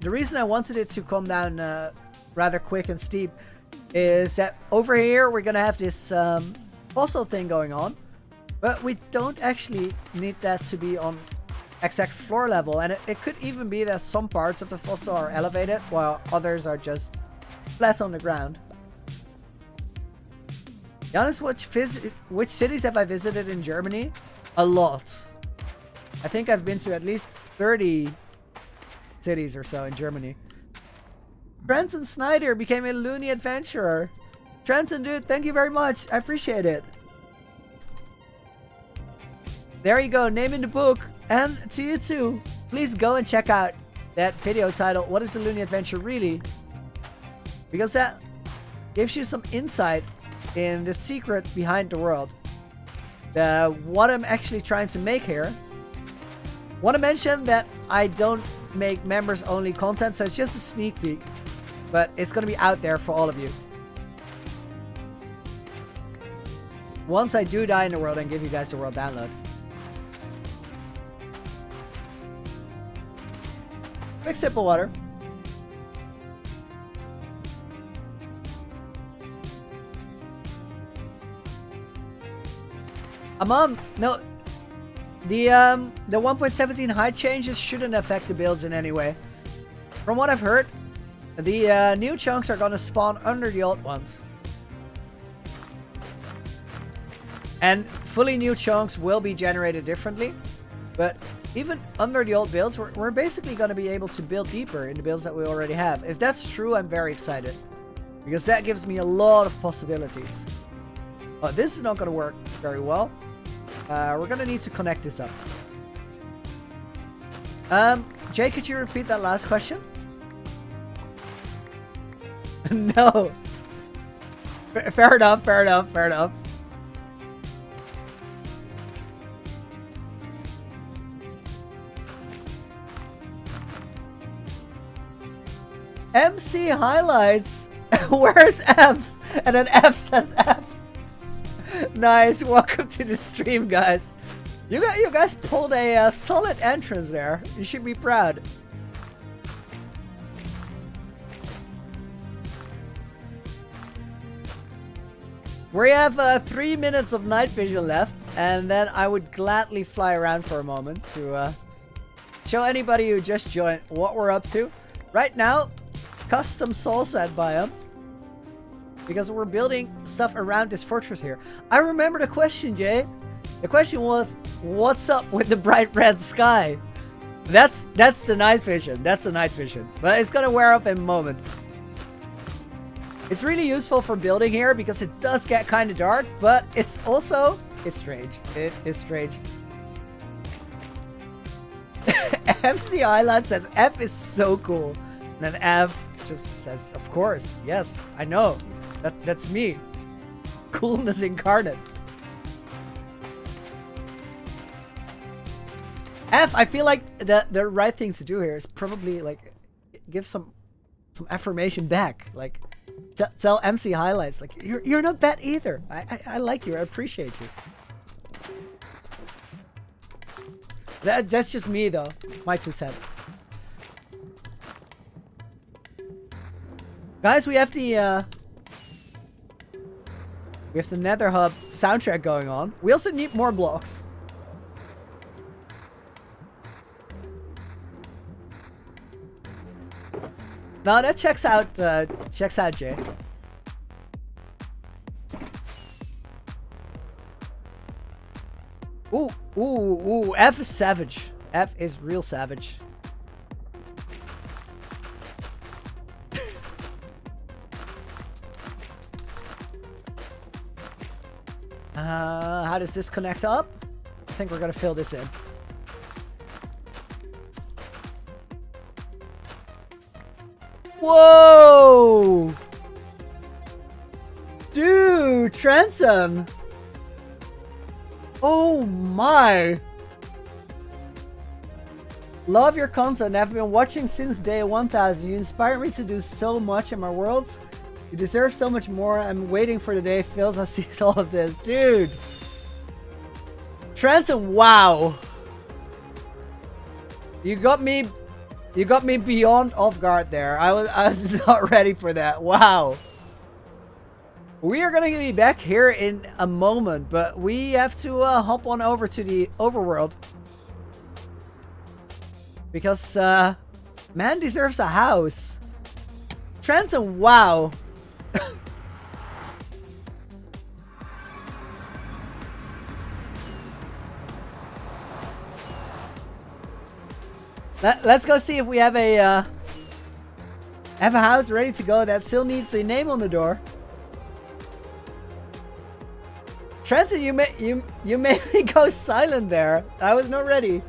the reason I wanted it to come down rather quick and steep is that over here we're gonna have this fossil thing going on, but we don't actually need that to be on exact floor level, and it could even be that some parts of the fossil are elevated while others are just flat on the ground. Be honest, which cities have I visited in Germany? A lot. I think I've been to at least 30 cities or so in Germany. Trenton Snyder became a loony adventurer. Trenton, dude, thank you very much. I appreciate it. There you go, name in the book. And to you too, please go and check out that video titled, What is the Loony Adventure Really? Because that gives you some insight in the secret behind the world. What I'm actually trying to make here. Want to mention that I don't make members only content, so it's just a sneak peek. But it's going to be out there for all of you. Once I do die in the world and give you guys the world download. Quick sip of water. I'm on. No, the 1.17 height changes shouldn't affect the builds in any way. From what I've heard, the new chunks are gonna spawn under the old ones, and fully new chunks will be generated differently. But even under the old builds, we're basically gonna be able to build deeper in the builds that we already have. If that's true, I'm very excited because that gives me a lot of possibilities. Oh, this is not gonna work very well. We're gonna need to connect this up. Jay, could you repeat that last question? No. Fair enough, fair enough, fair enough. MC highlights. Where's F? And then F says F. Nice. Welcome to the stream, guys. You guys pulled a solid entrance there. You should be proud. We have 3 minutes of night vision left, and then I would gladly fly around for a moment to show anybody who just joined what we're up to. Right now, custom soul sand biome. Because we're building stuff around this fortress here. I remember the question, Jay. The question was, what's up with the bright red sky? That's the night vision. That's the night vision. But it's gonna wear off in a moment. It's really useful for building here because it does get kind of dark, but it's also, it's strange. It is strange. FC Island says F is so cool. And then F just says, of course, yes, I know. That's me. Coolness incarnate. F, I feel like the right thing to do here is probably like give some affirmation back. Like tell MC highlights like you're not bad either. I like you. I appreciate you. That's just me though. My 2 cents. Guys, we have the Nether Hub soundtrack going on. We also need more blocks. No, that checks out. Checks out, Jay. Ooh, ooh, ooh! F is savage. F is real savage. How does this connect up? I think we're gonna fill this in. Whoa! Dude, Trenton! Oh my! Love your content. I've been watching since day 1000. You inspire me to do so much in my worlds. You deserve so much more. I'm waiting for the day Philza sees all of this. Dude! Trenton, wow. You got me beyond off guard there. I was not ready for that. Wow. We are gonna be back here in a moment, but we have to hop on over to the overworld. Because man deserves a house. Trenton, wow. Let's go see if we have a house ready to go that still needs a name on the door. Trenton, you made me go silent there. I was not ready.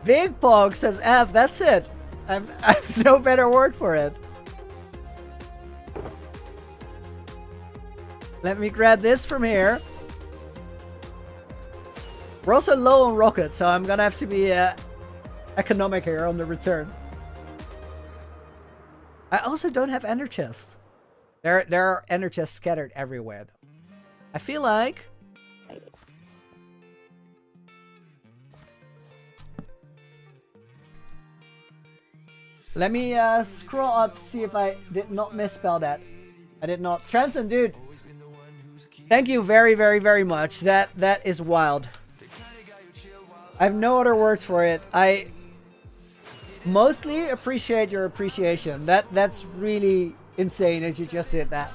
Big Pog says F. That's it. I've no better word for it. Let me grab this from here. We're also low on rockets, so I'm gonna have to be economic here on the return. I also don't have ender chests. There are ender chests scattered everywhere, though. I feel like let me scroll up, see if I did not misspell that. I did not. Transon, dude. Thank you very, very, very much. That is wild. I have no other words for it. I mostly appreciate your appreciation. That's really insane that you just did that.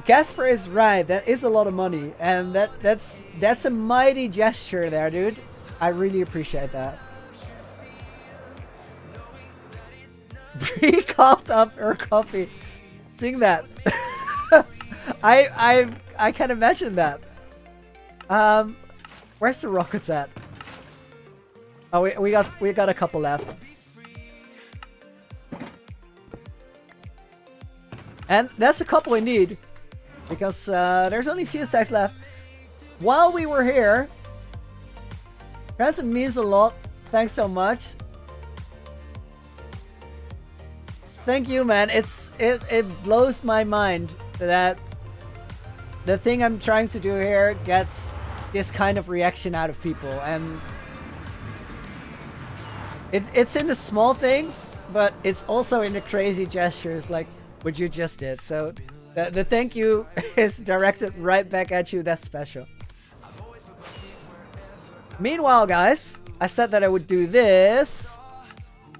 Casper is right. That is a lot of money, and that's a mighty gesture there, dude. I really appreciate that. Bree coughed up her coffee. Sing that. I can imagine that. Where's the rockets at? Oh, we got a couple left. And that's a couple we need, because there's only a few stacks left. While we were here, Ransom means a lot. Thanks so much. Thank you, man. It blows my mind that the thing I'm trying to do here gets this kind of reaction out of people, and it's in the small things, but it's also in the crazy gestures like what you just did. So the thank you is directed right back at you. That's special. Meanwhile, guys, I said that I would do this.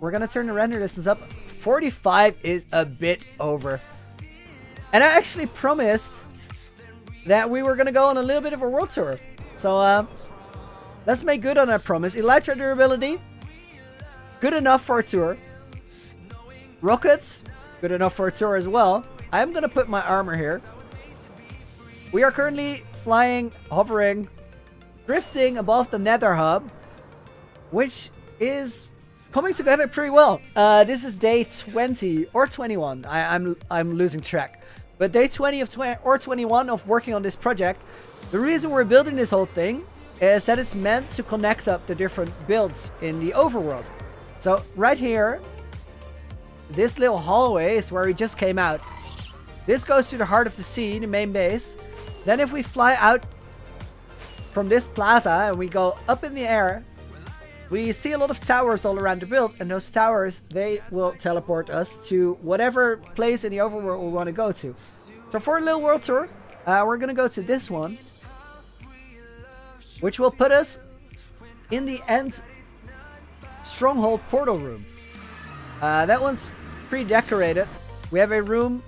We're gonna turn the render distance up. 45 is a bit over, and I actually promised that we were gonna go on a little bit of a world tour. So let's make good on that promise. Elytra durability, good enough for a tour. Rockets, good enough for a tour as well. I'm gonna put my armor here. We are currently flying, hovering, drifting above the Nether hub, which is coming together pretty well. This is day 20 or 21. I'm losing track. But day 20 or 21 of working on this project. The reason we're building this whole thing is that it's meant to connect up the different builds in the overworld. So right here, this little hallway is where we just came out. This goes to the heart of the sea, the main base. Then if we fly out from this plaza and we go up in the air, we see a lot of towers all around the build, and those towers, they will teleport us to whatever place in the overworld we want to go to. So for a little world tour, we're going to go to this one, which will put us in the end stronghold portal room. That one's pre-decorated. We have a room.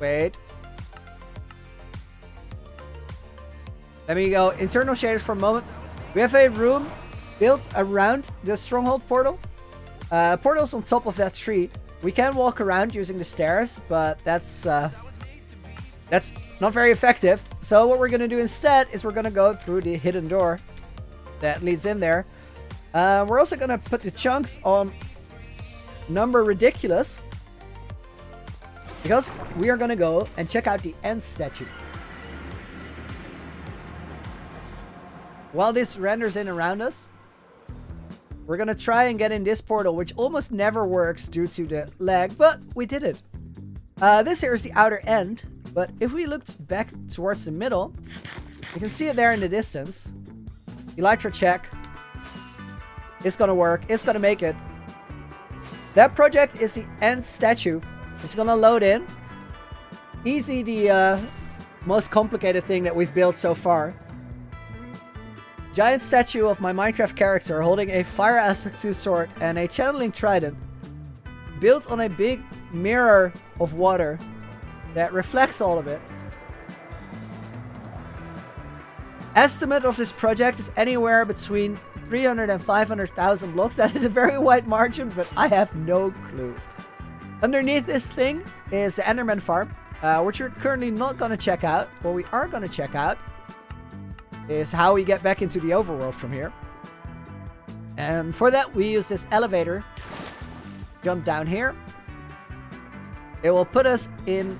Wait. Let me go internal shaders for a moment. We have a room built around the stronghold portal. Portal's on top of that tree. We can walk around using the stairs, but that's not very effective. So what we're going to do instead is we're going to go through the hidden door that leads in there. We're also going to put the chunks on number ridiculous, because we are going to go and check out the end statue. While this renders in around us, we're going to try and get in this portal, which almost never works due to the lag, but we did it. This here is the outer end. But if we look back towards the middle, you can see it there in the distance. Elytra check. It's gonna work. It's gonna make it. That project is the end statue. It's gonna load in. Easy, the most complicated thing that we've built so far. Giant statue of my Minecraft character holding a fire aspect 2 sword and a channeling trident. Built on a big mirror of water that reflects all of it. Estimate of this project is anywhere between 300 and 500,000 blocks. That is a very wide margin, but I have no clue. Underneath this thing is the Enderman Farm, which we're currently not going to check out. What we are going to check out is how we get back into the overworld from here. And for that, we use this elevator. Jump down here. It will put us in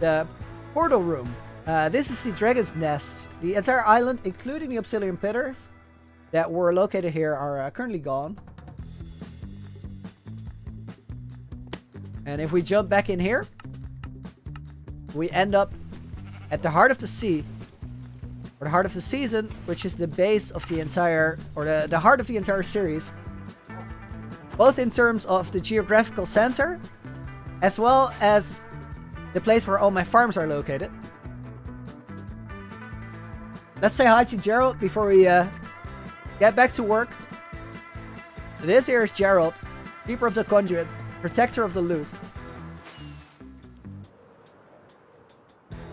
the portal room. This is the Dragon's Nest. The entire island, including the obsidian pillars that were located here, are currently gone. And if we jump back in here, we end up at the heart of the sea, or the heart of the season, which is the base of the entire, or the heart of the entire series. Both in terms of the geographical center, as well as the place where all my farms are located. Let's say hi to Gerald before we get back to work. This here is Gerald, Keeper of the Conduit, Protector of the Loot.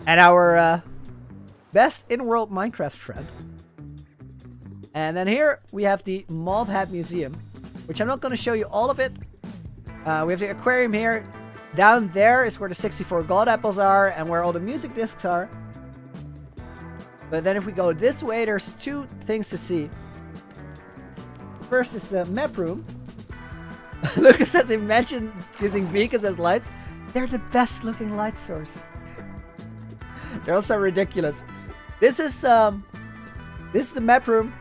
And our best in-world Minecraft friend. And then here we have the Moth Hat Museum, which I'm not going to show you all of it. We have the aquarium here. Down there is where the 64 gold apples are and where all the music discs are. But then if we go this way, there's two things to see. First is the map room. Lucas says, imagine using beacons as lights. They're the best looking light source. They're also ridiculous. This is the map room.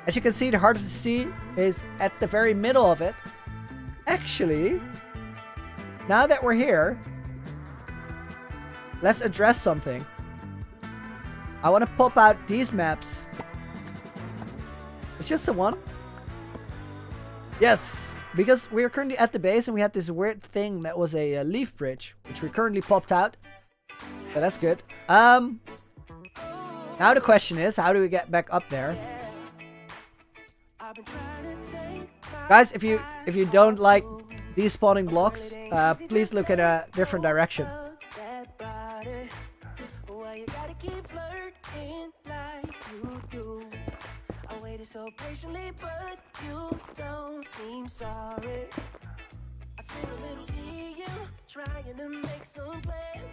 As you can see, the heart of the sea is at the very middle of it. Actually, now that we're here, let's address something. I want to pop out these maps. It's just the one. Yes, because we are currently at the base and we had this weird thing that was a leaf bridge, which we currently popped out. But that's good. Now the question is, how do we get back up there? Guys, if you don't like despawning blocks, please look in a different direction. So patiently, but you don't seem sorry. I see a little you trying to make some plans.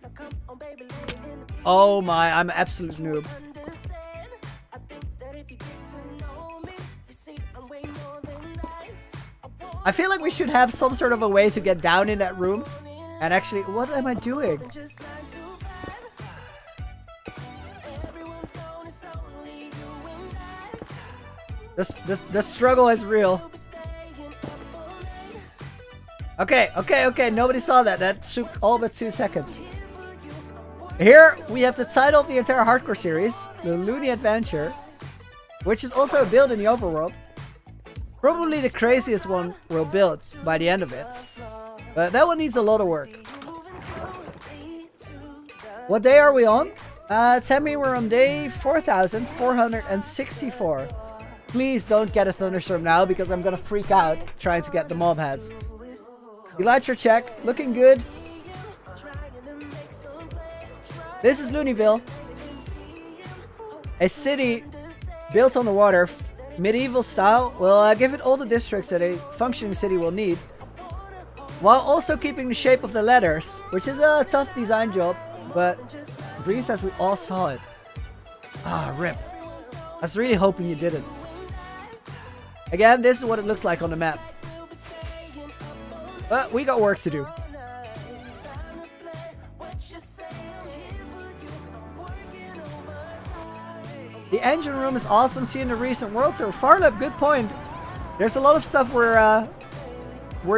Now come on, baby, let it in the oh my, I'm an absolute noob. I think that if you get to know me, you see I'm way more than nice. I feel like we should have some sort of a way to get down in that room. And actually, what am I doing? The struggle is real. Okay. Nobody saw that. That took all but 2 seconds. Here we have the title of the entire hardcore series, The Looney Adventure, which is also a build in the overworld. Probably the craziest one we'll build by the end of it. But that one needs a lot of work. What day are we on? Tell me we're on day 4,464. Please don't get a thunderstorm now because I'm gonna freak out trying to get the mob heads. Elytra check, looking good. This is Lunaville. A city built on the water, medieval style. Will give it all the districts that a functioning city will need, while also keeping the shape of the letters, which is a tough design job, but Bree says we all saw it. Ah, rip. I was really hoping you didn't. Again, this is what it looks like on the map. But we got work to do. The engine room is awesome. Seeing the recent world tour. Farlap, good point. There's a lot of stuff we're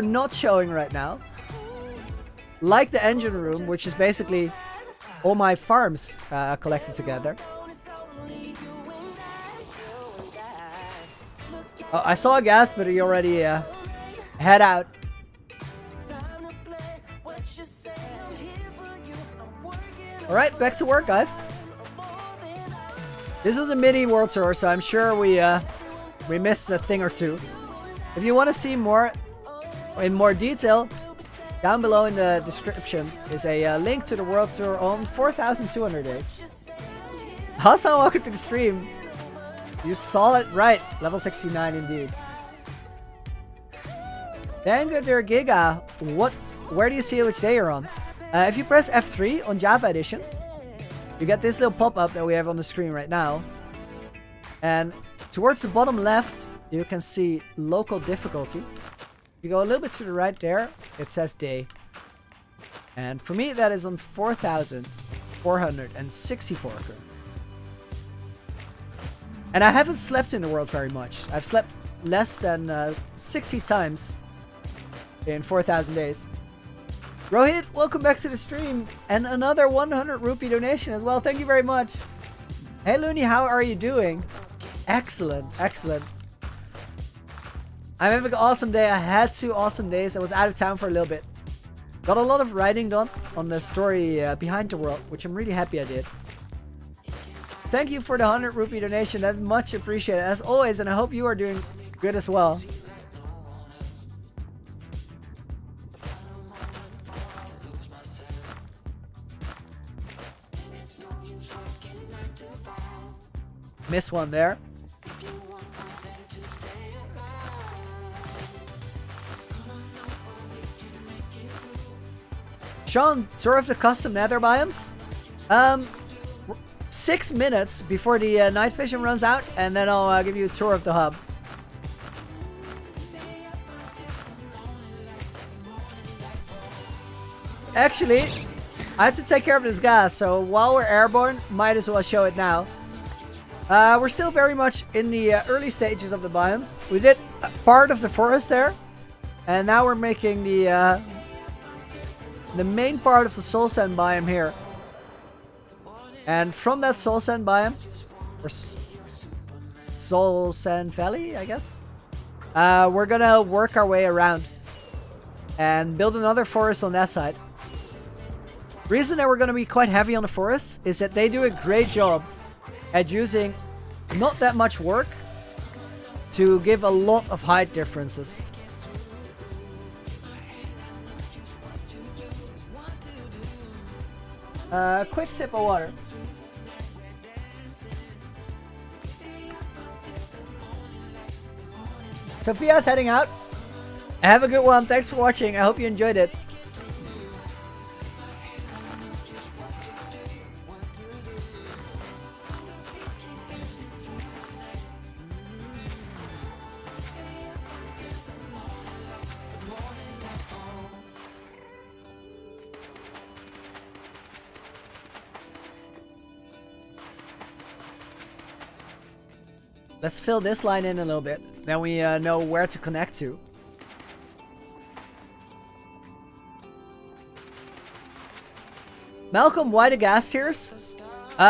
not showing right now. like the engine room, which is basically all my farms collected together. Oh, I saw a gas, but he already head out. Alright, back to work, guys. This was a mini world tour, so I'm sure we missed a thing or two. If you want to see more in more detail, down below in the description is a link to the world tour on 4,200 days. Hassan, welcome to the stream. You saw it right. Level 69 indeed. Dango der Giga. Where do you see which day you're on? If you press F3 on Java Edition, you get this little pop-up that we have on the screen right now. And towards the bottom left, you can see local difficulty. You go a little bit to the right there, it says day. And for me, that is on 4,464. And I haven't slept in the world very much. I've slept less than 60 times in 4,000 days. Rohit, welcome back to the stream. And another 100 rupee donation as well. Thank you very much. Hey Looney, how are you doing? Excellent, excellent. I'm having an awesome day. I had 2 awesome days. I was out of town for a little bit. Got a lot of writing done on the story behind the world, which I'm really happy I did. Thank you for the 100 rupee donation. That's much appreciated as always, and I hope you are doing good as well. Missed one there. Sean, tour of the custom nether biomes. 6 minutes before the night vision runs out, and then I'll give you a tour of the hub. Actually, I had to take care of this gas, so while we're airborne, might as well show it now. We're still very much in the early stages of the biomes. We did part of the forest there, and now we're making the main part of the soul sand biome here. And from that soul sand biome, or soul sand valley, I guess, we're gonna work our way around and build another forest on that side. Reason that we're gonna be quite heavy on the forests is that they do a great job at using not that much work to give a lot of height differences. Quick sip of water. Sophia's heading out. Have a good one. Thanks for watching. I hope you enjoyed it. Let's fill this line in a little bit. Then we know where to connect to. Malcolm, why the gas tiers?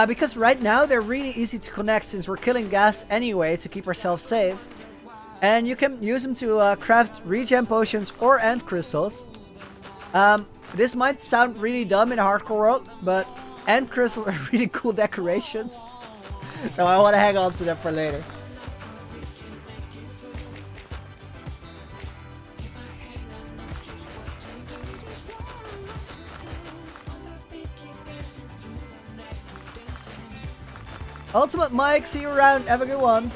Because right now they're really easy to connect since we're killing gas anyway to keep ourselves safe. And you can use them to craft regen potions or end crystals. This might sound really dumb in a hardcore world, but end crystals are really cool decorations. So I want to hang on to them for later. Ultimate Mike, see you around. Have a good one.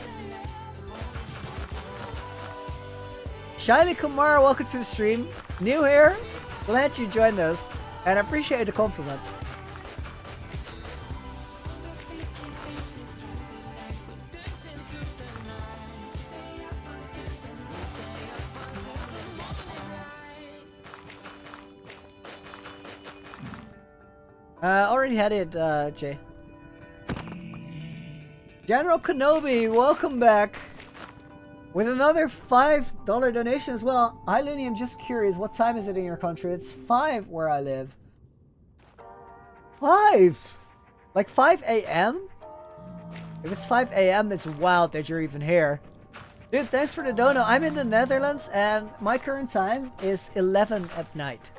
Shiley Kumar, welcome to the stream. New here. Glad you joined us. And I appreciate the compliment. Already had it, Jay. General Kenobi, welcome back. with another $5 donation as well. Hi Looney, I'm just curious, what time is it in your country? It's 5 where I live. 5? Like 5 a.m.? If it's 5 a.m., it's wild that you're even here. Dude, thanks for the dono. I'm in the Netherlands and my current time is 11 at night.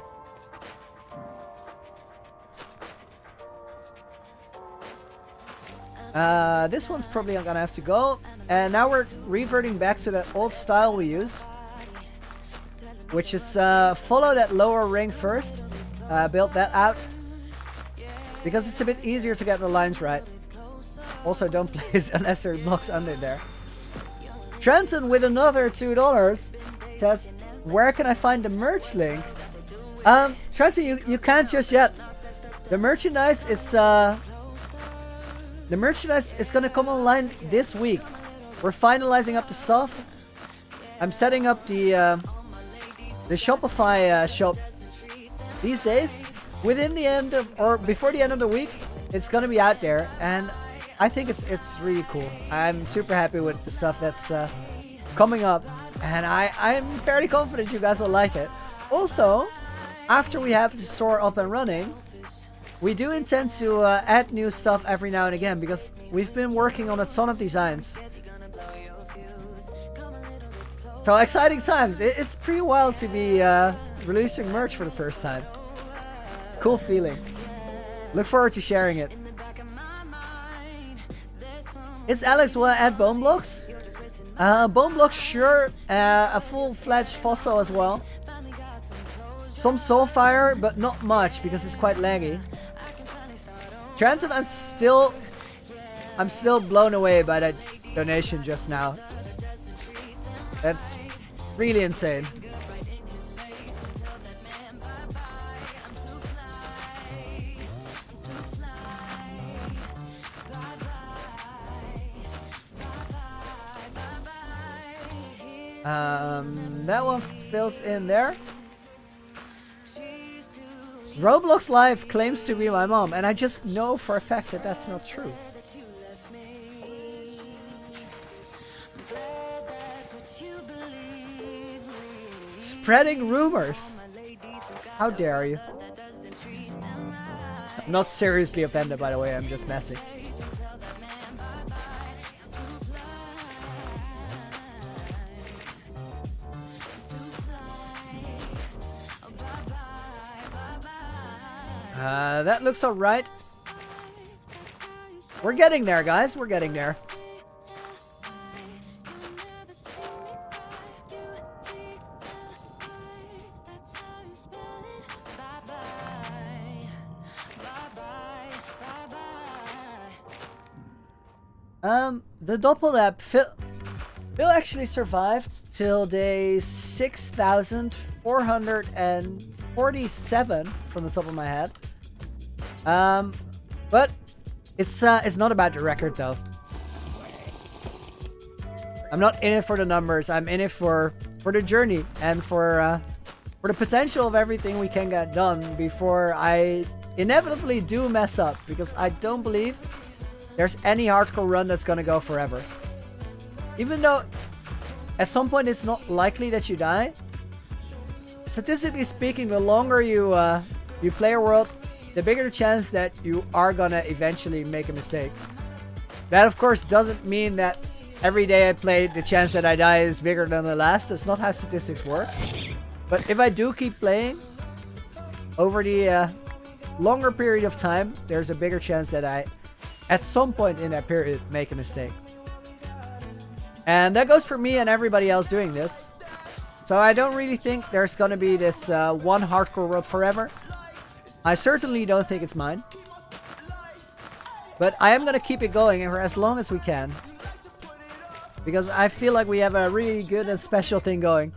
This one's probably gonna have to go. And now we're reverting back to the old style we used, which is follow that lower ring first, build that out, because it's a bit easier to get the lines right. Also, don't place unnecessary blocks under there. Trenton with another $2 says, where can I find the merch link? Trenton, you can't just yet. The merchandise is gonna come online this week. We're finalizing up the stuff. I'm setting up the Shopify shop these days. Within the end of, or before the end of the week, it's gonna be out there, and I think it's really cool. I'm super happy with the stuff that's coming up, and I'm fairly confident you guys will like it. Also, after we have the store up and running, we do intend to add new stuff every now and again, because we've been working on a ton of designs. So exciting times. It's pretty wild to be releasing merch for the first time. Cool feeling. Look forward to sharing it. It's Alex. Will I add bone blocks? Bone blocks, sure. A full-fledged fossil as well. Some soulfire, but not much because it's quite laggy. Trenton, I'm still blown away by that donation just now. That's really insane. That one fills in there. Roblox Live claims to be my mom, and I just know for a fact that that's not true. Spreading rumors. How dare you? I'm not seriously offended, by the way, I'm just messing. That looks alright. We're getting there, guys. We're getting there. The Doppelab, Phil actually survived till day 6,447 from the top of my head. But it's not about the record though. I'm not in it for the numbers. I'm in it for the journey and for the potential of everything we can get done before I inevitably do mess up, because I don't believe there's any hardcore run that's gonna go forever. Even though at some point it's not likely that you die, statistically speaking, the longer you play a world, the bigger the chance that you are gonna eventually make a mistake. That of course doesn't mean that every day I play the chance that I die is bigger than the last. That's not how statistics work. But if I do keep playing over the longer period of time, there's a bigger chance that I at some point in that period make a mistake. And that goes for me and everybody else doing this. So I don't really think there's gonna be this one hardcore world forever. I certainly don't think it's mine. But I am gonna keep it going for as long as we can, because I feel like we have a really good and special thing going.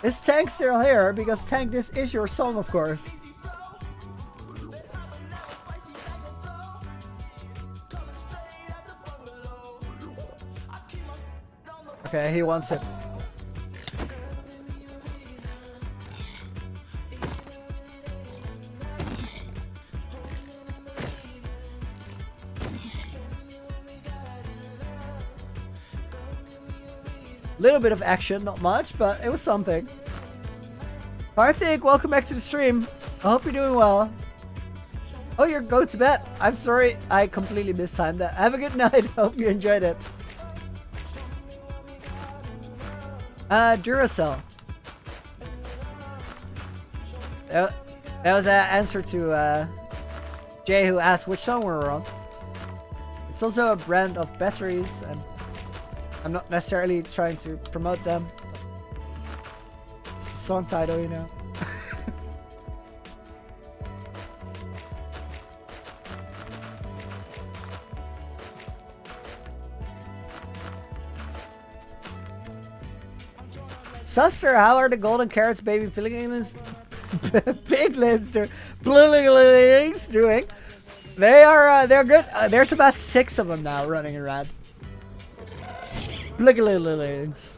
Is Tank still here? Because Tank, this is your song, of course. Okay, he wants it. Little bit of action, not much, but it was something. Karthik, welcome back to the stream. I hope you're doing well. Oh, you're going to bed. I'm sorry, I completely mistimed that. Have a good night. Hope you enjoyed it. Duracell. That was an answer to Jay, who asked which song we were on. It's also a brand of batteries, and I'm not necessarily trying to promote them. It's a song title, you know. Suster, how are the golden carrots, baby piglins, piglins doing? They're good. There's about 6 of them now running around. Piglins.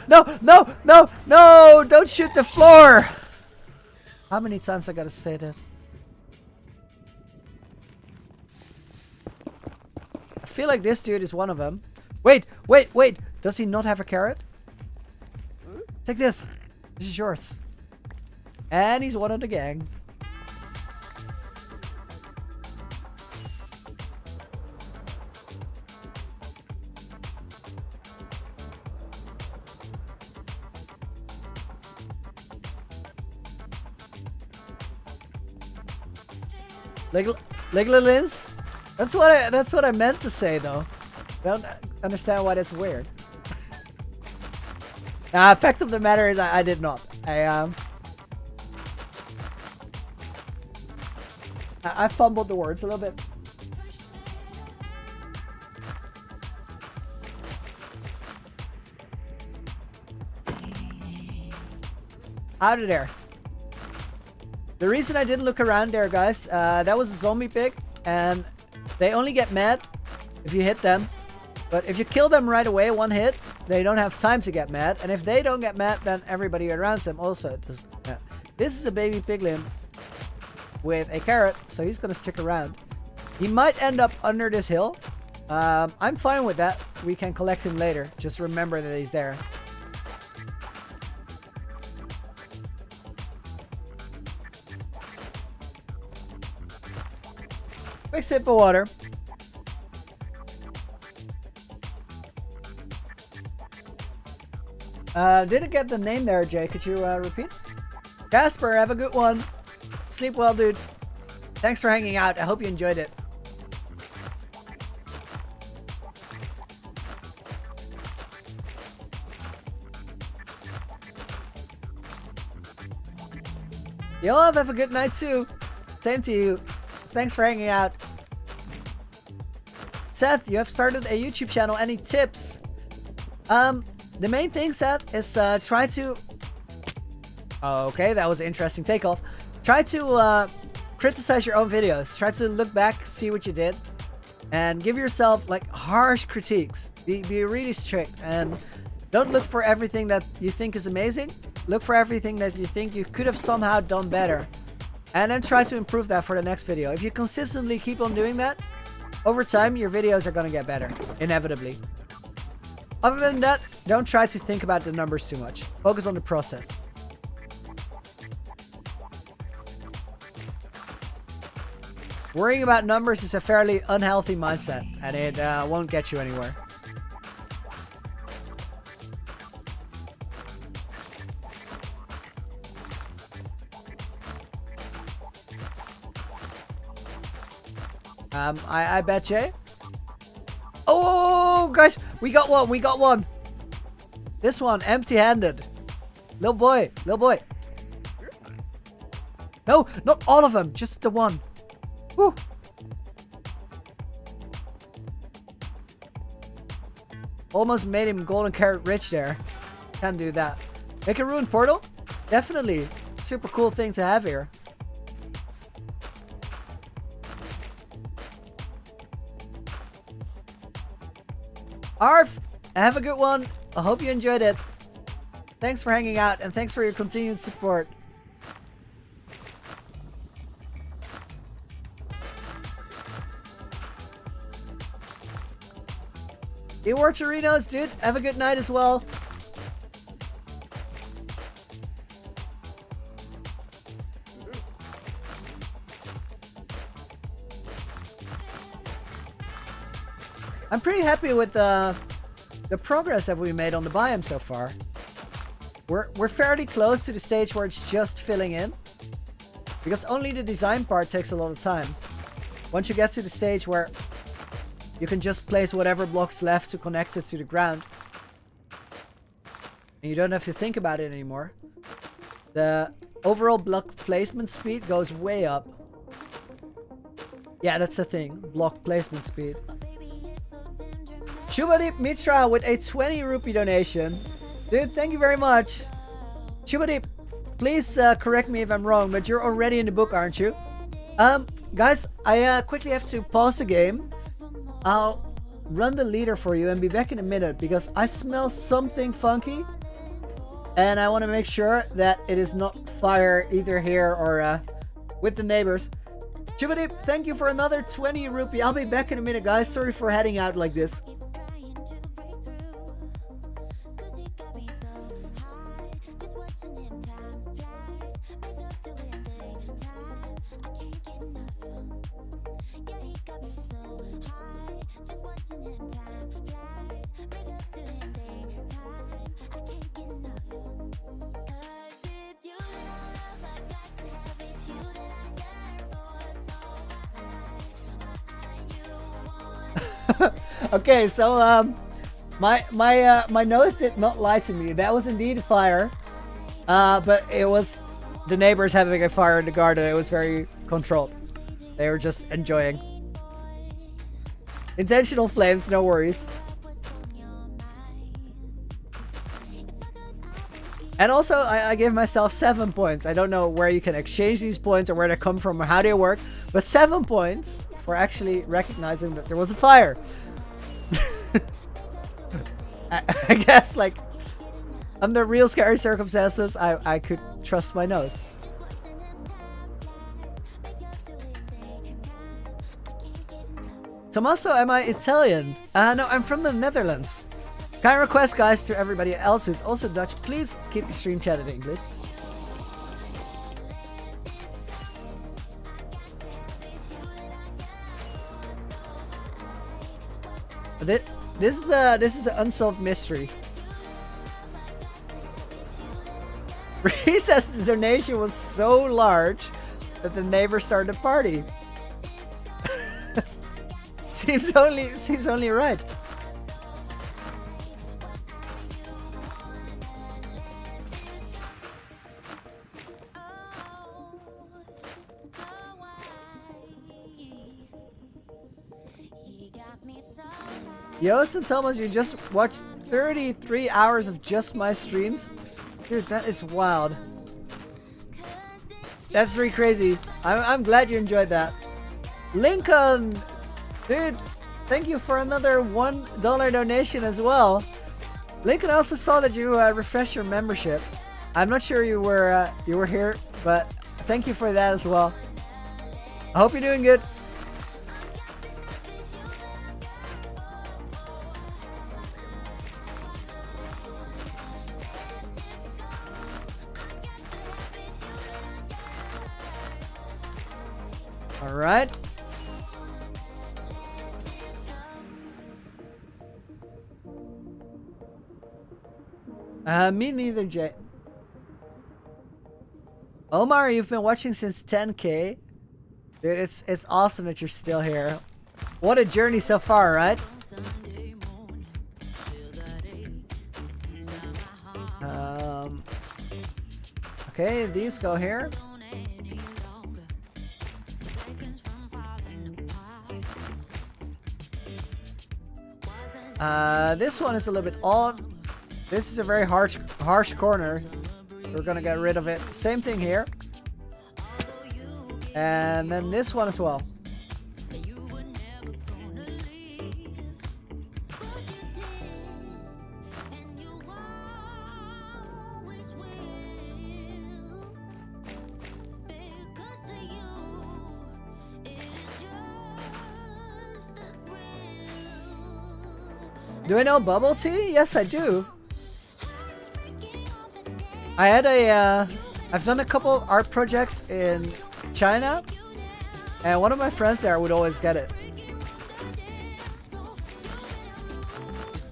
No! Don't shoot the floor! How many times I gotta say this? I feel like this dude is one of them. Wait! Does he not have a carrot? Take this. This is yours. And he's one of the gang. Liglins? That's what I meant to say though. I don't understand why that's weird. Fact of the matter is I did not. I fumbled the words a little bit. Out of there. The reason I didn't look around there, guys, that was a zombie pig, and they only get mad if you hit them. But if you kill them right away, one hit, they don't have time to get mad. And if they don't get mad, then everybody around them also doesn't get mad. This is a baby piglin with a carrot, so he's going to stick around. He might end up under this hill. I'm fine with that. We can collect him later. Just remember that he's there. Quick sip of water. Didn't get the name there, Jay. Could you repeat? Casper, have a good one. Sleep well, dude. Thanks for hanging out. I hope you enjoyed it. Yo, have a good night too. Same to you. Thanks for hanging out. Seth, you have started a YouTube channel. Any tips? The main thing, Seth, is try to... Okay, that was an interesting takeoff. Try to criticize your own videos. Try to look back, see what you did, and give yourself like harsh critiques. Be really strict, and don't look for everything that you think is amazing. Look for everything that you think you could have somehow done better, and then try to improve that for the next video. If you consistently keep on doing that, over time your videos are gonna get better, inevitably. Other than that, don't try to think about the numbers too much. Focus on the process. Worrying about numbers is a fairly unhealthy mindset, and it won't get you anywhere. I bet Jay. Oh, guys, we got one. This one, empty-handed. Little boy. No, not all of them, just the one. Woo. Almost made him golden carrot rich there. Can't do that. Make a ruined portal? Definitely. Super cool thing to have here. Arf! Have a good one. I hope you enjoyed it. Thanks for hanging out and thanks for your continued support. Ewar Torinos, dude. Have a good night as well. I'm pretty happy with the progress that we made on the biome so far. We're fairly close to the stage where it's just filling in, because only the design part takes a lot of time. Once you get to the stage where you can just place whatever blocks left to connect it to the ground, and you don't have to think about it anymore, the overall block placement speed goes way up. Yeah, that's the thing. Block placement speed. Shubadip Mitra with a 20 rupee donation. Dude, thank you very much. Shubadip, please correct me if I'm wrong, but you're already in the book, aren't you? Guys, I quickly have to pause the game. I'll run the leader for you and be back in a minute because I smell something funky. And I want to make sure that it is not fire either here or with the neighbors. Shubadip, thank you for another 20 rupee. I'll be back in a minute, guys. Sorry for heading out like this. Okay, so my nose did not lie to me. That was indeed fire, but it was the neighbors having a fire in the garden. It was very controlled. They were just enjoying. Intentional flames, no worries. And also, I gave myself 7 points. I don't know where you can exchange these points or where they come from or how they work, but 7 points for actually recognizing that there was a fire. I guess, like, under real scary circumstances, I could trust my nose. Tommaso, am I Italian? No, I'm from the Netherlands. Kind request, guys, to everybody else who's also Dutch, please keep the stream chat in English. This is an unsolved mystery. He says the donation was so large that the neighbors started a party. seems only right. Yost and Thomas, you just watched 33 hours of just my streams? Dude, that is wild. That's really crazy. I'm glad you enjoyed that. Lincoln! Dude, thank you for another $1 donation as well. Lincoln, I also saw that you refreshed your membership. I'm not sure you were here, but thank you for that as well. I hope you're doing good. Alright. Me neither, Jay. Omar, you've been watching since 10K. Dude, it's awesome that you're still here. What a journey so far, right? Okay, these go here. This one is a little bit odd. This is a very harsh corner. We're gonna get rid of it. Same thing here. And then this one as well. Do I know bubble tea? Yes, I do. I had I've done a couple art projects in China, and one of my friends there would always get it.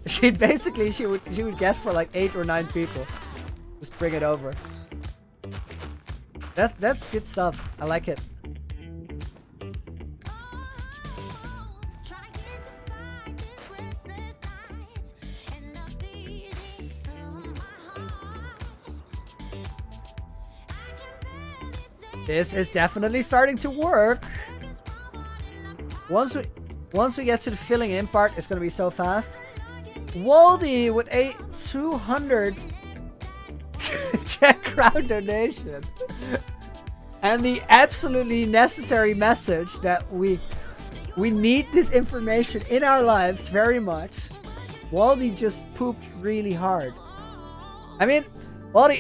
She would get for like 8 or 9 people. Just bring it over. That's good stuff. I like it. This is definitely starting to work. Once we get to the filling in part, it's gonna be so fast. Waldy with a 200 Czech crown donation. And the absolutely necessary message that we need this information in our lives very much. Waldy just pooped really hard. I mean, Waldy,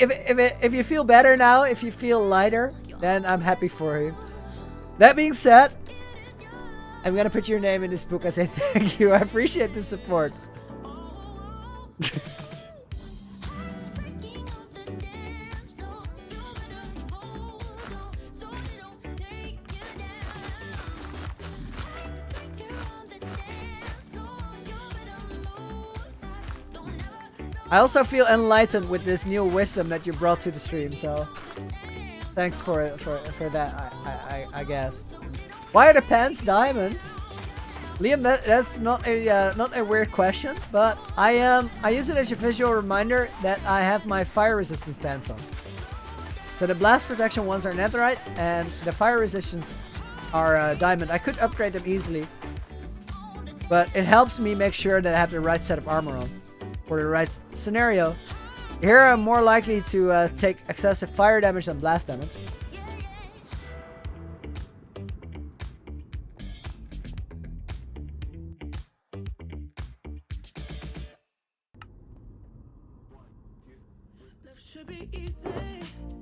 if you feel better now, if you feel lighter, then I'm happy for you. That being said, I'm gonna put your name in this book. I say thank you. I appreciate the support. I also feel enlightened with this new wisdom that you brought to the stream, so thanks for that. I guess. Why are the pants diamond? Liam, that's not a weird question, but I use it as a visual reminder that I have my fire resistance pants on. So the blast protection ones are netherite, and the fire resistance are diamond. I could upgrade them easily, but it helps me make sure that I have the right set of armor on for the right scenario. Here I'm more likely to take excessive fire damage than blast damage.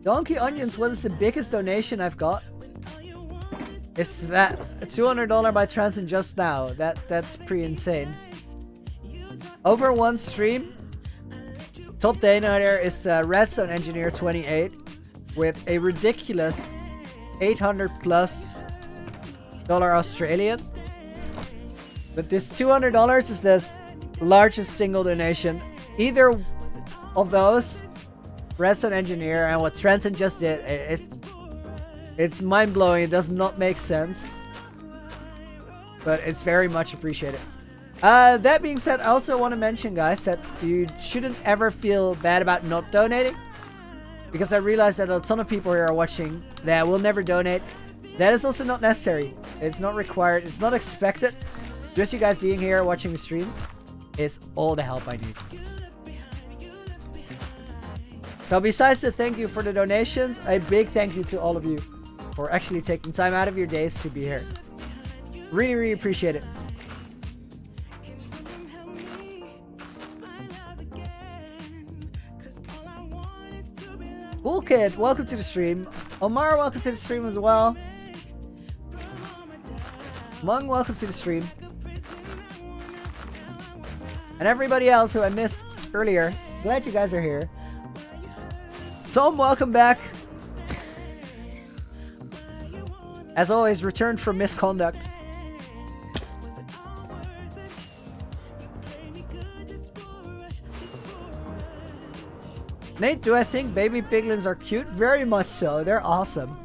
Donkey Onions was the biggest donation I've got. It's that $200 by Transit just now. That's pretty insane. Over one stream, top donator is Redstone Engineer 28 with a ridiculous $800+ Australian. But this $200 is the largest single donation. Either of those, Redstone Engineer and what Trenton just did, it's mind-blowing. It does not make sense, but it's very much appreciated. That being said, I also want to mention, guys, that you shouldn't ever feel bad about not donating, because I realize that a ton of people here are watching that will never donate. That is also not necessary. It's not required. It's not expected. Just you guys being here watching the streams is all the help I need. So besides the thank you for the donations, a big thank you to all of you for actually taking time out of your days to be here. Really, really appreciate it. Cool Kid, welcome to the stream. Omar, welcome to the stream as well. Mung, welcome to the stream. And everybody else who I missed earlier, glad you guys are here. Tom, welcome back. As always, returned from misconduct. Nate, do I think baby piglins are cute? Very much so. They're awesome.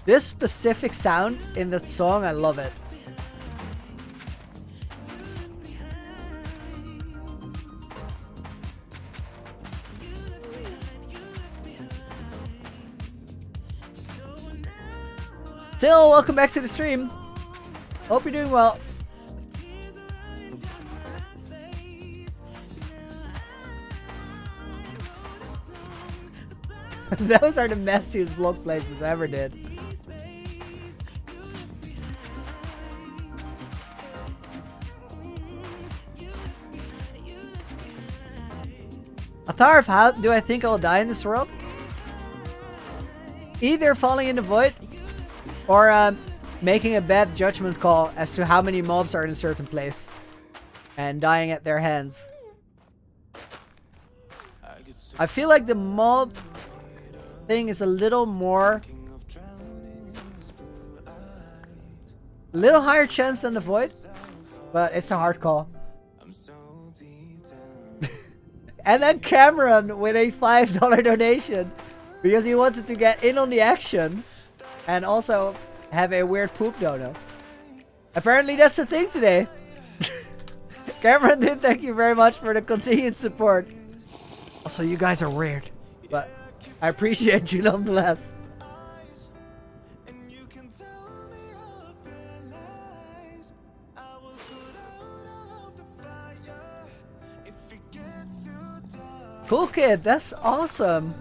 This specific sound in that song, I love it. Till, welcome back to the stream. Hope you're doing well. Those are the messiest block placements I ever did. Atharf, how do I think I'll die in this world? Either falling in the void or making a bad judgment call as to how many mobs are in a certain place and dying at their hands. I feel like the mob thing is a little higher chance than the void, but it's a hard call. And then Cameron with a $5 donation because he wanted to get in on the action and also have a weird poop dono. Apparently that's the thing today. Cameron, dude, thank you very much for the continued support. Also, you guys are weird, but I appreciate you nonetheless. Cool kid, that's awesome.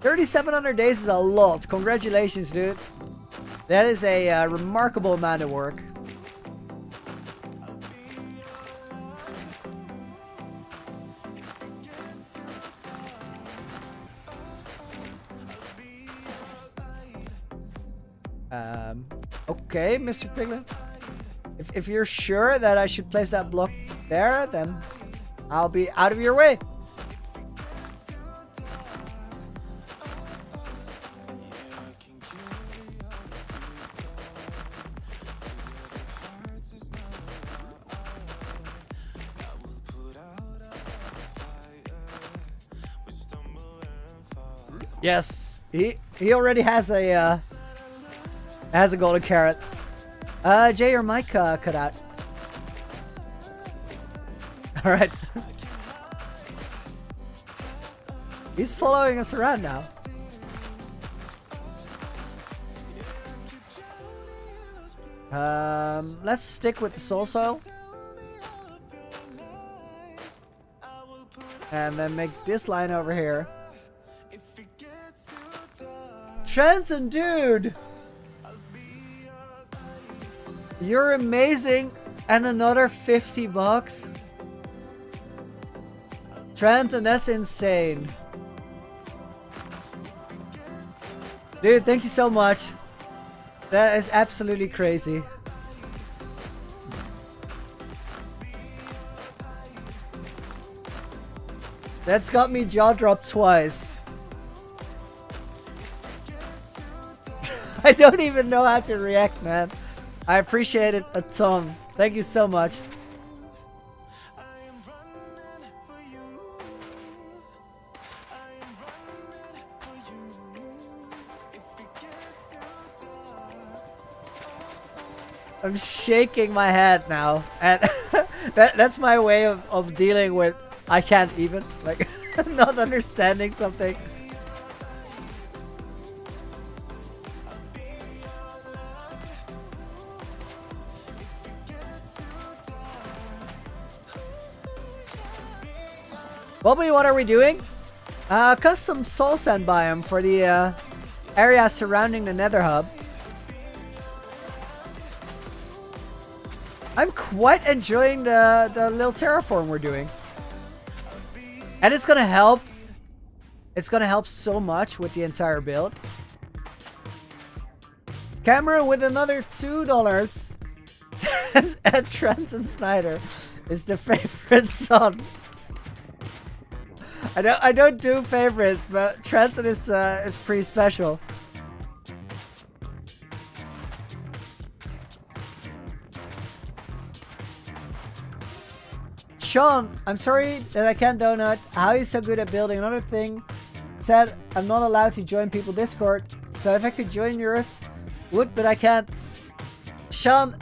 3,700 days is a lot. Congratulations, dude. That is a remarkable amount of work. Okay, Mr. Piglet. If you're sure that I should place that block there, then I'll be out of your way. Yes, he already has a golden carrot. Jay, your mic cut out. All right. He's following us around now. Let's stick with the soul soil. And then make this line over here. Trenton, dude! You're amazing, and another 50 bucks. Trenton, that's insane. Dude, thank you so much. That is absolutely crazy. That's got me jaw dropped twice. I don't even know how to react, man. I appreciate it a ton. Thank you so much. I'm shaking my head now, and that's my way of dealing with I can't even, like, not understanding something. Bobby, what are we doing? Custom soul sand biome for the area surrounding the Nether hub. I'm quite enjoying the little terraform we're doing. And it's gonna help. It's gonna help so much with the entire build. Camera with another $2 says Ed Trenton Snyder is the favorite son. I don't do favorites, but Trenton is pretty special. Sean, I'm sorry that I can't donate. How are you so good at building? Another thing said I'm not allowed to join people Discord, so if I could join yours, would, but I can't. Sean,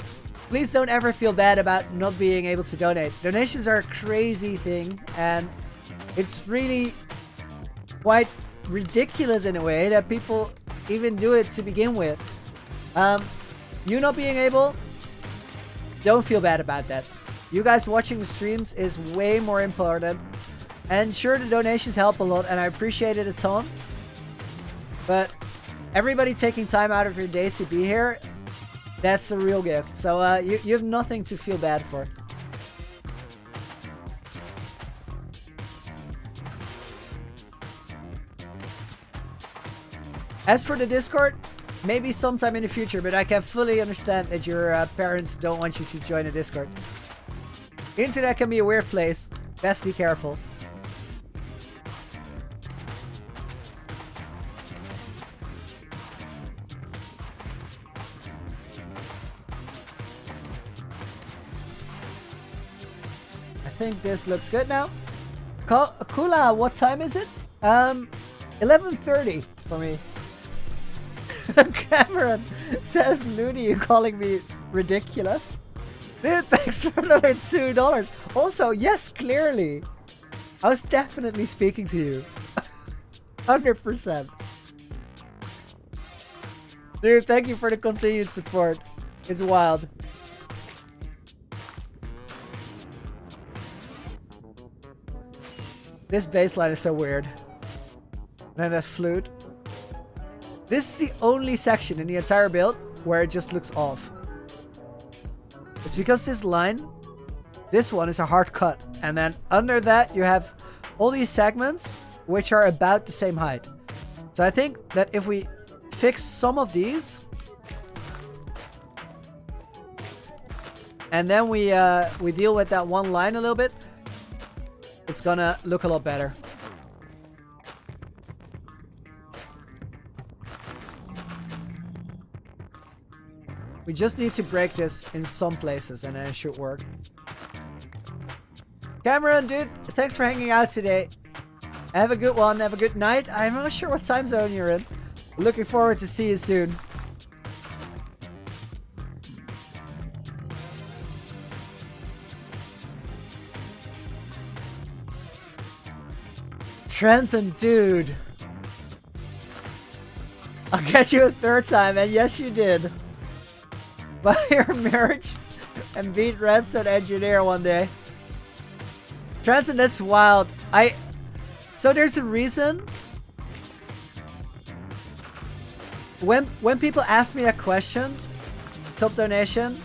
please don't ever feel bad about not being able to donate. Donations are a crazy thing, and it's really quite ridiculous in a way that people even do it to begin with. You not being able, don't feel bad about that. You guys watching the streams is way more important. And sure, the donations help a lot, and I appreciate it a ton. But everybody taking time out of your day to be here, that's the real gift. So you have nothing to feel bad for. As for the Discord, maybe sometime in the future, but I can fully understand that your parents don't want you to join a Discord. Internet can be a weird place. Best be careful. I think this looks good now. Kula, what time is it? 11:30 for me. Cameron says, Looney, you calling me ridiculous? Dude, thanks for another $2. Also, yes, clearly. I was definitely speaking to you. 100%. Dude, thank you for the continued support. It's wild. This baseline is so weird. And that flute. This is the only section in the entire build where it just looks off. It's because this line, this one is a hard cut. And then under that you have all these segments which are about the same height. So I think that if we fix some of these and then we deal with that one line a little bit, it's gonna look a lot better. We just need to break this in some places and then it should work. Cameron, dude, thanks for hanging out today. Have a good one. Have a good night. I'm not sure what time zone you're in. Looking forward to see you soon. Trenton, dude. I'll get you a third time, and yes, you did. Buy your marriage and beat Redstone Engineer one day. Trenton, that's wild. So there's a reason. When people ask me that question, top donation,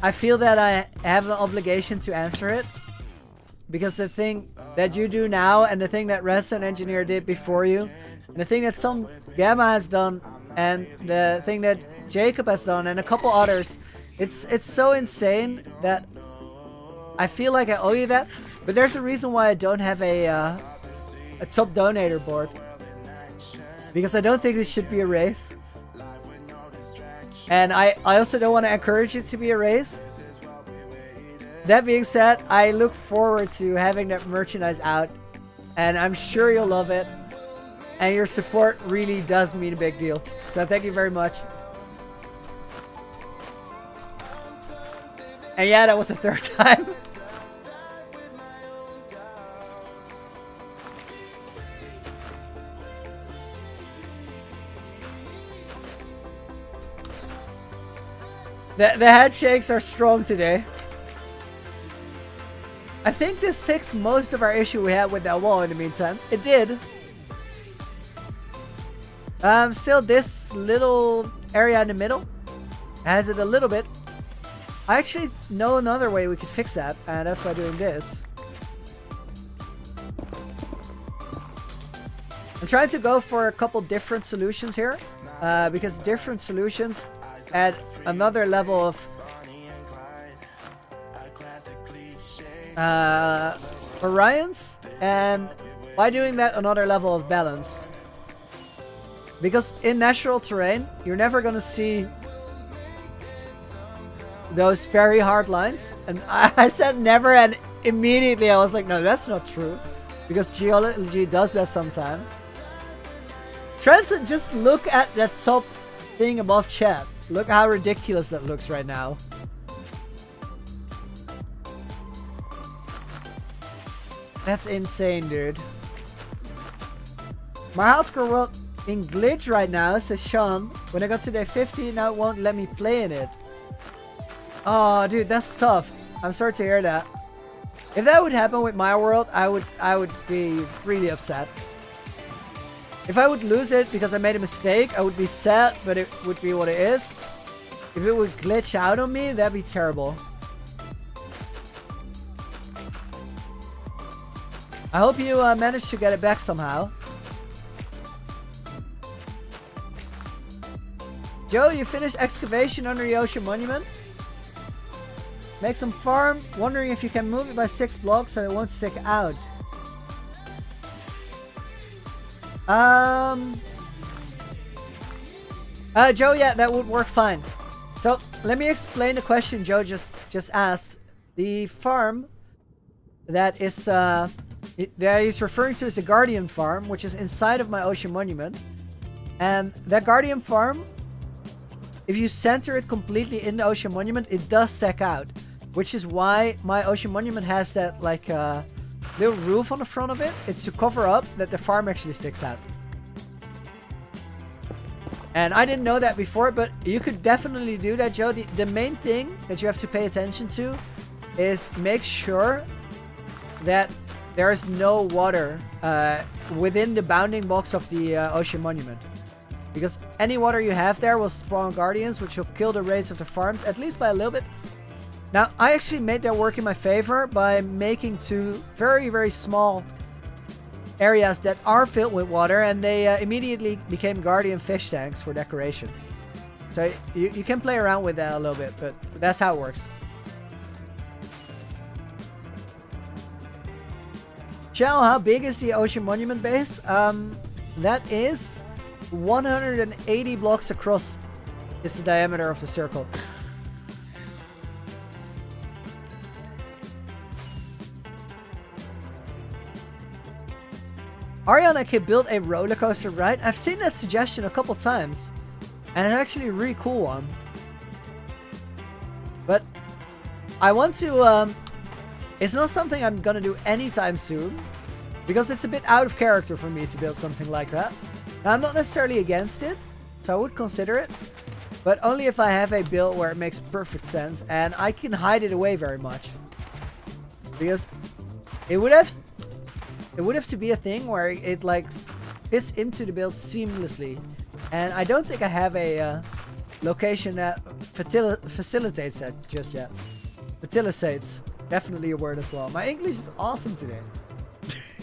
I feel that I have an obligation to answer it. Because the thing that you do now and the thing that Redstone Engineer did before you, and the thing that some Gamma has done, and the thing that Jacob has done, and a couple others, it's so insane that I feel like I owe you that. But there's a reason why I don't have a top donator board. Because I don't think this should be a race. And I also don't want to encourage it to be a race. That being said, I look forward to having that merchandise out, and I'm sure you'll love it. And your support really does mean a big deal. So thank you very much. And yeah, that was the third time. The head shakes are strong today. I think this fixed most of our issue we had with that wall in the meantime. It did. Still this little area in the middle has it a little bit. I actually know another way we could fix that, and that's by doing this. I'm trying to go for a couple different solutions here, because different solutions add another level of variance, and by doing that, another level of balance. Because in natural terrain, you're never gonna see those very hard lines. And I said never, and immediately I was like, no, that's not true. Because geology does that sometimes. Trenton, just look at that top thing above chat. Look how ridiculous that looks right now. That's insane, dude. My hardcore world in glitch right now, says Sean. When I got to day 50, now it won't let me play in it. Oh, dude, that's tough. I'm sorry to hear that. If that would happen with my world, I would be really upset. If I would lose it because I made a mistake, I would be sad, but it would be what it is. If it would glitch out on me, that'd be terrible. I hope you managed to get it back somehow. Joe, you finished excavation under the ocean monument? Make some farm. Wondering if you can move it by 6 blocks so it won't stick out. Joe, yeah, that would work fine. So let me explain the question Joe just asked. The farm that is that he's referring to is the Guardian Farm, which is inside of my ocean monument. And that Guardian Farm, if you center it completely in the ocean monument, it does stack out, which is why my ocean monument has that like little roof on the front of it. It's to cover up that the farm actually sticks out. And I didn't know that before, but you could definitely do that, Joe. The main thing that you have to pay attention to is make sure that there is no water within the bounding box of the ocean monument. Because any water you have there will spawn guardians, which will kill the rates of the farms, at least by a little bit. Now, I actually made that work in my favor by making 2 very, very small areas that are filled with water, and they immediately became guardian fish tanks for decoration. So you can play around with that a little bit, but that's how it works. Shell, how big is the ocean monument base? That is 180 blocks across is the diameter of the circle. Ariana can build a roller coaster ride. I've seen that suggestion a couple times, and it's actually a really cool one. But I want to. It's not something I'm gonna do anytime soon, because it's a bit out of character for me to build something like that. Now, I'm not necessarily against it, so I would consider it, but only if I have a build where it makes perfect sense and I can hide it away very much. Because it would have to be a thing where it like fits into the build seamlessly, and I don't think I have a location that facilitates that just yet. Facilitates, definitely a word as well. My English is awesome today.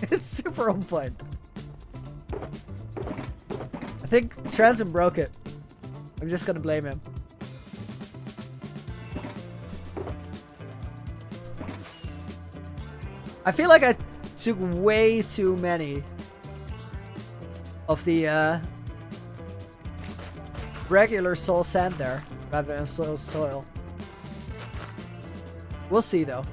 It's super on point. I think Transom broke it. I'm just gonna blame him. I feel like I took way too many of the regular soul sand there rather than soil. We'll see though.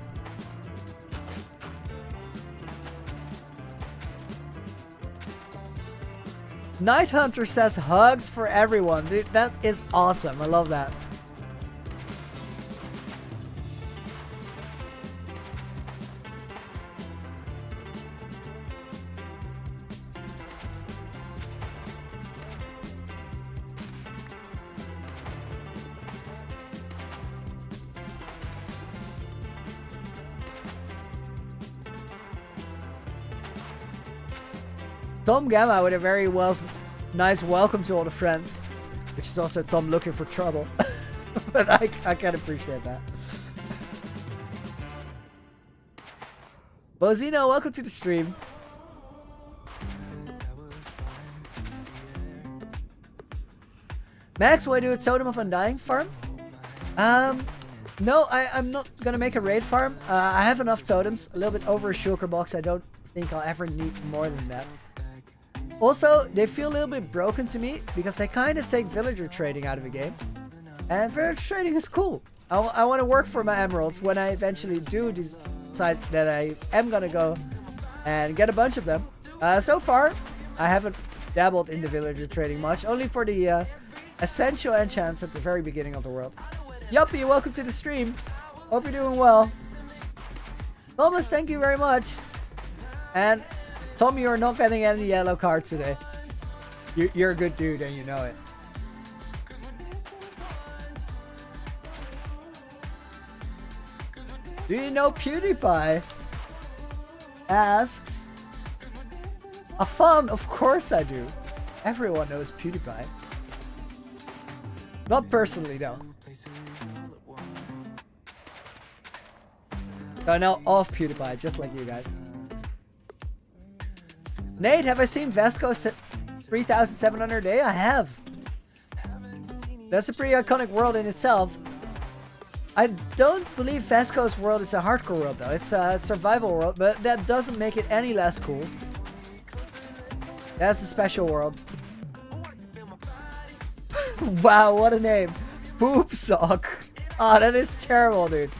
Night Hunter says hugs for everyone. Dude, that is awesome. I love that. Tom Gamma with a very nice welcome to all the friends, which is also Tom looking for trouble. But I can appreciate that. Bozino, welcome to the stream. Max, will I do a Totem of Undying farm? No, I'm not gonna make a raid farm. I have enough totems, a little bit over a shulker box. I don't think I'll ever need more than that. Also, they feel a little bit broken to me because they kind of take villager trading out of the game. And villager trading is cool. I want to work for my emeralds when I eventually do decide that I am going to go and get a bunch of them. So far, I haven't dabbled in the villager trading much. Only for the essential enchants at the very beginning of the world. Yuppie, welcome to the stream. Hope you're doing well. Thomas, thank you very much. And Tom, you're not getting any yellow cards today. You're a good dude and you know it. Do you know PewDiePie? Asks. A fun, of course I do. Everyone knows PewDiePie. Not personally though. I know of PewDiePie, just like you guys. Nate, have I seen Vesco 3,700 a day? I have. That's a pretty iconic world in itself. I don't believe Vasco's world is a hardcore world though. It's a survival world, but that doesn't make it any less cool. That's a special world. Wow, what a name. Poop sock. Oh, that is terrible, dude.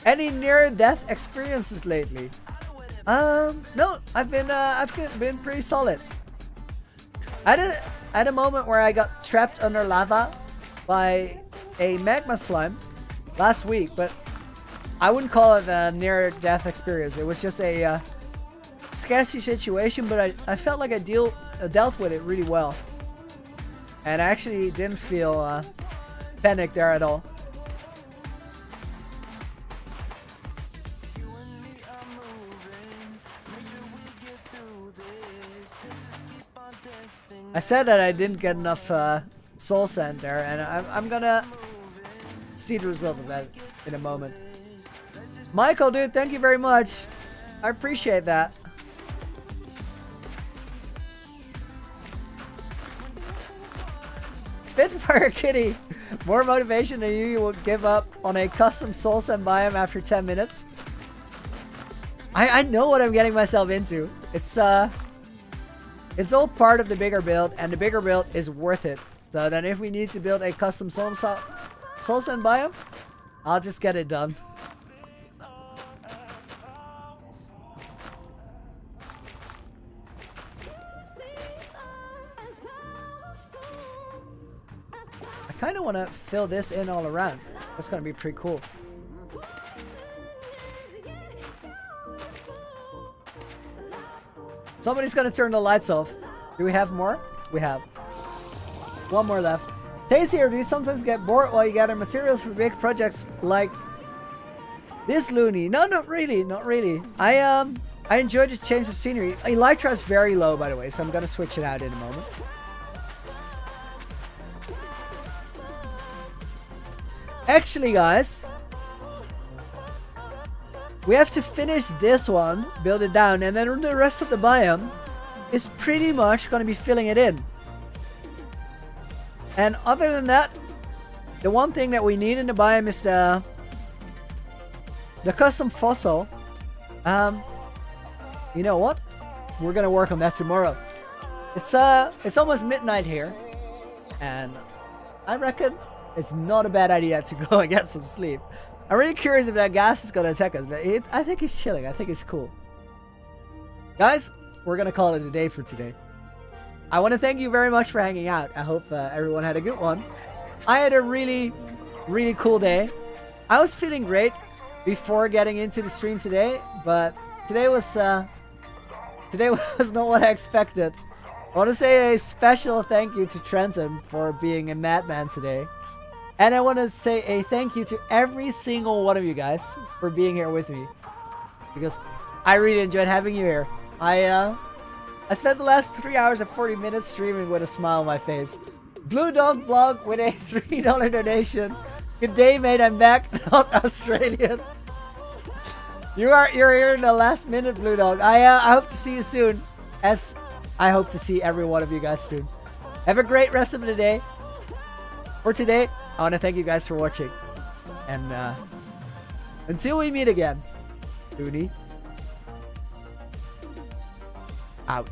Any near-death experiences lately? No, I've been pretty solid. I had a moment where I got trapped under lava by a magma slime last week, but I wouldn't call it a near-death experience. It was just a sketchy situation, but I felt like I dealt with it really well. And I actually didn't feel panic there at all. I said that I didn't get enough soul sand there, and I'm gonna see the result of that in a moment. Michael, dude, thank you very much. I appreciate that. Spitfire Kitty, more motivation than you would give up on a custom soul sand biome after 10 minutes. I know what I'm getting myself into. It's all part of the bigger build, and the bigger build is worth it. So then if we need to build a custom soul sand biome, I'll just get it done. I kind of want to fill this in all around. That's going to be pretty cool. Somebody's gonna turn the lights off. Do we have more? We have. One more left. Tays here, do you sometimes get bored while you gather materials for big projects like this, Looney? No, not really, not really. I enjoy the change of scenery. Elytra is very low, by the way, so I'm gonna switch it out in a moment. Actually, guys, we have to finish this one, build it down, and then the rest of the biome is pretty much going to be filling it in. And other than that, the one thing that we need in the biome is the custom fossil. You know what? We're going to work on that tomorrow. It's almost midnight here, and I reckon it's not a bad idea to go and get some sleep. I'm really curious if that gas is going to attack us, but I think he's chilling. I think it's cool. Guys, we're going to call it a day for today. I want to thank you very much for hanging out. I hope everyone had a good one. I had a really, really cool day. I was feeling great before getting into the stream today, but today was not what I expected. I want to say a special thank you to Trenton for being a madman today. And I want to say a thank you to every single one of you guys for being here with me, because I really enjoyed having you here. I spent the last 3 hours and 40 minutes streaming with a smile on my face. Blue Dog Vlog with a $3 donation. Good day, mate. I'm back. Not Australian. You're here in the last minute, Blue Dog. I hope to see you soon, as I hope to see every one of you guys soon. Have a great rest of the day. For today, I want to thank you guys for watching, and until we meet again, Looney out.